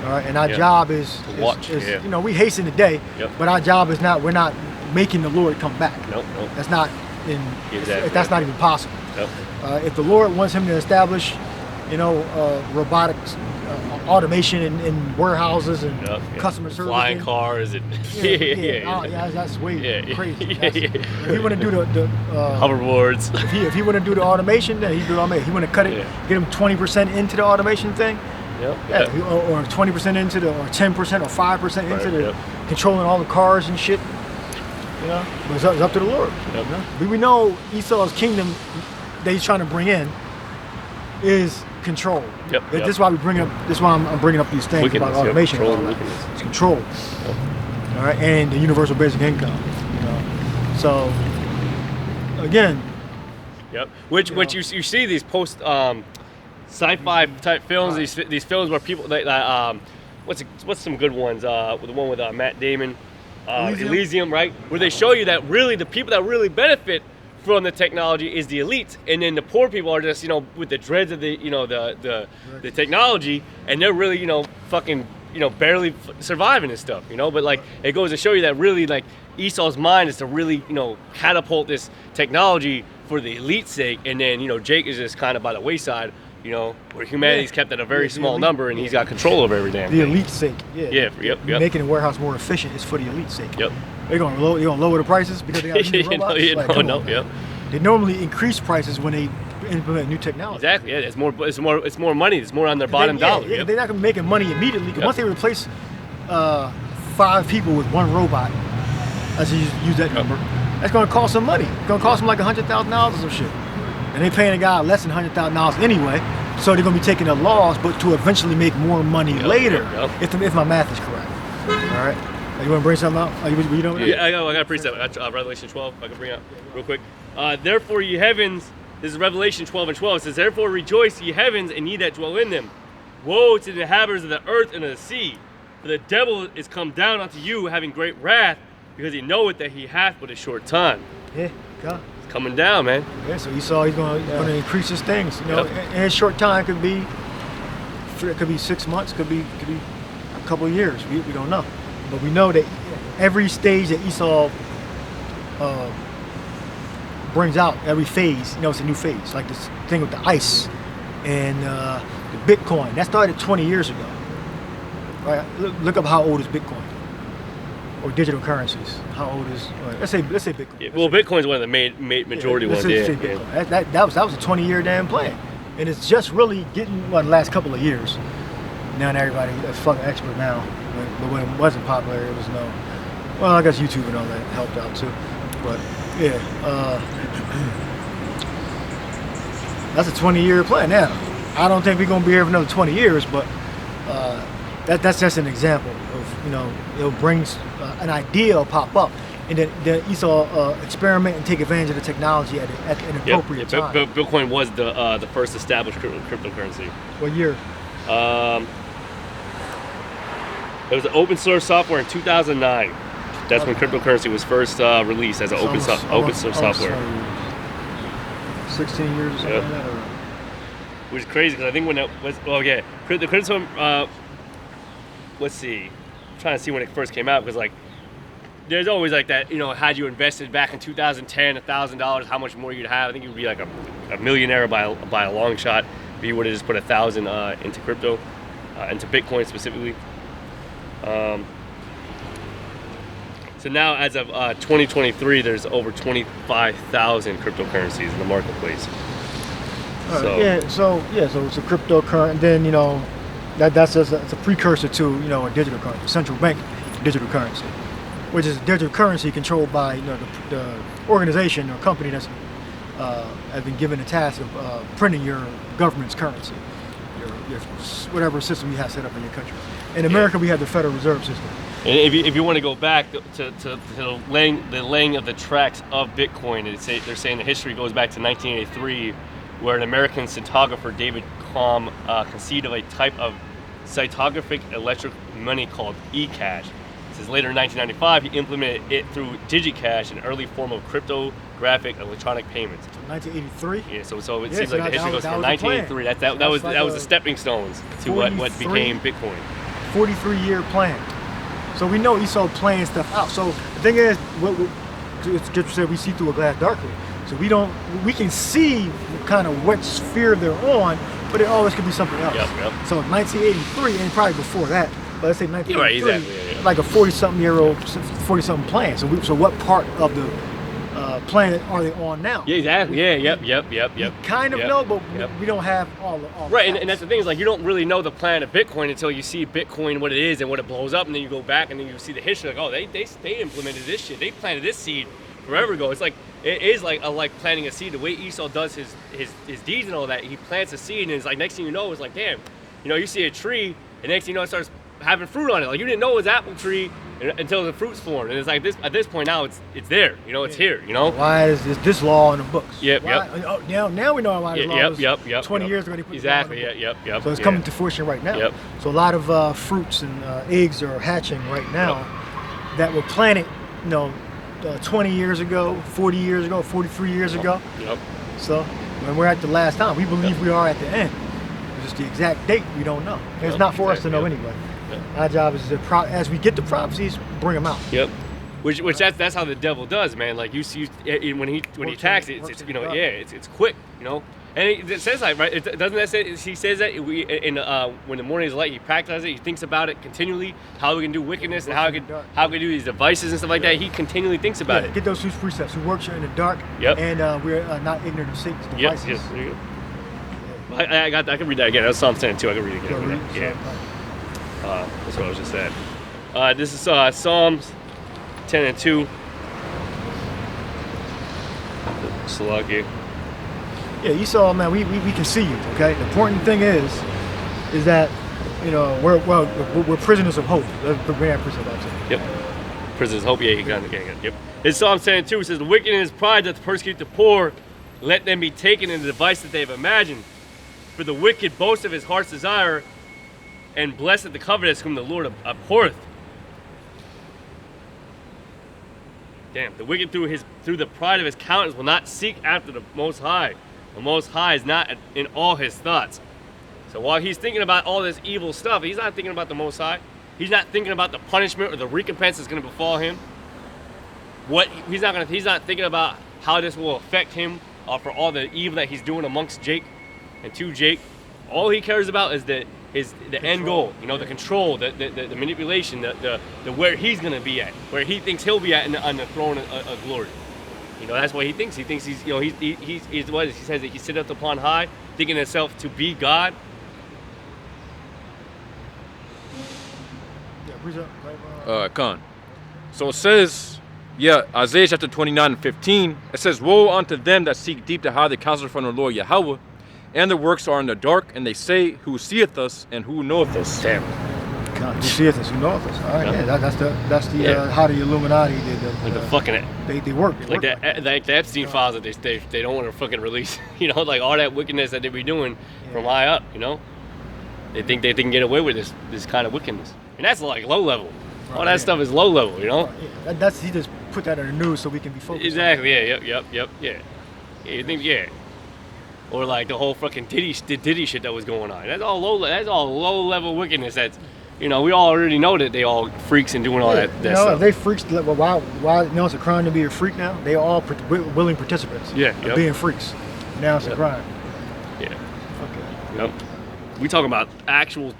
All right. And our job is watch. We hasten the day, but our job is not. We're not making the Lord come back. Nope. That's not that's not even possible. If the Lord wants him to establish, robotics, automation in warehouses and customer service, flying cars, and that's way crazy. If he want to do the hoverboards, if he want to do the automation, then he do automation. He want to cut it, get him 20% into the automation thing. Or 20% into the, or 10% or 5% into the controlling all the cars and shit. But it's up to the Lord. But we know Esau's kingdom that he's trying to bring in is control. This is why we bring up. This is why I'm bringing up these things about automation. It's control. All right, and the universal basic income. So again. Which you see these post sci-fi type films. These films where people what's some good ones? The one with Matt Damon. Elysium, right? Where they show you that really the people that really benefit from the technology is the elites, and then the poor people are just with the dreads of the the technology, and they're really fucking barely surviving and stuff, But like it goes to show you that really like Esau's mind is to really catapult this technology for the elite's sake, and then Jake is just kind of by the wayside. Where humanity's kept at a very small number, and he's got control over everything. The elite's sake, Making the warehouse more efficient is for the elite's sake. They're gonna lower the prices because they got new robots. They normally increase prices when they implement new technology. Exactly. Yeah, it's more money. It's more on their bottom dollar. They're not gonna be making money immediately. Once they replace 5 people with 1 robot, let's use that number. That's gonna cost some money. It's gonna cost them like $100,000 or some shit. And they're paying a guy less than $100,000 anyway, so they're gonna be taking a loss, but to eventually make more money later, if my math is correct. All right. You want to bring something out? You know Yeah, I got a precept. I got Revelation 12. I can bring it up real quick. Therefore, ye heavens, this is Revelation 12 and 12. It says, therefore rejoice, ye heavens, and ye that dwell in them. Woe to the inhabitants of the earth and of the sea. For the devil is come down unto you, having great wrath, because he knoweth that he hath but a short time. Yeah, God. It's coming down, man. Yeah, so Esau, he's going to increase his things. You know, in his short time could be 6 months, could be a couple of years. We don't know, but we know that every stage that Esau brings out, every phase, it's a new phase. Like this thing with the ice and the Bitcoin. That started 20 years ago. Right? Look up how old is Bitcoin or digital currencies. How old is? Let's say Bitcoin. Yeah, well, Bitcoin's one of the majority ones. Let's say Bitcoin. That was a 20-year damn plan, and it's just really getting the last couple of years. Now everybody is fucking expert now, but when it wasn't popular, it was no. Well, I guess YouTube and all that helped out too, but yeah, that's a 20-year plan. Now, I don't think we're gonna be here for another 20 years, but that's just an example of it'll bring an idea will pop up, and then Esau experiment and take advantage of the technology at an appropriate time. Bitcoin was the first established cryptocurrency. What year? It was an open source software in 2009. That's when cryptocurrency was first released as an open source software. 16 years or something like that? Or? Which is crazy because I think when it was, the crypto, let's see, I'm trying to see when it first came out because like, there's always like that, had you invested back in 2010, $1,000, how much more you'd have. I think you'd be like a millionaire by a long shot if you would have just put 1,000 into crypto, into Bitcoin specifically. So now, as of 2023, there's over 25,000 cryptocurrencies in the marketplace. So it's a cryptocurrency. Then that's it's a precursor to a digital currency, central bank digital currency, which is a digital currency controlled by the organization or company that's has been given the task of printing your government's currency, your whatever system you have set up in your country. In America, we have the Federal Reserve System. And if you want to go back to the laying of the tracks of Bitcoin, they're saying the history goes back to 1983, where an American cytographer, David Calm, conceived of a type of cytographic electric money called e-cash. It says later in 1995, he implemented it through DigiCash, an early form of cryptographic electronic payments. 1983. Yeah, so it seems like the history goes from 1983. That was the stepping stones to what became Bitcoin. 43-year plan. So we know Esau playing stuff out. So the thing is, Scripture said we see through a glass darkly. So we can see kind of what sphere they're on, but it always could be something else. Yep. So 1983, and probably before that, but let's say 1983, right, exactly, like a 40-something plan. So what part of the planet are they on now? Yeah, exactly. Yeah, yep. We kind of know, but we don't have all right, and that's the thing is like you don't really know the plan of Bitcoin until you see Bitcoin, what it is and what it blows up, and then you go back and then you see the history like, oh, they implemented this shit, they planted this seed forever ago. It's like it is like planting a seed. The way Esau does his deeds and all that, he plants a seed and it's like next thing you know, it's like damn, you see a tree and next thing you know it starts having fruit on it. Like you didn't know it was apple tree until the fruit's formed, and it's like this at this point now it's there. It's here. Why is this law in the books? Yep. Oh, now we know why this law was 20 years ago. They put exactly. Yep. Yep. So it's coming to fruition right now. Yep. So a lot of fruits and eggs are hatching right now that were planted, 20 years ago, 40 years ago, 43 years ago. Yep. So when we're at the last time, we believe we are at the end. It's just the exact date we don't know. It's not for us to know anyway. Yep. Our job is to, as we get the prophecies, bring them out. Yep. Which that's how the devil does, man. Like you see when he attacks it, it's quick, And it says like, right? Doesn't that say? He says that when the morning is light, he practices it. He thinks about it continually. How we can do wickedness and how we can do these devices and stuff like that. He continually thinks about it. Get those two precepts. Who works in the dark. Yep. And we're not ignorant of Satan's devices. Yes. There you go. I can read that again. That's Psalm 10 too. I can read it again. Yeah. That's what I was just saying. This is Psalms 10 and 2. Salaki. Yeah, Esau, man, we can see you, okay? The important thing is that, we're prisoners of hope. That's the grand prison. That's it. Yep. Prisoners hope. Yeah, he got it. Yep. And Psalm 10:2 says, "The wicked in his pride doth persecute the poor. Let them be taken in the device that they've imagined. For the wicked boast of his heart's desire, and blessed the covetous whom the Lord abhorreth." Damn, the wicked through the pride of his countenance will not seek after the Most High. The Most High is not in all his thoughts. So while he's thinking about all this evil stuff, he's not thinking about the Most High. He's not thinking about the punishment or the recompense that's going to befall him. He's not thinking about how this will affect him for all the evil that he's doing amongst Jake and to Jake. All he cares about is the end goal, the control, the manipulation, the where he's gonna be at, where he thinks he'll be at on the throne of glory. That's what he thinks. He thinks he's what he says, that he sitteth upon high, thinking himself to be God. Khan. So it says, Isaiah chapter 29:15. It says, "Woe unto them that seek deep to hide the counsel from the Lord Yahweh, and their works are in the dark, and they say, Who seeth us, and who knoweth us?" Damn. Who seeth us, who knoweth us. All right, that's the how the Illuminati did the fucking they work. Like the Epstein files that they don't want to fucking release. Like all that wickedness that they be doing from high up. They think they can get away with this kind of wickedness, and that's like low level. All that stuff is low level. That's he just put that in the news so we can be focused. Exactly. Yeah. Yep. Yeah. You think or like the whole fucking Diddy shit that was going on. That's all low level wickedness. That's we all already know that they all freaks and doing all that stuff. If they freaks, why it's a crime to be a freak now? They all willing participants. Of being freaks. Now it's a crime. Yeah. Okay. Yep. We talking about actual,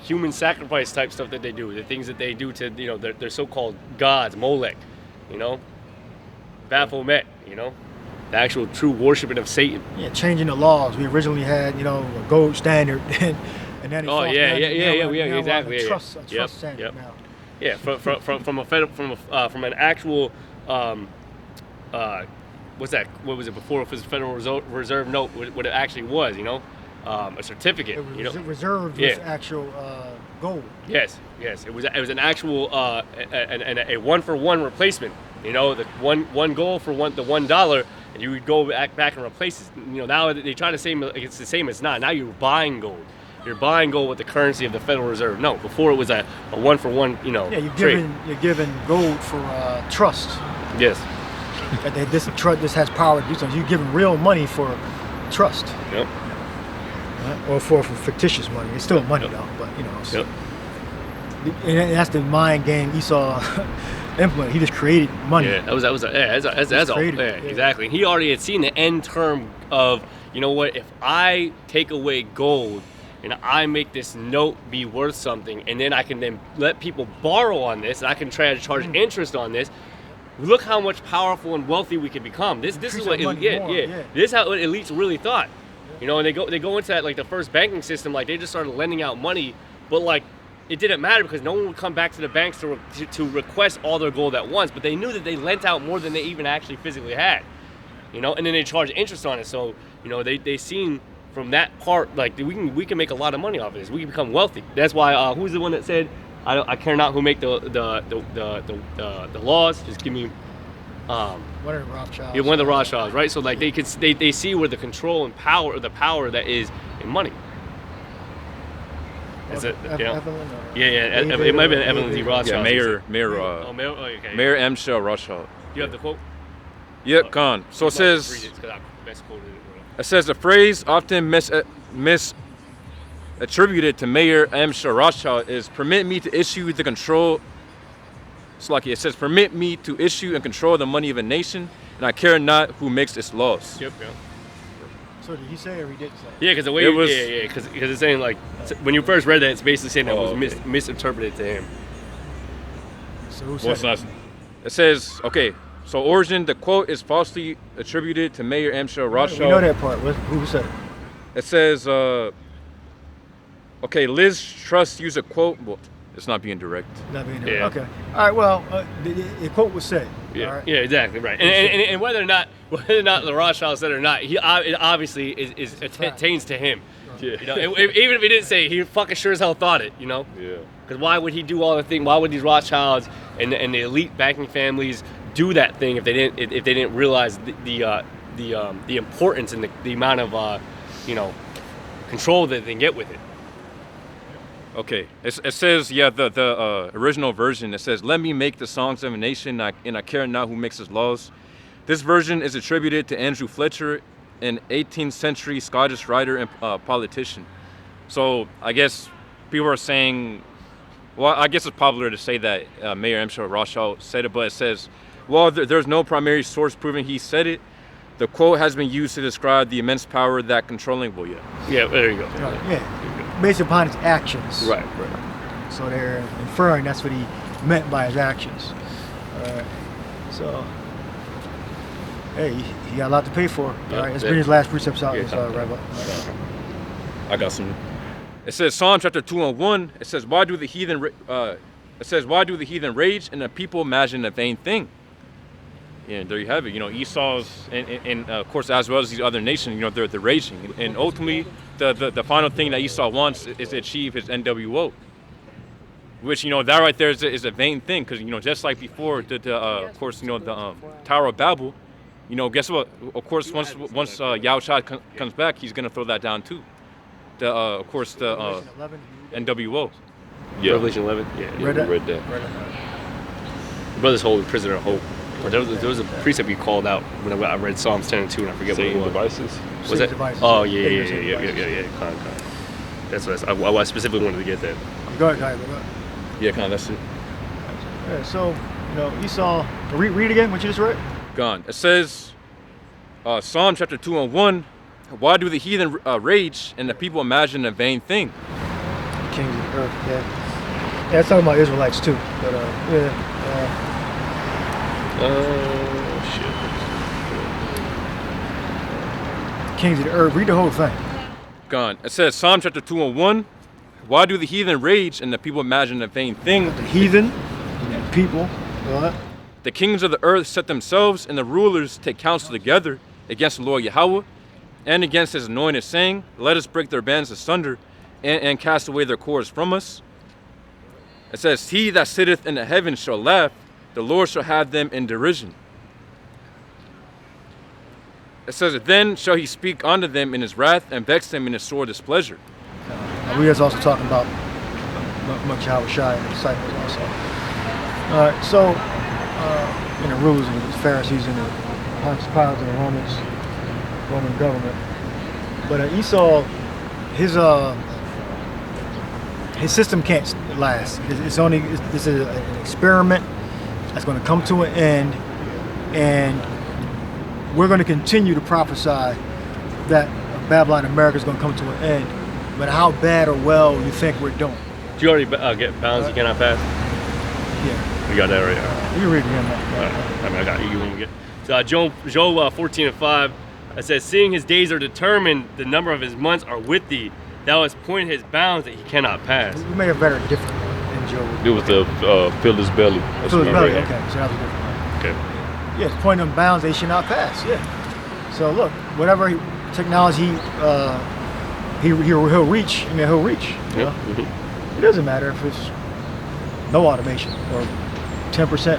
human sacrifice type stuff that they do. The things that they do to, their so-called gods, Molech, Baphomet, the actual true worshiping of Satan. Yeah, changing the laws. We originally had, a gold standard, and then exactly. A trust standard now. Yeah, from an actual, what's that? What was it before? It was Federal Reserve note. What it actually was, a certificate. It was reserved with actual gold. Yes. It was an actual a 1-for-1 replacement. The one gold for the $1, and you would go back and replace it. Now they try to say it's the same. It's not. Now you're buying gold. You're buying gold with the currency of the Federal Reserve. No, before it was a 1-for-1. You're giving gold for trust. Yes. This has power to do something. You're giving real money for trust. Yep. Or for fictitious money. It's still money though, but and that's the mind game Esau implemented. He just created money. Yeah, that's all. Exactly. He already had seen the end term of, if I take away gold and I make this note be worth something, and then I can then let people borrow on this, and I can try to charge interest on this. Look how much powerful and wealthy we can become. This is what this is how elites really thought. And they go into that, like the first banking system, like they just started lending out money, but like it didn't matter because no one would come back to the banks to request all their gold at once. But they knew that they lent out more than they even actually physically had, and then they charge interest on it. So they seen from that part, like we can make a lot of money off of this. We can become wealthy. That's why who's the one that said, I care not who make the laws, just give me. One of the Rothschilds. Yeah, one of the Rothschilds, right? So like they see where the control and power, or the power that is in money. Is it? Evelyn, it might have been Evelyn D. Rothschild. Mayor M. Shell Rothschild. Do you have the quote? Yep, Khan. So it says, the phrase often misattributed to Mayor M. Shell Rothschild is "permit me to issue the control." It says, "Permit me to issue and control the money of a nation, and I care not who makes its laws." Yep. So did he say or he didn't say? Yeah, because the way because it's saying, like, when you first read that, it's basically saying that it was misinterpreted to him. So who said it? It says, so origin, the quote is falsely attributed to Mayor M. Shell Rothschild. We know that part. Who said it? It says, Liz Truss used a quote. Well, it's not being direct. Not being direct. Okay. All right. Well, the quote was said. Yeah. All right? Yeah. Exactly. Right. And whether or not the Rothschild said it or not, it obviously is attains to him. Yeah. You know, even if he didn't say it, he fucking sure as hell thought it. You know. Yeah. Because why would he do all the thing? Why would these Rothschilds and the elite banking families do that thing if they didn't realize the importance and the amount of control that they can get with it? Okay, it says, the original version, it says, "Let me make the songs of a nation, and I care not who makes its laws." This version is attributed to Andrew Fletcher, an 18th century Scottish writer and politician. So I guess people are saying, well, I guess it's popular to say that Mayor M. Rothschild said it, but it says, well, there's no primary source proving he said it. The quote has been used to describe the immense power that controlling will. Yeah, there you go. Yeah, based upon his actions. Right. So they're inferring that's what he meant by his actions. So, hey, he got a lot to pay for. Yeah, All right, let's bring his last precepts out. Yeah, I got some. It says Psalm chapter 2 and 1. It says, why do the heathen rage and the people imagine a vain thing? Yeah, there you have it. You know, Esau's and of course, as well as these other nations, you know, they're raging, and ultimately the final thing that Esau wants is to achieve his NWO, which, you know, that right there is a vain thing, because, you know, just like before of course, you know, the Tower of Babel, you know, guess what? Of course, once Yahushua comes back, he's gonna throw that down too. Of course, the NWO. Yeah. Revelation 11. Yeah, Read that? Read that. Brother's Holy, Prisoner of Hope. But there was a precept you called out when I read Psalms 10 and 2, and I forget Satan what it was. devices. Was that? Devices. Oh yeah. Devices. Con. That's what I specifically wanted to get that. Go ahead, go ahead. Yeah, kind of, that's it. Yeah, so, you know, Esau, read again what you just read. Gone. It says, Psalm chapter 2 and 1, why do the heathen rage and the people imagine a vain thing? Kings of the earth, yeah. Yeah, it's talking about Israelites too, but Kings of the earth, read the whole thing. Gone. It says Psalm chapter 2 and 1, why do the heathen rage and the people imagine a vain thing? The heathen, the people, what? The kings of the earth set themselves, and the rulers take counsel together against the Lord Yahweh and against his anointed, saying, let us break their bands asunder and cast away their cords from us. It says, he that sitteth in the heavens shall laugh, the Lord shall have them in derision. It says, then shall he speak unto them in his wrath and vex them in his sore displeasure. We was also talking about Yahushua and the disciples also. All right, so in the rulers of the Pharisees and the Pontius Pilate and the Roman government. But Esau, his system can't last. This is an experiment that's going to come to an end, and we're going to continue to prophesy that Babylon America is going to come to an end. But how bad or well you think we're doing? Did you already get bounds you cannot pass? Yeah. We got that right now. You can read again. I mean, I got you when we get. So Joel 14 and 5, it says, seeing his days are determined, the number of his months are with thee. Thou hast pointed his bounds that he cannot pass. We may have better different than Joel. It was the fill his belly. That's So what it's I belly, read. okay, so that was different. Okay. Yeah, it's pointing them bounds they should not pass. Yeah. So look, whatever technology he'll reach. He'll reach. You know? Mm-hmm. It doesn't matter if it's no automation or 10% or 2% or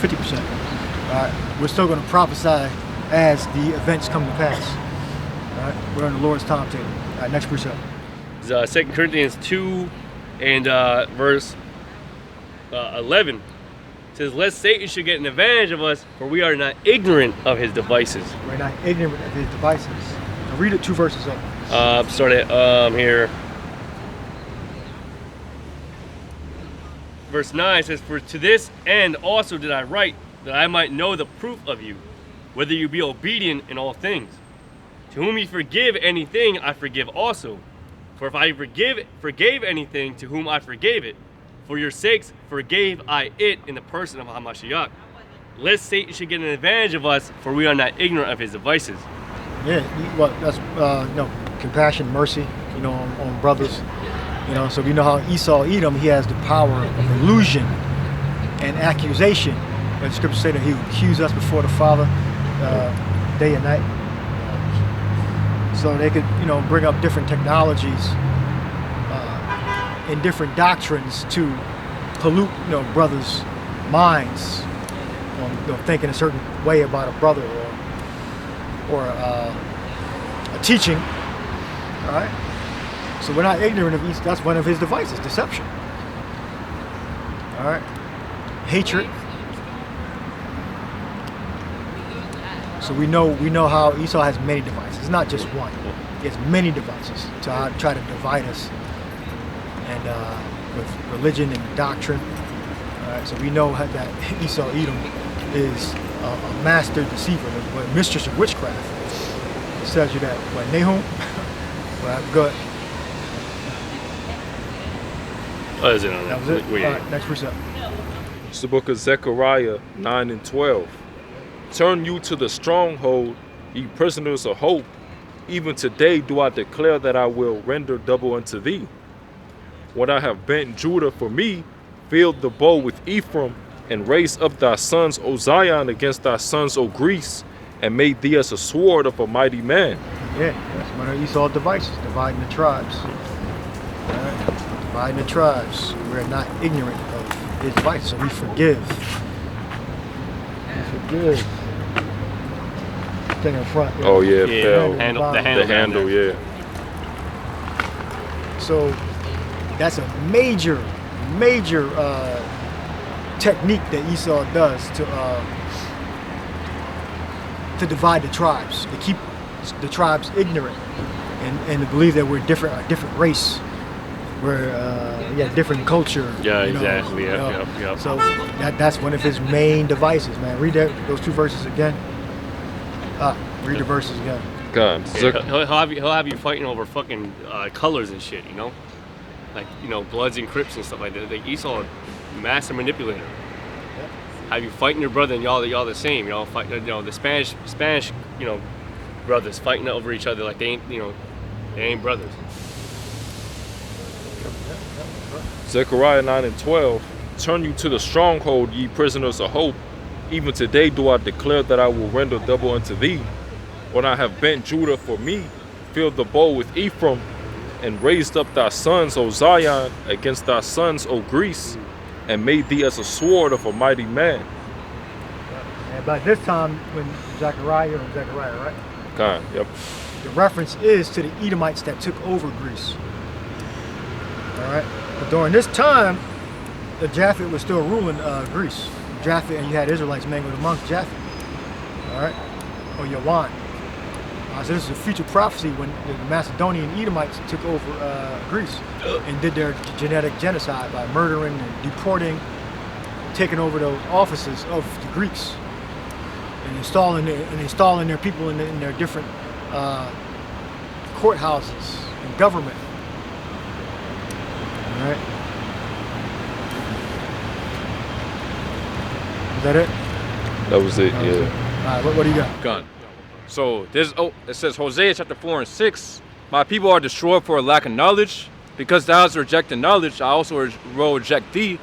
50%. All right, we're still going to prophesy as the events come to pass. All right, we're on the Lord's timetable. All right, next precept. 2 Corinthians 2 and verse 11. It says, lest Satan should get an advantage of us, for we are not ignorant of his devices. We're not ignorant of his devices. Now read it 2 verses up. Start at here. Verse 9 says, for to this end also did I write, that I might know the proof of you, whether you be obedient in all things. To whom ye forgive anything, I forgive also. For if I forgave anything, to whom I forgave it, for your sakes forgave I it in the person of Hamashiach. Lest Satan should get an advantage of us, for we are not ignorant of his devices. Yeah, well, that's compassion, mercy, on brothers. So we know how Esau Edom, he has the power of illusion and accusation. The scriptures say that he will accuse us before the Father day and night. so they could, bring up different technologies and different doctrines to pollute, brothers' minds on thinking a certain way about a brother or a teaching. All right. So we're not ignorant of Esau. That's one of his devices, deception. All right. Hatred. So we know how Esau has many devices. It's not just one. He has many devices to try to divide us, and with religion and doctrine. All right. So we know that Esau Edom is a master deceiver, a mistress of witchcraft. It tells you that. What, Nahum? Well, good. What is it on That that? was it. Wait. All right, next precept. It's the book of Zechariah 9 and 12. Turn you to the stronghold, ye prisoners of hope. Even today do I declare that I will render double unto thee. When I have bent Judah for me, filled the bow with Ephraim, and raised up thy sons, O Zion, against thy sons, O Greece, and made thee as a sword of a mighty man. Yeah, that's one of Esau's devices, dividing the tribes. All right? Dividing the tribes. We're not ignorant of his devices, so we forgive. We forgive. Thing in front. Oh yeah, Yeah, fell. the handle The handle, yeah. So that's a major technique that Esau does to divide the tribes, to keep the tribes ignorant and to believe that we're a different race, we're different culture. Yeah, exactly. Yep. So that's one of his main devices, man. Read those two verses again. Read the verses again. God. Yeah, he'll have you fighting over fucking colors and shit, like Bloods and Crips and stuff like that. Like Esau, master manipulator. Yep. Have you fighting your brother and y'all the same, fight, the Spanish brothers fighting over each other like they ain't brothers. Zechariah 9 and 12. Turn you to the stronghold, ye prisoners of hope. Even today do I declare that I will render double unto thee. When I have bent Judah for me, filled the bow with Ephraim, and raised up thy sons, O Zion, against thy sons, O Greece, and made thee as a sword of a mighty man. And by this time, when Zechariah, right? God, yep. The reference is to the Edomites that took over Greece. All right. But during this time, the Japhet was still ruling Greece. Japhet, and you had Israelites mingled amongst Japhet. All right. Or Yawan. So this is a future prophecy when the Macedonian Edomites took over Greece and did their genetic genocide by murdering and deporting, taking over those offices of the Greeks, and installing their people in their different courthouses and government. All right. Is that it? That was it, That was yeah. it. All right. What do you got? Gun. So it says Hosea chapter 4 and 6. My people are destroyed for a lack of knowledge. Because thou hast rejected knowledge, I also will reject thee,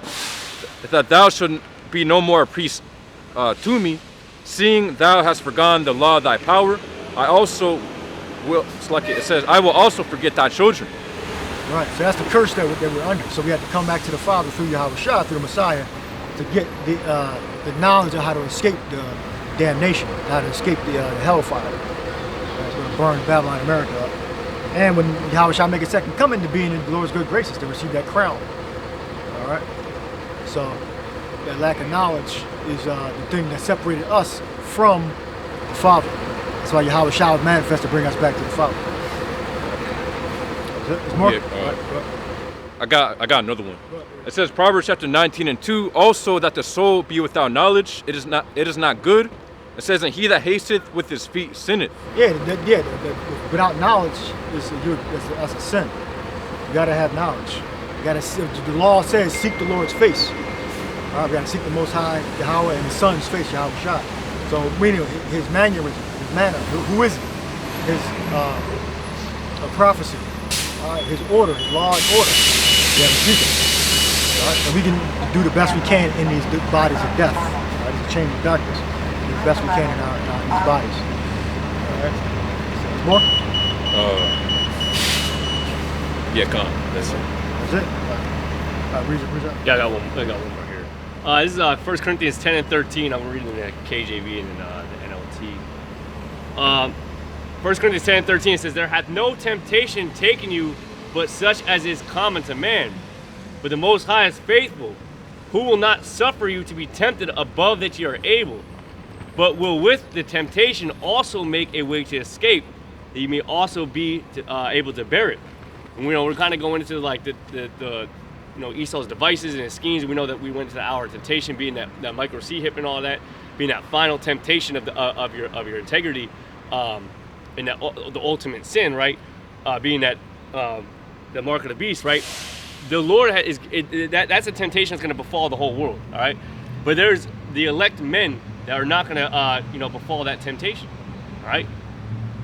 that thou shouldn't be no more a priest to me. Seeing thou hast forgotten the law of thy power, I also will. It says, I will also forget thy children. Right. So that's the curse that we're under. So we have to come back to the Father through Yahushua, through the Messiah, to get the knowledge of how to escape the damnation, how to escape the hellfire. That's going to burn Babylon, America up. And when Yahushua make a second coming to being in the Lord's good graces, to receive that crown. All right. So that lack of knowledge is the thing that separated us from the Father. That's why Yahushua was manifest to bring us back to the Father. There's more. Yeah, I got another one. It says Proverbs chapter 19 and 2. Also that the soul be without knowledge, it is not good. It says, and he that hasteth with his feet sinneth. Yeah, without knowledge that's a sin. You gotta have knowledge. The law says seek the Lord's face. We gotta seek the Most High Yahweh and His Son's face, Yahushua. So meaning his mannerism, his manner. Who is he? His prophecy. His order, his law and order. We have to seek it. And we can do the best we can in these bodies of death. These chains of darkness. The best we can in these bodies. All right. More? Yeah, come on. That's it. That's it. Read it. Yeah, I got one more here. This is 1 Corinthians 10 and 13. I'm reading the KJV and the NLT. 1 Corinthians 10 and 13 says, "There hath no temptation taken you, but such as is common to man. But the Most High is faithful, who will not suffer you to be tempted above that you are able, but will with the temptation also make a way to escape, that you may also be able to bear it." And we're kind of going into like the Esau's devices and his schemes. We know that we went to the hour of temptation, being that micro C hip and all that, being that final temptation of your integrity, and that the ultimate sin, right? Being that the mark of the beast, right? The Lord that's a temptation that's going to befall the whole world, all right? But there's the elect men that are not going to befall that temptation, all right?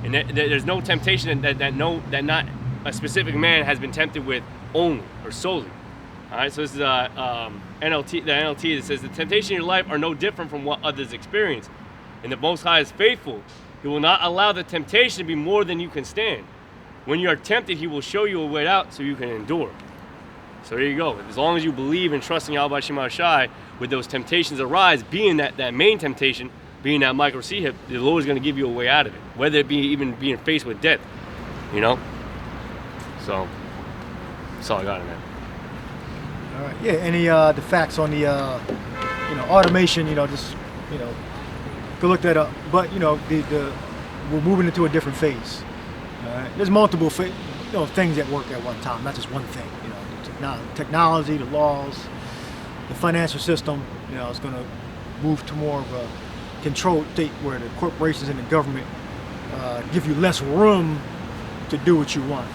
And there's no temptation that not a specific man has been tempted with only or solely. All right, so this is NLT. The NLT that says the temptation in your life are no different from what others experience, and the Most High is faithful. He will not allow the temptation to be more than you can stand. When you are tempted, He will show you a way out so you can endure. So there you go. As long as you believe and trust in Yahweh Shem Shai, with those temptations arise, being that main temptation, being that micro C hip, the Lord is going to give you a way out of it, whether it be even being faced with death. You know. So that's all I got in that. All right. Yeah. Any the facts on the automation? Just go look that up. But the we're moving into a different phase. All right. There's multiple things at work at one time, not just one thing. The technology, the laws, the financial system. It's going to move to more of a controlled state where the corporations and the government give you less room to do what you want,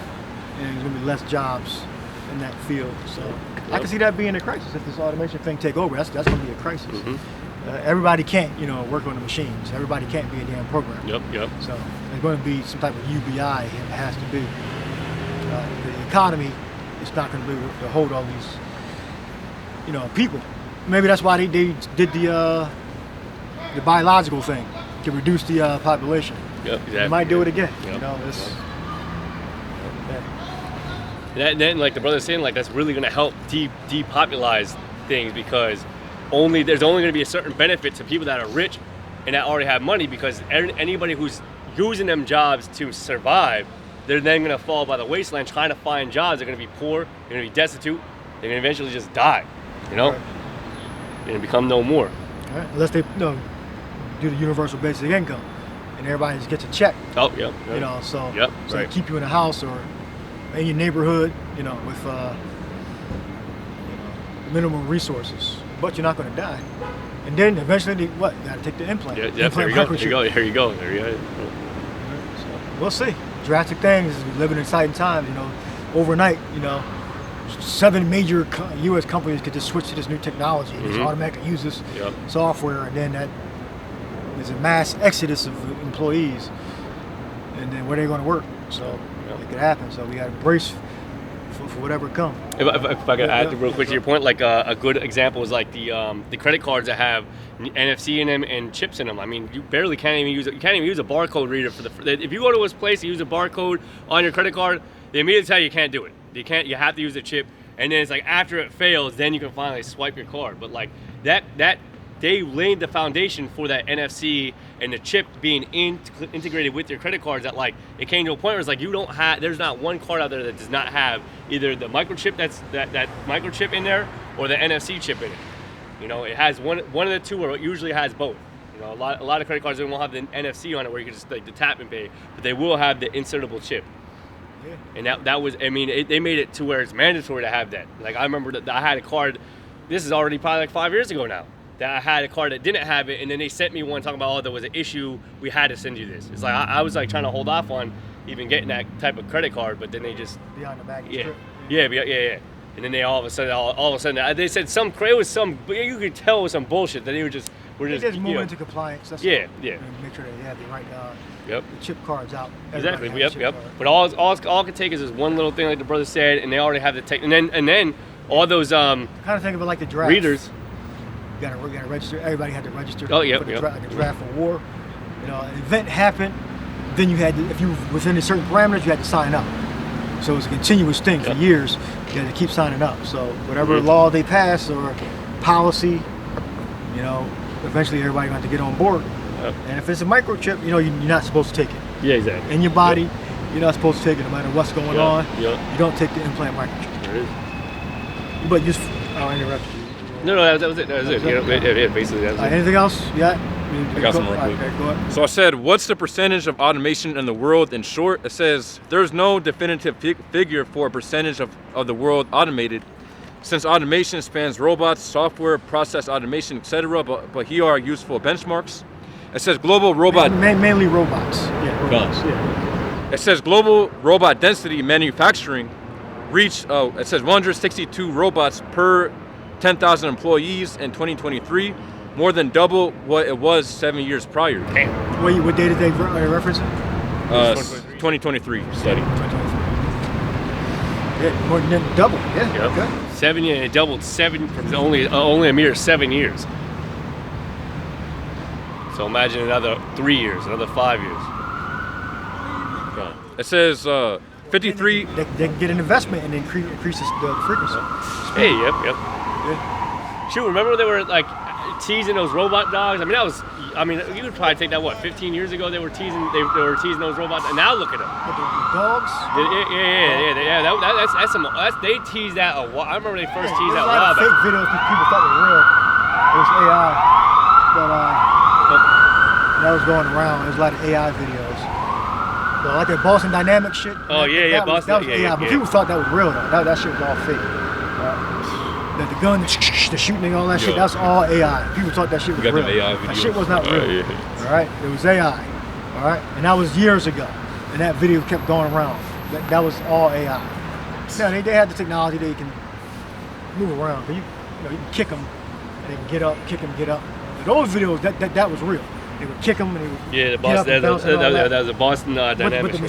and there's going to be less jobs in that field. So I can see that being a crisis if this automation thing take over. That's going to be a crisis. Mm-hmm. Everybody can't work on the machines. Everybody can't be a damn programmer. Yep. So there's going to be some type of UBI. It has to be. The economy is not going to be able to hold all these people. Maybe that's why they did the biological thing to reduce the population. Yep, exactly. They might do it again. Then, like the brother's saying, like that's really going to help depopulize things, because there's only going to be a certain benefit to people that are rich and that already have money, because anybody who's using them jobs to survive, they're then going to fall by the wasteland trying to find jobs. They're going to be poor. They're going to be destitute. They're going to eventually just die. Right. They're going to become no more. Right. Unless they do the universal basic income, and everybody just gets a check. Oh, yeah. So right. They keep you in a house or in your neighborhood, with minimum resources, but you're not going to die. And then eventually, you got to take the implant. Yeah, there you go. So we'll see. Drastic things. We're living in exciting times. Overnight, 7 major U.S. companies could just switch to this new technology and just automatically use this software, and then there's a mass exodus of employees, and then where they're going to work. So it could happen. So we got to brace for whatever comes. If I could add real quick to your point, like a good example is like the credit cards that have NFC in them and chips in them. I mean, you can't even use a barcode reader if you go to this place and use a barcode on your credit card, they immediately tell you can't do it. You have to use a chip, and then it's like after it fails, then you can finally swipe your card. But like that they laid the foundation for that NFC and the chip being integrated with your credit cards, that like it came to a point where it's like there's not one card out there that does not have either the microchip that microchip in there or the NFC chip in it. It has one of the two, or it usually has both. A lot of credit cards, they won't have the NFC on it where you can just like the tap and pay, but they will have the insertable chip. Yeah. And that was, they made it to where it's mandatory to have that. Like I remember that I had a card, this is already probably like 5 years ago now, that I had a card that didn't have it, and then they sent me one talking about, there was an issue, we had to send you this. It's like I was like trying to hold off on even getting that type of credit card, but then they just behind the baggage trip. Trip. Yeah. And then they all of a sudden they said you could tell it was some bullshit that they were just moving into compliance. That's yeah. And make sure they have the right the chip cards out. Exactly. Yep. But all it could take is this one little thing, like the brother said, and they already have the tech. And then all those kind of think of it like the draft. Readers. You gotta register. Everybody had to register. Oh, yeah. For the draft for war. An event happened. then you had to, if you were within a certain parameters, you had to sign up. So it was a continuous thing for years. You had to keep signing up. So whatever law they pass or policy, you know, eventually everybody going to get on board. Yep. And if it's a microchip, you know, you're not supposed to take it. Yeah, exactly. In your body, you're not supposed to take it no matter what's going on. Yep. You don't take the implant microchip. There it is. But just, I interrupted you. No, that was it. That was it. Yeah, basically that was it. Anything else? Yeah. I got some real quick. Okay, go ahead. So I said, what's the percentage of automation in the world? In short, it says there's no definitive figure for a percentage of the world automated, since automation spans robots, software, process automation, etc. But here are useful benchmarks. It says global robot. Mainly robots. Yeah, robots. Yeah. It says global robot density in manufacturing reached. It says 162 robots per 10,000 employees in 2023. More than double what it was 7 years prior. Damn. What date did they reference? 2023 study. 2023. Yeah, more than double. Yeah. Yep. Okay. 7 years. It doubled from only a mere 7 years. So imagine another 3 years, another 5 years. It says 53. They can get an investment and increases the frequency. Hey, yep. Yeah. Shoot, remember they were like teasing those robot dogs? I mean, you would probably take that, 15 years ago they were teasing those robots, and now look at them. But the dogs? Yeah. They teased that a while. I remember they first teased that a There's a lot while of fake back. videos that people thought were real. It was AI. But that was going around. There's a lot of AI videos. So, like that Boston Dynamics shit. Oh, yeah, That was AI, but people thought that was real though. That shit was all fake. The gun, the shooting and all that shit, that's all AI. People thought that shit was got real. them AI That videos. shit was not real. All right, it was AI. All right, and that was years ago. And that video kept going around. That was all AI. Now they had the technology they can move around. But you can kick them and they can get up, kick them, get up. But those videos, that was real. They would kick them and they would Yeah, the get up and bounce and all that was a Boston but Dynamics. the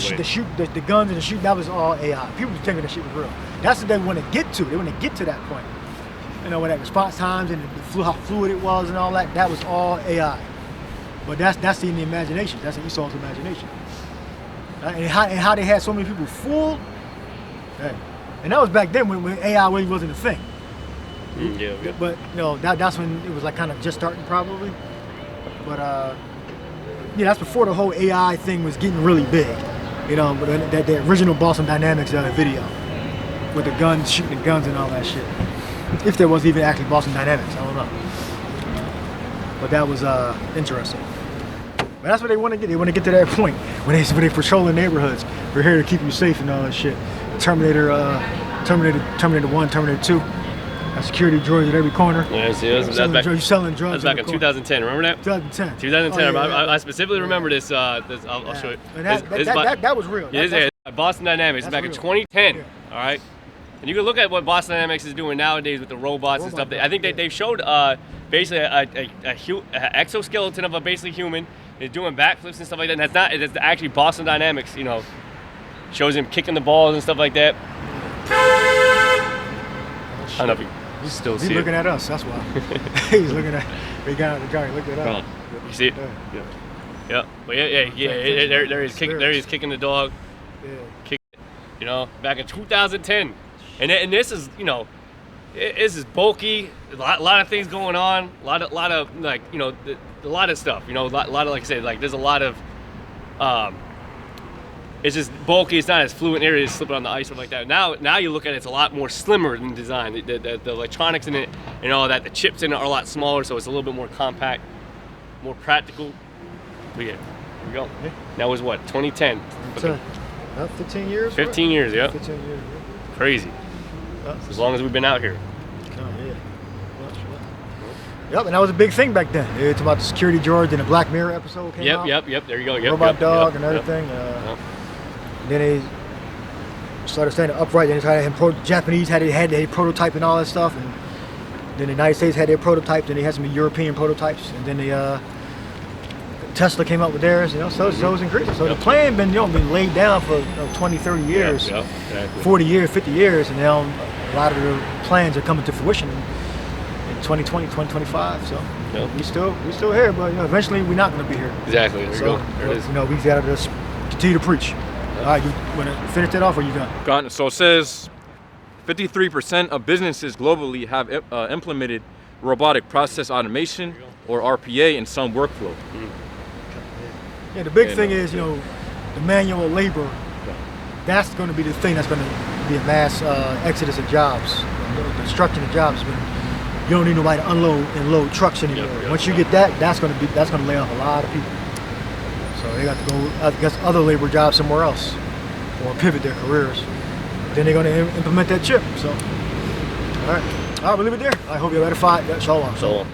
guns and the shoot, that was all AI. People were thinking that shit was real. That's what they want to get to. They want to get to that point. You know, when that response times and how fluid it was and all that was all AI. But that's in the imagination. That's in Esau's imagination. And how they had so many people fooled. Hey. And that was back then when AI really wasn't a thing. Yeah. But that's when it was like kind of just starting probably. But yeah, that's before the whole AI thing was getting really big. You know, the original Boston Dynamics video with the guns, shooting the guns and all that shit. If there was even actually Boston Dynamics, I don't know. But that was interesting. But that's what they want to get. They want to get to that point when they patrol the neighborhoods. We're here to keep you safe and all that shit. Terminator 1, Terminator 2. A security droids at every corner. Yeah, see, You're selling drugs. That's back in 2010. Remember that? 2010. 2010. Oh, yeah. I specifically remember this. I'll show you. And that was real. Yeah, Boston Dynamics back in real. 2010. Yeah. All right. And you can look at what Boston Dynamics is doing nowadays with the robots and stuff. I think they've showed basically a exoskeleton of a basically human is doing backflips and stuff like that. And it's actually Boston Dynamics. You know, shows him kicking the balls and stuff like that. I don't know if you still see He's it. looking at us. That's why. He's looking at. We got out of the car. He looked at us. You see it? Yeah. Yeah. But there he's kicking the dog. Yeah. You know, back in 2010. And this is, this is bulky. A lot of things going on. A lot of like, a lot of stuff. A lot of, like I said, like there's a lot of. It's just bulky. It's not as fluid area to slip on the ice or like that. Now you look at it, it's a lot more slimmer in design. The electronics in it and all that. The chips in it are a lot smaller, so it's a little bit more compact, more practical. But yeah, here we go. Yeah. That was what, 2010. So, about 15 years. 15 years, yeah. 15 years. Yeah. Crazy. As long as we've been out here. Oh, yeah. Yep, and that was a big thing back then. It's about the security droids and the Black Mirror episode came out. Yep. There you go. Yep, Robot yep, dog yep, and everything. Then they started standing upright. Then they had Japanese had their prototype and all that stuff, and then the United States had their prototypes, and they had some European prototypes, and then Tesla came out with theirs. So it was increasing. So the plan been laid down for 20, 30 years, Yep, exactly. 40 years, 50 years, and now a lot of the plans are coming to fruition in 2020, 2025. So Yep. we still here, but eventually we're not going to be here. Exactly. There So you go. There it is. we got to just Continue to preach. All right, you want to finish that off or you done? So it says 53% of businesses globally have implemented robotic process automation or RPA in some workflow. Yeah, the big thing is, the manual labor, that's going to be the thing that's going to be a mass exodus of jobs, the destruction of jobs. But you don't need nobody to unload and load trucks anymore. Once you get that, that's going to lay off a lot of people. So they got to go, I guess, other labor jobs somewhere else or pivot their careers. Then they're going to implement that chip. So, all right, we'll leave it there. I hope you're edified. Shalom. Shalom.